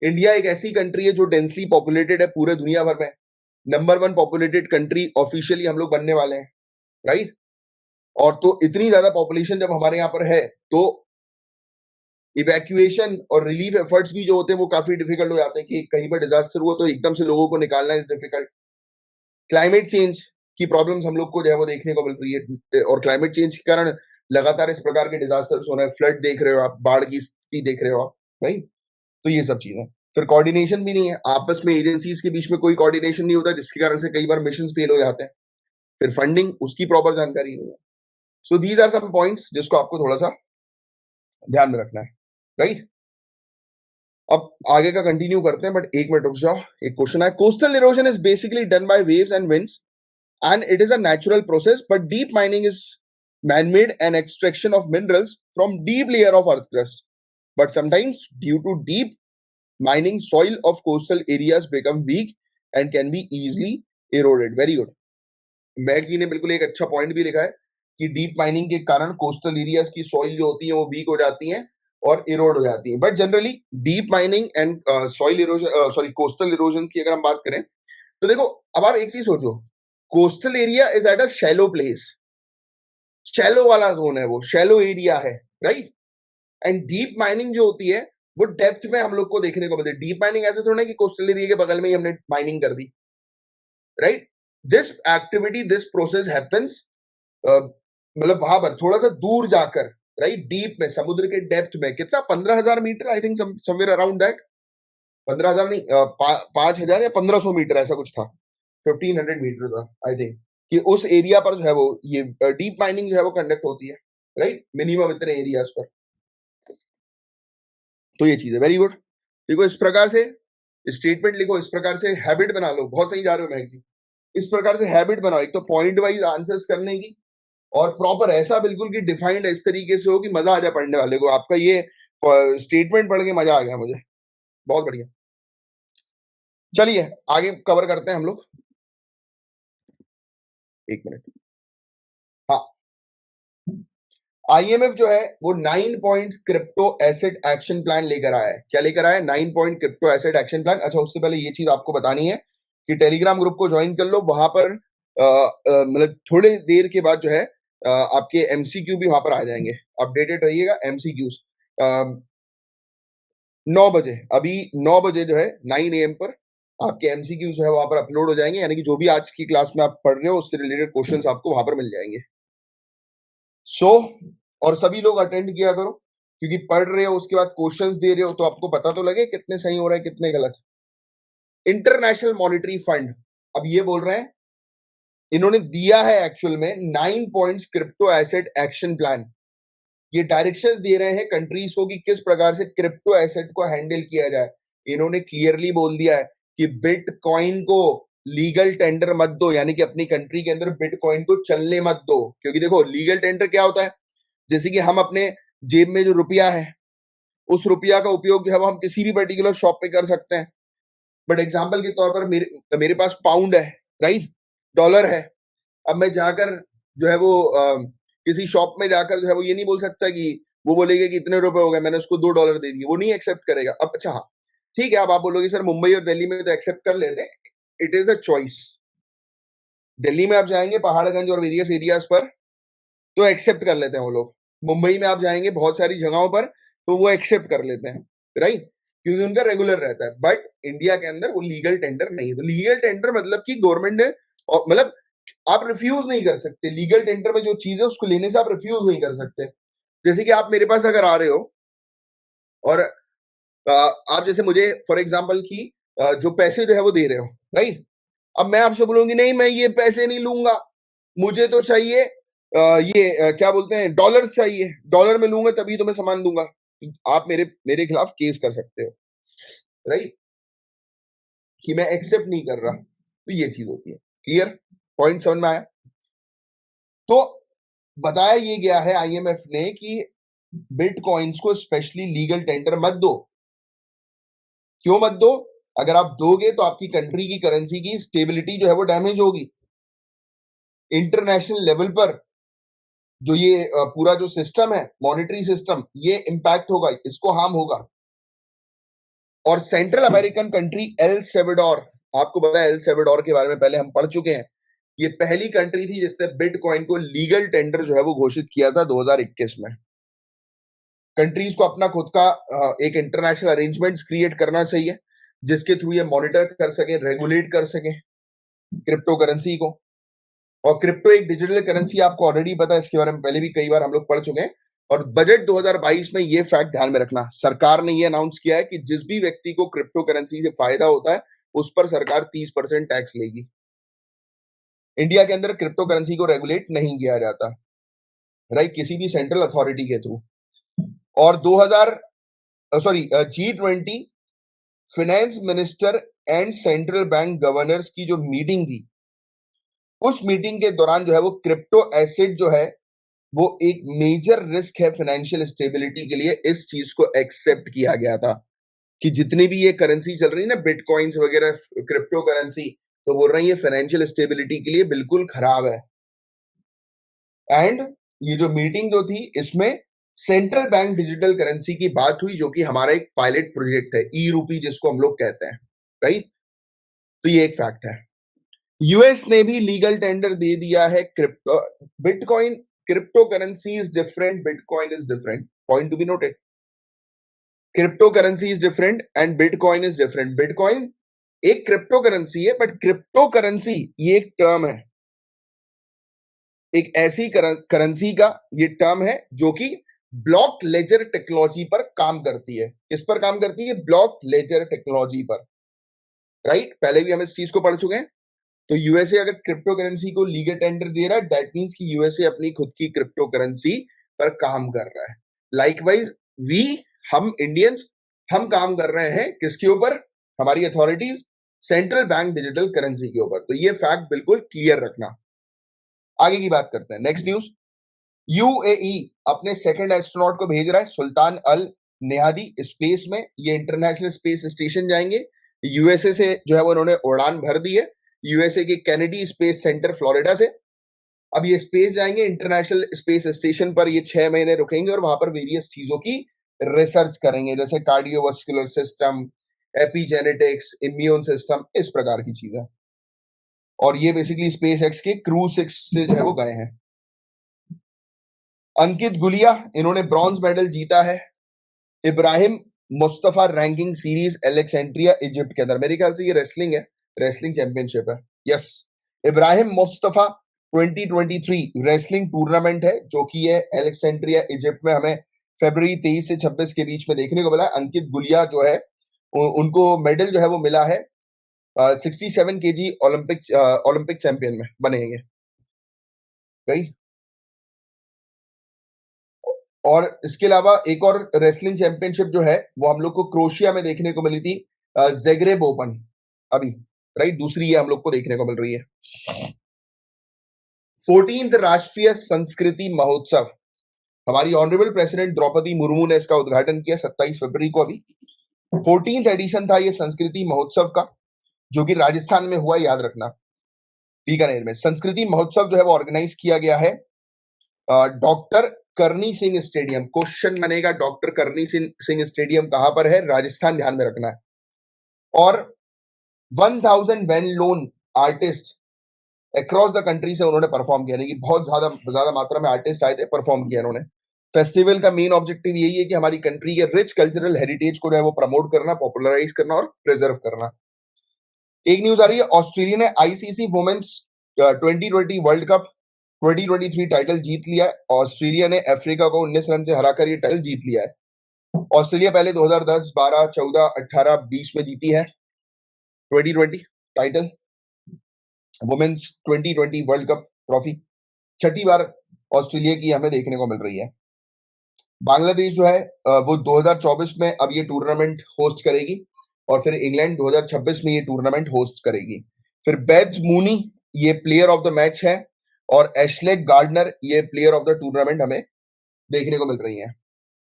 इंडिया एक ऐसी कंट्री है जो डेंसली पॉपुलेटेड है पूरे दुनिया भर में, नंबर 1 पॉपुलेटेड कंट्री ऑफिशियली हम लोग बनने वाले हैं, राइट? और तो इतनी ज्यादा पॉपुलेशन जब हमारे यहाँ पर है तो इवैक्यूएशन और रिलीफ एफर्ट्स भी जो होते हैं वो काफी डिफिकल्ट हो जाते हैं, कि कहीं पर डिजास्टर हुआ तो एकदम से लोगों को निकालना इज डिफिकल्ट। क्लाइमेट चेंज की प्रॉब्लम्स हम लोग को जो है वो देखने को मिल रही है, और क्लाइमेट चेंज के कारण लगातार इस प्रकार के डिजास्टर्स हो रहे हैं, फ्लड देख रहे हो आप, बाढ़ की स्थिति देख रहे हो आप, राइट? तो ये सब चीजें। फिर कोऑर्डिनेशन भी नहीं है, आपस में एजेंसीज के बीच में कोई कोऑर्डिनेशन नहीं होता, जिसके कारण से कई बार मिशन फेल हो जाते हैं। फिर फंडिंग, उसकी प्रॉपर जानकारी नहीं है। So these are some points जिसको आपको थोड़ा सा ध्यान में रखना है, राइट? अब आगे का कंटिन्यू करते हैं, बट एक मिनट रुक जाओ, एक क्वेश्चन है। Coastal erosion is basically done by waves and winds and it is a natural process, but deep mining is man-made and extraction of minerals from deep layer of earth crust. But sometimes due to deep mining, soil of coastal areas become weak and can be easily eroded. Very good. मैग जी ने बिल्कुल एक अच्छा point भी लिखा है कि डीप माइनिंग के कारण कोस्टल एरियाज की सॉइल जो होती है वो वीक हो जाती हैं और इरोड हो जाती हैं। But generally deep mining and soil erosion, sorry coastal erosion की अगर हम बात करें तो देखो, अब आप एक चीज सोचो, coastal area is at a shallow place, shallow वाला जोन है, वो शैलो एरिया है, राइट? एंड डीप माइनिंग जो होती है वो डेप्थ में हम लोग को देखने को मिलती है। डीप माइनिंग ऐसे थोड़ा ना कि कोस्टल एरिया के बगल में ही हमने माइनिंग कर दी, right? This activity, this process happens मतलब वहां पर थोड़ा सा दूर जाकर, राइट? डीप में, समुद्र के डेप्थ में, कितना 15,000 meter, I think somewhere around that, 15,000 नहीं, 5,000 या 1,500 मीटर ऐसा कुछ था, 1,500 मीटर था आई थिंक, कि उस एरिया पर जो है वो ये डीप माइनिंग जो है वो कंडक्ट होती है। राइट, मिनिमम इतने एरियाज पर। तो ये चीज है, वेरी गुड। देखो इस प्रकार से स्टेटमेंट लिखो, इस प्रकार से हैबिट बना लो। बहुत सही जा रहे हो महक जी, इस प्रकार से हैबिट बनाओ, एक तो पॉइंट वाइज आंसर्स करने की, और प्रॉपर ऐसा बिल्कुल कि डिफाइंड इस तरीके से हो कि मजा आ जाए पढ़ने वाले को। आपका ये स्टेटमेंट पढ़ के मजा आ गया मुझे, बहुत बढ़िया। चलिए आगे कवर करते हैं हम लोग, एक मिनट। हाँ, आईएमएफ जो है वो 9 point crypto asset action plan लेकर आया है। क्या लेकर आया है? 9 point crypto asset action plan. अच्छा, उससे पहले ये चीज आपको बतानी है कि टेलीग्राम ग्रुप को ज्वाइन कर लो, वहां पर मतलब थोड़ी देर के बाद जो है आपके एमसीक्यू भी वहां पर आ जाएंगे। अपडेटेड रहिएगा, एमसीक्यूज 9 बजे, अभी 9 बजे जो है 9 AM पर आपके एमसीक्यू जो है वहां पर अपलोड हो जाएंगे, यानी कि जो भी आज की क्लास में आप पढ़ रहे हो उससे रिलेटेड क्वेश्चंस आपको वहां पर मिल जाएंगे। सो और सभी लोग अटेंड किया करो, क्योंकि पढ़ रहे हो उसके बाद क्वेश्चंस दे रहे हो तो आपको पता तो लगे कितने सही हो रहे हैं कितने गलत। इंटरनेशनल मॉनिटरी फंड अब ये बोल रहे हैं, इन्होंने दिया है एक्चुअल में 9 points crypto asset action plan. ये डायरेक्शंस दे रहे हैं कंट्रीज को कि किस प्रकार से क्रिप्टो एसेट को हैंडल किया जाए। इन्होंने क्लियरली बोल दिया है कि बिटकॉइन को लीगल टेंडर मत दो, यानी कि अपनी कंट्री के अंदर बिटकॉइन को चलने मत दो। क्योंकि देखो लीगल टेंडर क्या होता है, जैसे कि हम अपने जेब में जो रुपया है उस रुपया का उपयोग जो है वो हम किसी भी पर्टिकुलर शॉप पे कर सकते हैं। बट एग्जाम्पल के तौर पर मेरे पास पाउंड है, राइट, डॉलर है। अब मैं जाकर जो है वो किसी शॉप में जाकर जो है वो ये नहीं बोल सकता कि वो बोलेगा कि इतने रुपए हो गए, मैंने उसको $2 दे दिए, वो नहीं एक्सेप्ट करेगा। अब अच्छा हाँ ठीक है, अब आप बोलोगे सर मुंबई और दिल्ली में तो एक्सेप्ट कर लेते हैं, it is a choice. Delhi में आप जाएंगे पहाड़गंज और वेरियस एरियाज पर तो एक्सेप्ट कर लेते हैं वो लोग। मुंबई में आप जाएंगे बहुत सारी जगहों पर तो वो एक्सेप्ट कर लेते हैं, राइट, क्योंकि उनका रेगुलर रहता है। बट इंडिया के अंदर वो लीगल टेंडर नहीं है। तो लीगल टेंडर मतलब कि गवर्नमेंट ने मतलब आप रिफ्यूज नहीं कर सकते। लीगल टेंडर में जो चीज है उसको लेने से आप रिफ्यूज नहीं कर सकते। जैसे कि आप मेरे पास अगर आ रहे हो और आप जैसे मुझे फॉर एग्जाम्पल की जो पैसे जो है वो दे रहे हो, राइट, अब मैं आपसे बोलूंगी नहीं मैं ये पैसे नहीं लूंगा, मुझे तो चाहिए क्या बोलते हैं डॉलर्स चाहिए, डॉलर में लूंगा तभी तो मैं सामान दूंगा। आप मेरे मेरे खिलाफ केस कर सकते हो, राइट, कि मैं एक्सेप्ट नहीं कर रहा। तो ये चीज होती है। क्लियर, पॉइंट समझ में आया? तो बताया ये गया है आईएमएफ ने कि बिटकॉइंस को स्पेशली लीगल टेंडर मत दो। क्यों मत दो? अगर आप दोगे तो आपकी कंट्री की करेंसी की स्टेबिलिटी जो है वो डैमेज होगी। इंटरनेशनल लेवल पर जो ये पूरा जो सिस्टम है मॉनेटरी सिस्टम, ये इंपैक्ट होगा, इसको हार्म होगा। और central American country El Salvador, आपको पता है एल सेल्वाडोर के बारे में पहले हम पढ़ चुके हैं। ये पहली कंट्री थी जिसने बिटकॉइन को लीगल टेंडर जो है वो घोषित किया था 2021 में। कंट्रीज को अपना खुद का एक इंटरनेशनल अरेंजमेंट्स क्रिएट करना चाहिए जिसके थ्रू ये मॉनिटर कर सके, रेगुलेट कर सके क्रिप्टो करेंसी को। और क्रिप्टो एक डिजिटल करेंसी, आपको ऑलरेडी पता है, इसके बारे में पहले भी कई बार हम लोग पढ़ चुके हैं। और बजट 2022 में ये फैक्ट ध्यान में रखना, सरकार ने ये अनाउंस किया है कि जिस भी व्यक्ति को क्रिप्टो करेंसी से फायदा होता है उस पर सरकार 30% टैक्स लेगी। इंडिया के अंदर क्रिप्टो करेंसी को रेगुलेट नहीं किया जाता, राइट, किसी भी सेंट्रल अथॉरिटी के थ्रू। और 2000 sorry G20 finance minister and central bank governors की जो मीटिंग थी, उस मीटिंग के दौरान जो है वो क्रिप्टो एसेट जो है वो एक मेजर रिस्क है फाइनेंशियल स्टेबिलिटी के लिए, इस चीज को एक्सेप्ट किया गया था कि जितनी भी ये करेंसी चल रही है ना, बिटकॉइंस वगैरह क्रिप्टो करेंसी, तो बोल रहे हैं ये फाइनेंशियल स्टेबिलिटी के लिए बिल्कुल खराब है। एंड ये जो मीटिंग जो थी इसमें सेंट्रल बैंक डिजिटल करेंसी की बात हुई, जो कि हमारा एक पायलट प्रोजेक्ट है, ई रूपी जिसको हम लोग कहते हैं, राइट। तो ये एक फैक्ट है। यूएस ने भी लीगल टेंडर दे दिया है crypto bitcoin. Crypto currency is different, bitcoin is different, point to be noted. Crypto currency is different and bitcoin is different. Bitcoin एक क्रिप्टो करेंसी है, बट क्रिप्टो करेंसी ये एक term है, एक ऐसी करेंसी का ये टर्म है जो कि ब्लॉक लेजर टेक्नोलॉजी पर काम करती है। किस पर काम करती है? ब्लॉक लेजर टेक्नोलॉजी पर, राइट। पहले भी हम इस चीज को पढ़ चुके हैं। तो यूएसए अगर क्रिप्टो करेंसी को लीगल टेंडर दे रहा है, दैट मींस कि यूएसए अपनी खुद की क्रिप्टो करेंसी पर काम कर रहा है। लाइकवाइज वी, हम इंडियंस, हम काम कर रहे हैं किसके ऊपर? हमारी authorities central bank digital currency के ऊपर। तो ये फैक्ट बिल्कुल क्लियर रखना। आगे की बात करते हैं, नेक्स्ट न्यूज। यूएई अपने सेकंड एस्ट्रोनॉट को भेज रहा है, सुल्तान अल नेहादी, स्पेस में। ये इंटरनेशनल स्पेस स्टेशन जाएंगे। यूएसए से जो है वो उन्होंने उड़ान भर दी है, यूएसए के कैनेडी स्पेस सेंटर फ्लोरिडा से। अब ये स्पेस जाएंगे इंटरनेशनल स्पेस स्टेशन पर, ये 6 महीने रुकेंगे और वहां पर वेरियस चीजों की रिसर्च करेंगे, जैसे cardiovascular system, epigenetics, immune system, इस प्रकार की चीजें। और ये बेसिकली स्पेस एक्स के क्रू 6 से जो है वो गए हैं। अंकित गुलिया, इन्होंने ब्रॉन्ज मेडल जीता है Ibrahim Mustafa ranking series Alexandria Egypt के अंदर। मेरे ख्याल से ये रेसलिंग है, रेसलिंग चैंपियनशिप है। Yes, Ibrahim Mustafa 2023 wrestling tournament है जो कि ये एलेक्सेंड्रिया इजिप्ट में हमें फरवरी 23 से 26 के बीच में देखने को मिला। अंकित गुलिया जो है उनको मेडल जो है वो मिला है 67 केजी ओलंपिक चैंपियन में बनेंगे, राइट। और इसके अलावा एक और रेसलिंग चैंपियनशिप जो है वो हम लोग को क्रोशिया में देखने को मिली थी, ज़ेग्रेब ओपन अभी, राइट। दूसरी ये हम लोग को देखने को मिल रही है। 14th राष्ट्रीय संस्कृति महोत्सव, हमारी ऑनरेबल प्रेसिडेंट द्रौपदी मुर्मू ने इसका उद्घाटन किया 27 फरवरी को। अभी 14th एडिशन था ये संस्कृति महोत्सव का, जो कि राजस्थान में हुआ, याद रखना, बीकानेर में। संस्कृति महोत्सव जो है वो ऑर्गेनाइज किया गया है डॉक्टर करनी सिंह स्टेडियम। क्वेश्चन बनेगा डॉक्टर करनी सिंह स्टेडियम कहां पर है? राजस्थान, ध्यान में रखना है। और 1000 well known artist across the country से उन्होंने परफॉर्म किया, यानी कि बहुत ज्यादा मात्रा में आर्टिस्ट आए थे, परफॉर्म किया उन्होंने। फेस्टिवल का मेन ऑब्जेक्टिव यही है कि हमारी कंट्री के रिच कल्चरल हेरिटेज को जो है वो प्रमोट करना, पॉपुलराइज करना और प्रिजर्व करना। एक न्यूज आ रही है, ऑस्ट्रेलिया ने ICC women's 2020 world cup 2023 title जीत लिया है। ऑस्ट्रेलिया ने अफ्रीका को 19 रन से हराकर ये टाइटल जीत लिया है। ऑस्ट्रेलिया पहले 2010, 12, 14, 18, 20 में जीती है 2020 title, women's 2020 world cup trophy. छठी बार ऑस्ट्रेलिया की हमें देखने को मिल रही है। बांग्लादेश जो है वो 2024 में अब ये टूर्नामेंट होस्ट करेगी, और फिर इंग्लैंड 2026 में ये टूर्नामेंट होस्ट करेगी। फिर बेथ मूनी ये प्लेयर ऑफ द मैच है, और एशले गार्डनर ये प्लेयर ऑफ द टूर्नामेंट हमें देखने को मिल रही है।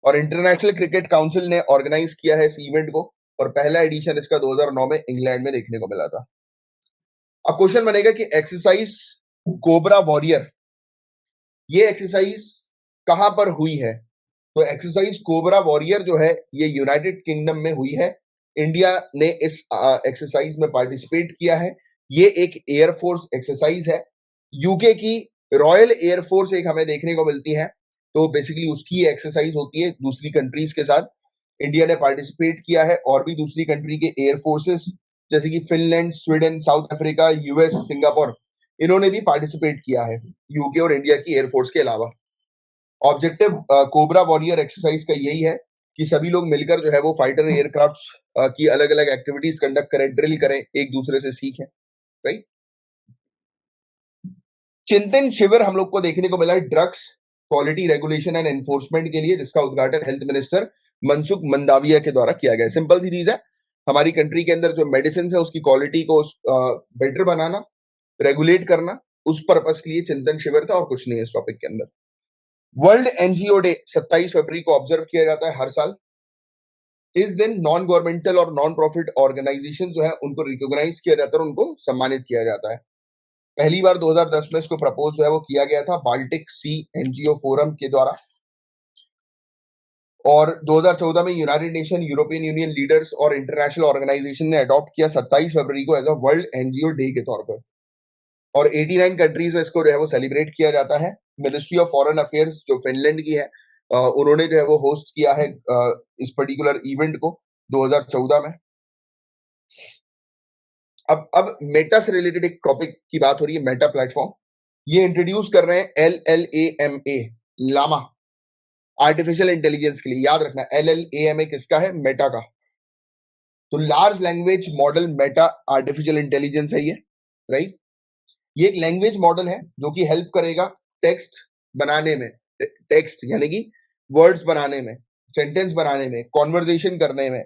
और इंटरनेशनल क्रिकेट काउंसिल ने ऑर्गेनाइज किया है इस इवेंट को, और पहला एडिशन इसका 2009 में इंग्लैंड में देखने को मिला था। अब क्वेश्चन बनेगा कि एक्सरसाइज कोबरा वॉरियर, ये एक्सरसाइज कहां पर हुई है? तो एक्सरसाइज कोबरा वॉरियर जो है ये यूनाइटेड किंगडम में हुई है। इंडिया ने इस एक्सरसाइज में पार्टिसिपेट किया है। ये एक एयरफोर्स एक्सरसाइज है, यूके की रॉयल एयरफोर्स एक हमें देखने को मिलती है, तो बेसिकली उसकी एक्सरसाइज होती है दूसरी कंट्रीज के साथ। इंडिया ने पार्टिसिपेट किया है, और भी दूसरी कंट्री के एयरफोर्सेस जैसे कि Finland, Sweden, south Africa, US, Singapore, इन्होंने भी पार्टिसिपेट किया है यूके और इंडिया की एयरफोर्स के अलावा। ऑब्जेक्टिव कोबरा वॉरियर एक्सरसाइज का यही है कि सभी लोग मिलकर जो है वो फाइटर एयरक्राफ्ट की अलग अलग एक्टिविटीज कंडक्ट करें, ड्रिल करें, एक दूसरे से सीखें, राइट। चिंतन शिविर हम लोग को देखने को मिला है drugs quality regulation and enforcement के लिए, जिसका उद्घाटन हेल्थ मिनिस्टर मनसुख मंडाविया के द्वारा किया गया। सिंपल सी चीज है, हमारी कंट्री के अंदर जो मेडिसिन है उसकी क्वालिटी को बेटर बनाना, रेगुलेट करना, उस पर्पस के लिए चिंतन शिविर था, और कुछ नहीं है इस टॉपिक के अंदर। वर्ल्ड एनजीओ डे 27 फरवरी को ऑब्जर्व किया जाता है हर साल। इस दिन नॉन गवर्नमेंटल और नॉन प्रॉफिट ऑर्गेनाइजेशन जो है उनको रिकॉग्नाइज किया जाता है और उनको सम्मानित किया जाता है। पहली बार 2010 में इसको प्रपोज जो है वो किया गया था बाल्टिक सी एनजीओ फोरम के द्वारा, और 2014 में United Nation, European Union leaders और इंटरनेशनल ऑर्गेनाइजेशन ने अडॉप्ट किया 27 फरवरी को as a world NGO day के तौर पर, और 89 कंट्रीज में इसको जो है वो सेलिब्रेट किया जाता है। मिनिस्ट्री ऑफ फॉरेन अफेयर्स जो फिनलैंड की है, उन्होंने जो है वो होस्ट किया है इस पर्टिकुलर इवेंट को 2014 में। अब मेटा से रिलेटेड एक टॉपिक की बात हो रही है, मेटा प्लेटफॉर्म। ये इंट्रोड्यूस कर रहे हैं LLAMA, लामा, आर्टिफिशियल इंटेलिजेंस के लिए। याद रखना LLAMA किसका है? मेटा का। तो large language model Meta artificial intelligence है ये, राइट। ये एक लैंग्वेज मॉडल है जो कि हेल्प करेगा टेक्स्ट बनाने में, टेक्स्ट यानी कि वर्ड्स बनाने में, सेंटेंस बनाने में, कॉन्वर्जेशन करने में,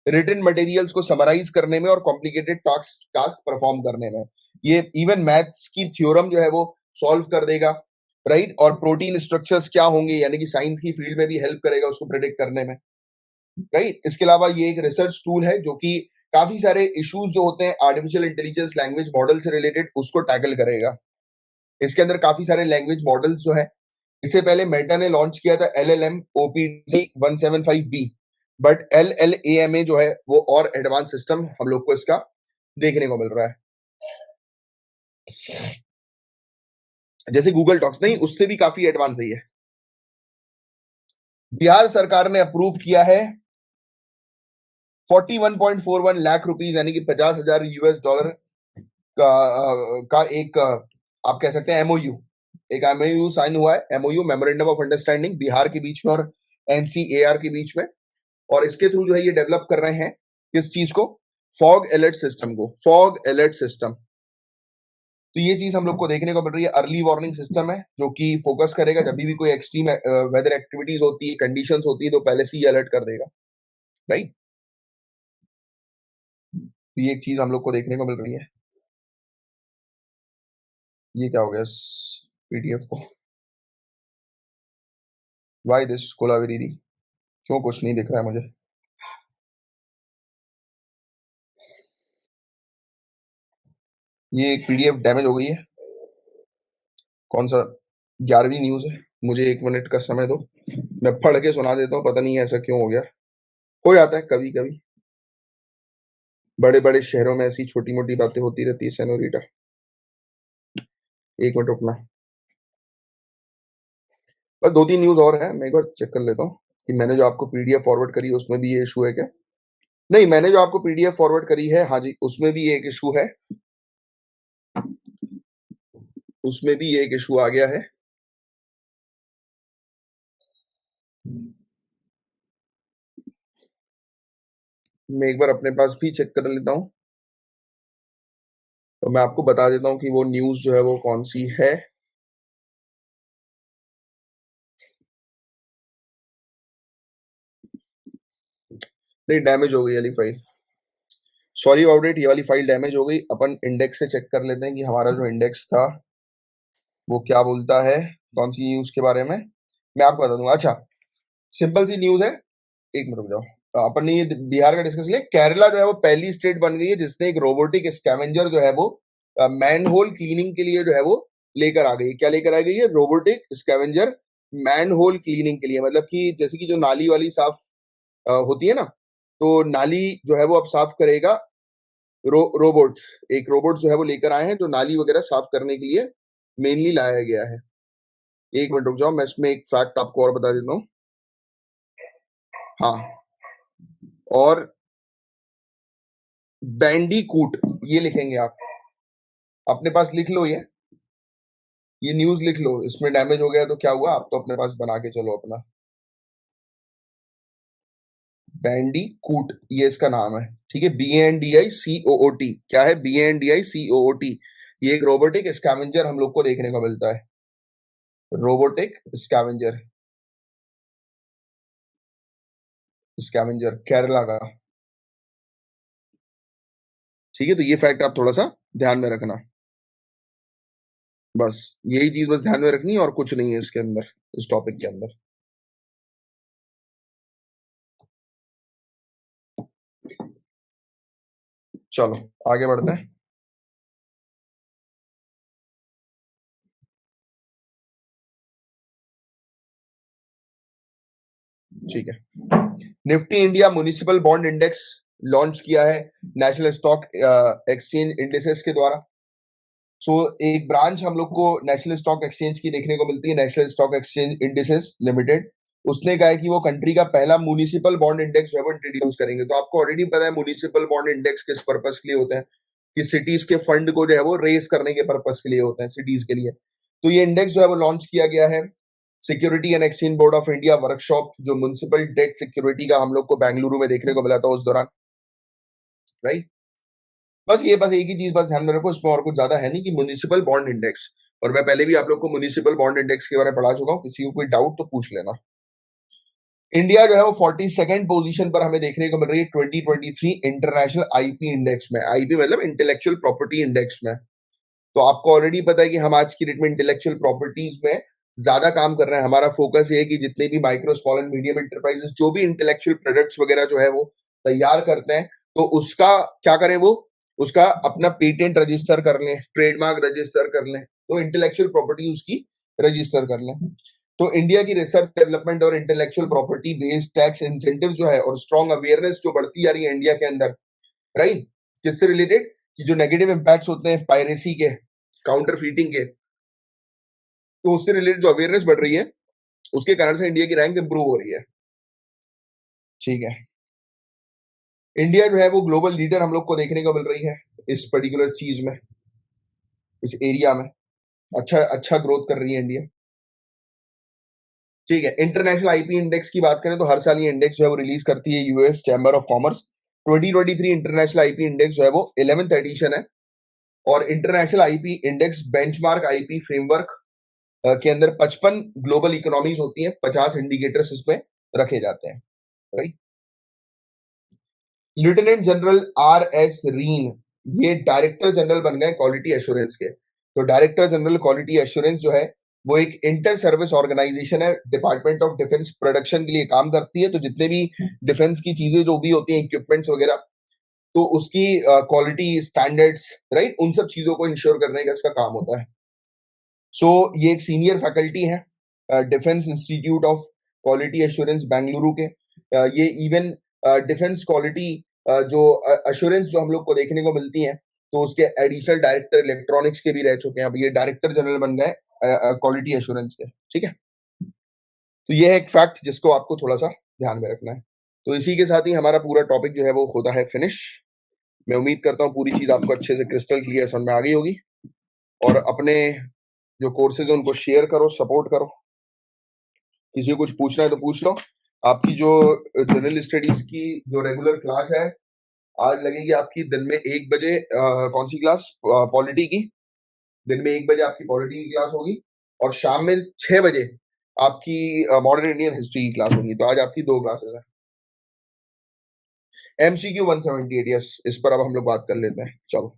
रिटन मटेरियल्स को समराइज करने में और कॉम्प्लिकेटेड टास्क टास्क परफॉर्म करने में। ये इवन मैथ्स की थ्योरम जो है वो सॉल्व कर देगा, राइट। और प्रोटीन स्ट्रक्चर्स क्या होंगे यानी कि साइंस की फील्ड में भी हेल्प करेगा उसको प्रेडिक्ट करने में, राइट। इसके अलावा ये एक रिसर्च टूल है जो कि काफी सारे इश्यूज जो होते हैं आर्टिफिशियल इंटेलिजेंस लैंग्वेज मॉडल से रिलेटेड उसको टैकल करेगा। इसके अंदर काफी सारे लैंग्वेज मॉडल्स जो है, इससे पहले मेटा ने लॉन्च किया था LLM OPT 175B, but LLAMA जो है वो और एडवांस सिस्टम हम लोग को इसका देखने को मिल रहा है। जैसे गूगल टॉक्स नहीं, उससे भी काफी एडवांस है ये। बिहार सरकार ने अप्रूव किया है 41.41 लाख रुपीस यानी कि 50,000 US डॉलर का एक आप कह सकते हैं MOU, एक MOU साइन हुआ है। MOU memorandum of understanding Bihar के बीच में और NCAR के बीच में, और इसके थ्रू जो है ये डेवलप कर रहे हैं किस चीज को, फॉग अलर्ट सिस्टम को, फॉग अलर्ट सिस्टम। तो ये चीज हम लोग को देखने को मिल रही है। अर्ली वार्निंग सिस्टम है जो कि फोकस करेगा जब भी कोई एक्सट्रीम वेदर एक्टिविटीज होती है, कंडीशंस होती है, तो पहले से ही अलर्ट कर देगा, राइट। तो ये एक चीज हम लोग को देखने को मिल रही है। ये क्या हो गया इस PDF को, वाई दिस कोलावेरी दी, क्यों कुछ नहीं दिख रहा है मुझे। ये एक PDF डैमेज हो गई है। कौन सा 11वीं न्यूज है, मुझे 1 मिनट का समय दो, मैं पढ़ के सुना देता हूँ। पता नहीं ऐसा क्यों हो गया, हो जाता है कभी कभी, बड़े बड़े शहरों में ऐसी छोटी मोटी बातें होती रहती है सेनोरिटा। 1 मिनट रुकना, बस 2-3 न्यूज और है, मैं एक बार चेक कर लेता हूँ कि मैंने जो आपको PDF फॉरवर्ड करी है उसमें भी ये इशू है क्या। नहीं, मैंने जो आपको PDF फॉरवर्ड करी है, हाँ जी, उसमें भी एक इशू है, उसमें भी एक इशू आ गया है। मैं एक बार अपने पास भी चेक कर लेता हूँ, तो मैं आपको बता देता हूँ कि वो न्यूज जो है वो कौन सी है। नहीं, डैमेज हो गई वाली फाइल, सॉरी अबाउट इट, ये वाली फाइल डैमेज हो गई। अपन इंडेक्स से चेक कर लेते हैं कि हमारा जो इंडेक्स था वो क्या बोलता है, कौन सी न्यूज के बारे में, मैं आपको बता दूंगा। अच्छा, सिंपल सी न्यूज है, 1 मिनट रुक जाओ। अपन ने ये बिहार का डिस्कस लिया। केरला जो है वो पहली स्टेट बन गई है जिसने एक रोबोटिक स्कैवेंजर जो है वो मैन होल क्लीनिंग के लिए जो है वो लेकर आ गई है। क्या लेकर आ गई है, robotic scavenger manhole cleaning के लिए। मतलब कि जैसे कि जो नाली वाली साफ होती है ना, तो नाली जो है वो अब साफ करेगा रोबोट्स। एक रोबोट जो है वो लेकर आए हैं जो नाली वगैरह साफ करने के लिए मेनली लाया गया है। 1 मिनट रुक जाओ, मैं इसमें एक फैक्ट आपको और बता देता हूँ। हाँ, और बैंडीकूट ये लिखेंगे आप, अपने पास लिख लो, ये न्यूज लिख लो। इसमें डैमेज हो गया तो क्या हुआ, आप तो अपने पास बना के चलो अपना। बैंडीकूट ये इसका नाम है, ठीक है। BANDICOOT, क्या है, BANDICOOT। ये एक रोबोटिक स्कैवेंजर हम लोग को देखने को मिलता है, रोबोटिक स्कैवेंजर, स्कैवेंजर केरला का, ठीक है। तो ये फैक्ट आप थोड़ा सा ध्यान में रखना, बस यही चीज बस ध्यान में रखनी है और कुछ नहीं है इसके अंदर, इस टॉपिक के अंदर। चलो आगे बढ़ते हैं। ठीक है, Nifty India municipal bond index launch किया है नेशनल स्टॉक एक्सचेंज इंडेक्सेस के द्वारा। सो एक ब्रांच हम लोग को नेशनल स्टॉक एक्सचेंज की देखने को मिलती है, national stock exchange indexes limited. उसने कहा है कि वो कंट्री का पहला म्युनिसिपल बॉन्ड इंडेक्स जो है वो इंट्रोड्यूस करेंगे। तो आपको ऑलरेडी पता है म्युनिसिपल बॉन्ड इंडेक्स किस पर्पस के लिए होते हैं, कि सिटीज के फंड को जो है वो रेस करने के पर्पस के लिए होते हैं, सिटीज के लिए। तो ये इंडेक्स जो है वो लॉन्च किया गया है। Security and exchange board of India workshop जो म्युनिसिपल डेट सिक्योरिटी का हम लोग को बेंगलुरु में देखने को मिला था उस दौरान, राइट। बस एक ही चीज बस ध्यान में रखो, इसमें और कुछ ज्यादा है नहीं, कि म्युनिसिपल बॉन्ड इंडेक्स और मैं पहले भी आप लोग को म्युनिसिपल बॉन्ड इंडेक्स के बारे में पढ़ा चुका हूं, किसी को कोई डाउट तो पूछ लेना। इंडिया जो है वो 42nd पोजीशन पर हमें देखने को मिल रही है 2023 इंटरनेशनल आईपी इंडेक्स में। आईपी मतलब इंटेलेक्चुअल प्रॉपर्टी इंडेक्स में। तो आपको ऑलरेडी पता है कि हम आज की डेट में इंटेलेक्चुअल प्रॉपर्टीज में ज्यादा काम कर रहे हैं। हमारा फोकस ये है कि जितने भी micro small and medium enterprises जो भी इंटेलेक्चुअल प्रोडक्ट्स वगैरह जो है वो तैयार करते हैं, तो उसका क्या करें, वो उसका अपना पेटेंट रजिस्टर कर लें, ट्रेडमार्क रजिस्टर कर लें, तो इंटेलेक्चुअल प्रॉपर्टी उसकी रजिस्टर कर लें। तो इंडिया की रिसर्च डेवलपमेंट और intellectual property based tax incentive जो है और स्ट्रॉन्ग अवेयरनेस जो बढ़ती जा रही है इंडिया के अंदर, राइट, किससे रिलेटेड, कि जो नेगेटिव इंपैक्ट्स होते हैं पायरेसी के, काउंटर फीटिंग के, तो उससे रिलेटेड जो अवेयरनेस बढ़ रही है उसके कारण से इंडिया की रैंक इंप्रूव हो रही है। ठीक है, इंडिया जो है वो ग्लोबल लीडर हम लोग को देखने को मिल रही है इस पर्टिकुलर चीज में, इस एरिया में अच्छा अच्छा ग्रोथ कर रही है इंडिया। ठीक है, इंटरनेशनल आईपी इंडेक्स की बात करें तो हर साल ये इंडेक्स जो है वो रिलीज करती है US chamber of commerce. 2023 international IP index जो है वो 11th एडिशन है, और international IP index benchmark IP framework के अंदर 55 ग्लोबल इकोनॉमीज होती हैं, 50 इंडिकेटर्स इसमें रखे जाते हैं, right. Lieutenant general R S रीन ये डायरेक्टर जनरल बन गए क्वालिटी एश्योरेंस के। तो डायरेक्टर जनरल क्वालिटी एश्योरेंस जो है वो एक इंटर सर्विस ऑर्गेनाइजेशन है, डिपार्टमेंट ऑफ डिफेंस प्रोडक्शन के लिए काम करती है। तो जितने भी डिफेंस की चीजें जो भी होती हैं, इक्विपमेंट्स वगैरह, तो उसकी क्वालिटी स्टैंडर्ड्स, राइट, उन सब चीजों को इंश्योर करने का इसका काम होता है। सो ये एक सीनियर फैकल्टी है defence institute of quality assurance Bengaluru के। ये इवन डिफेंस क्वालिटी जो एश्योरेंस जो हम लोग को देखने को मिलती है, तो उसके एडिशनल डायरेक्टर इलेक्ट्रॉनिक्स के भी रह चुके हैं। अब ये डायरेक्टर जनरल बन गए क्वालिटी एश्योरेंस के। ठीक है, तो ये है एक फैक्ट जिसको आपको थोड़ा सा ध्यान में रखना है। तो इसी के साथ ही हमारा पूरा टॉपिक जो है वो होता है फिनिश। मैं उम्मीद करता हूँ पूरी चीज आपको अच्छे से क्रिस्टल क्लियर समझ में आ गई होगी, और अपने जो कोर्सेज है उनको शेयर करो, सपोर्ट करो। किसी को कुछ पूछना है तो पूछ लो। आपकी जो जनरल स्टडीज की जो रेगुलर क्लास है आज लगेगी आपकी दिन में 1 बजे। कौन सी क्लास? पॉलिटी की। दिन में 1 बजे आपकी पॉलिटी की क्लास होगी, और शाम में 6 बजे आपकी मॉडर्न इंडियन हिस्ट्री की क्लास होगी। तो आज आपकी 2 क्लासेस है। एमसीक्यू 178, यस, इस पर अब हम लोग बात कर लेते हैं। चलो,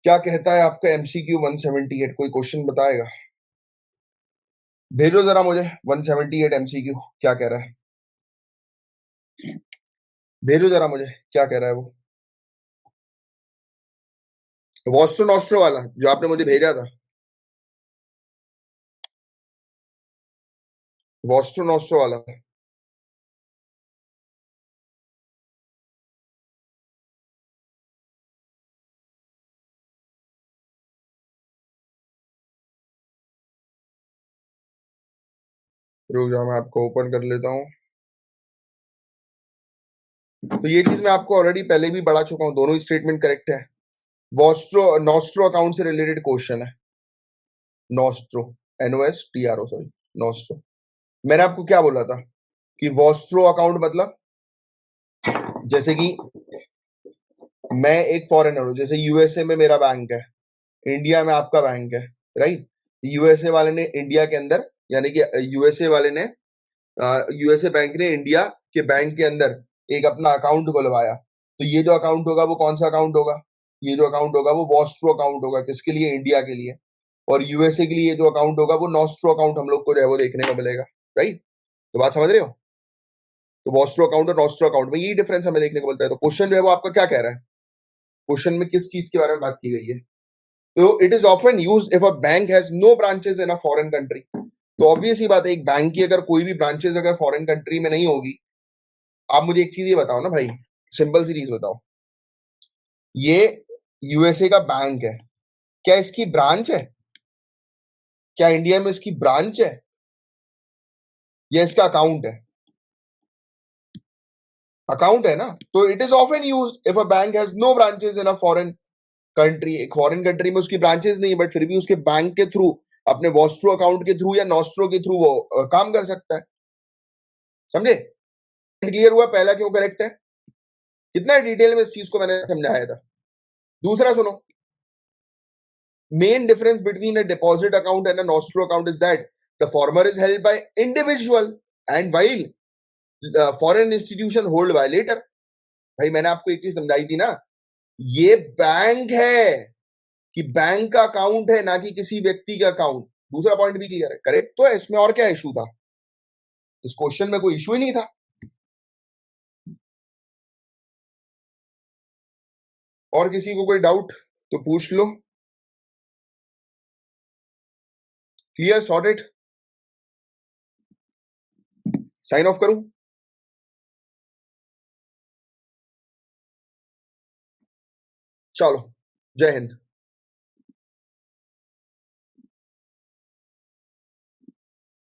क्या कहता है आपका एमसीक्यू 178? कोई क्वेश्चन बताएगा? भेजो जरा मुझे 178 एमसीक्यू क्या कह रहा है। भेजो जरा मुझे, क्या कह रहा है वो। वॉस्ट्रो नॉस्ट्रो वाला जो आपने मुझे भेजा था, वॉस्ट्रो नॉस्ट्रो वाला। रुक जाओ, मैं आपको ओपन कर लेता हूँ। तो ये चीज मैं आपको ऑलरेडी पहले भी बढ़ा चुका हूँ, दोनों स्टेटमेंट करेक्ट है। वॉस्ट्रो नॉस्ट्रो अकाउंट से रिलेटेड क्वेश्चन है। Nostro, NOSTRO, sorry, nostro. मैंने आपको क्या बोला था कि वॉस्ट्रो अकाउंट मतलब, जैसे कि मैं एक फॉरेनर हूँ, जैसे यूएसए में मेरा बैंक है, इंडिया में आपका बैंक है, राइट। यूएसए वाले ने इंडिया के अंदर, यानी कि यूएसए वाले ने, यूएसए बैंक ने इंडिया के बैंक के अंदर एक अपना अकाउंट खुलवाया। तो ये जो अकाउंट होगा वो कौन सा अकाउंट होगा? ये जो अकाउंट होगा वो वॉस्ट्रो अकाउंट होगा। किसके लिए? इंडिया के लिए। और यूएसए के लिए जो अकाउंट होगा वो नॉस्ट्रो अकाउंट हम लोग को जो है वो देखने को मिलेगा, राइट। तो बात समझ रहे हो? तो वॉस्ट्रो अकाउंट और नॉस्ट्रो अकाउंट में यही डिफरेंस हमें देखने को मिलता है। तो क्वेश्चन जो है वो आपका क्या कह रहा है? क्वेश्चन में किस चीज के बारे में बात की गई है? तो it is often used if a bank has no branches in a foreign country. तो ऑब्वियस ही बात है, एक बैंक की अगर कोई भी ब्रांचेस अगर फॉरेन कंट्री में नहीं होगी। आप मुझे एक चीज ये बताओ ना भाई, सिंपल सी चीज बताओ, ये यूएसए का बैंक है, क्या इसकी ब्रांच है? क्या इंडिया में इसकी ब्रांच है, या इसका अकाउंट है? अकाउंट है ना। तो it is often used if a bank has no branches in a foreign country. एक फॉरेन कंट्री में उसकी ब्रांचेस नहीं है, बट फिर भी उसके बैंक के थ्रू, अपने वॉस्ट्रो अकाउंट के थ्रू या नॉस्ट्रो के थ्रू वो काम कर सकता है। समझे? क्लियर हुआ पहला क्यों करेक्ट है? कितना डिटेल में इस चीज को मैंने समझाया था। दूसरा सुनो, main difference between a deposit account and a nostro account is that the former is held by individual and while foreign institution hold by later. भाई मैंने आपको एक चीज समझाई थी ना, ये बैंक है कि बैंक का अकाउंट है ना कि किसी व्यक्ति का अकाउंट। दूसरा पॉइंट भी क्लियर है, करेक्ट तो है, इसमें और क्या इशू था? इस क्वेश्चन में कोई इशू ही नहीं था। और किसी को कोई डाउट तो पूछ लो। Clear, sorted. साइन ऑफ करूं? चलो, जय हिंद।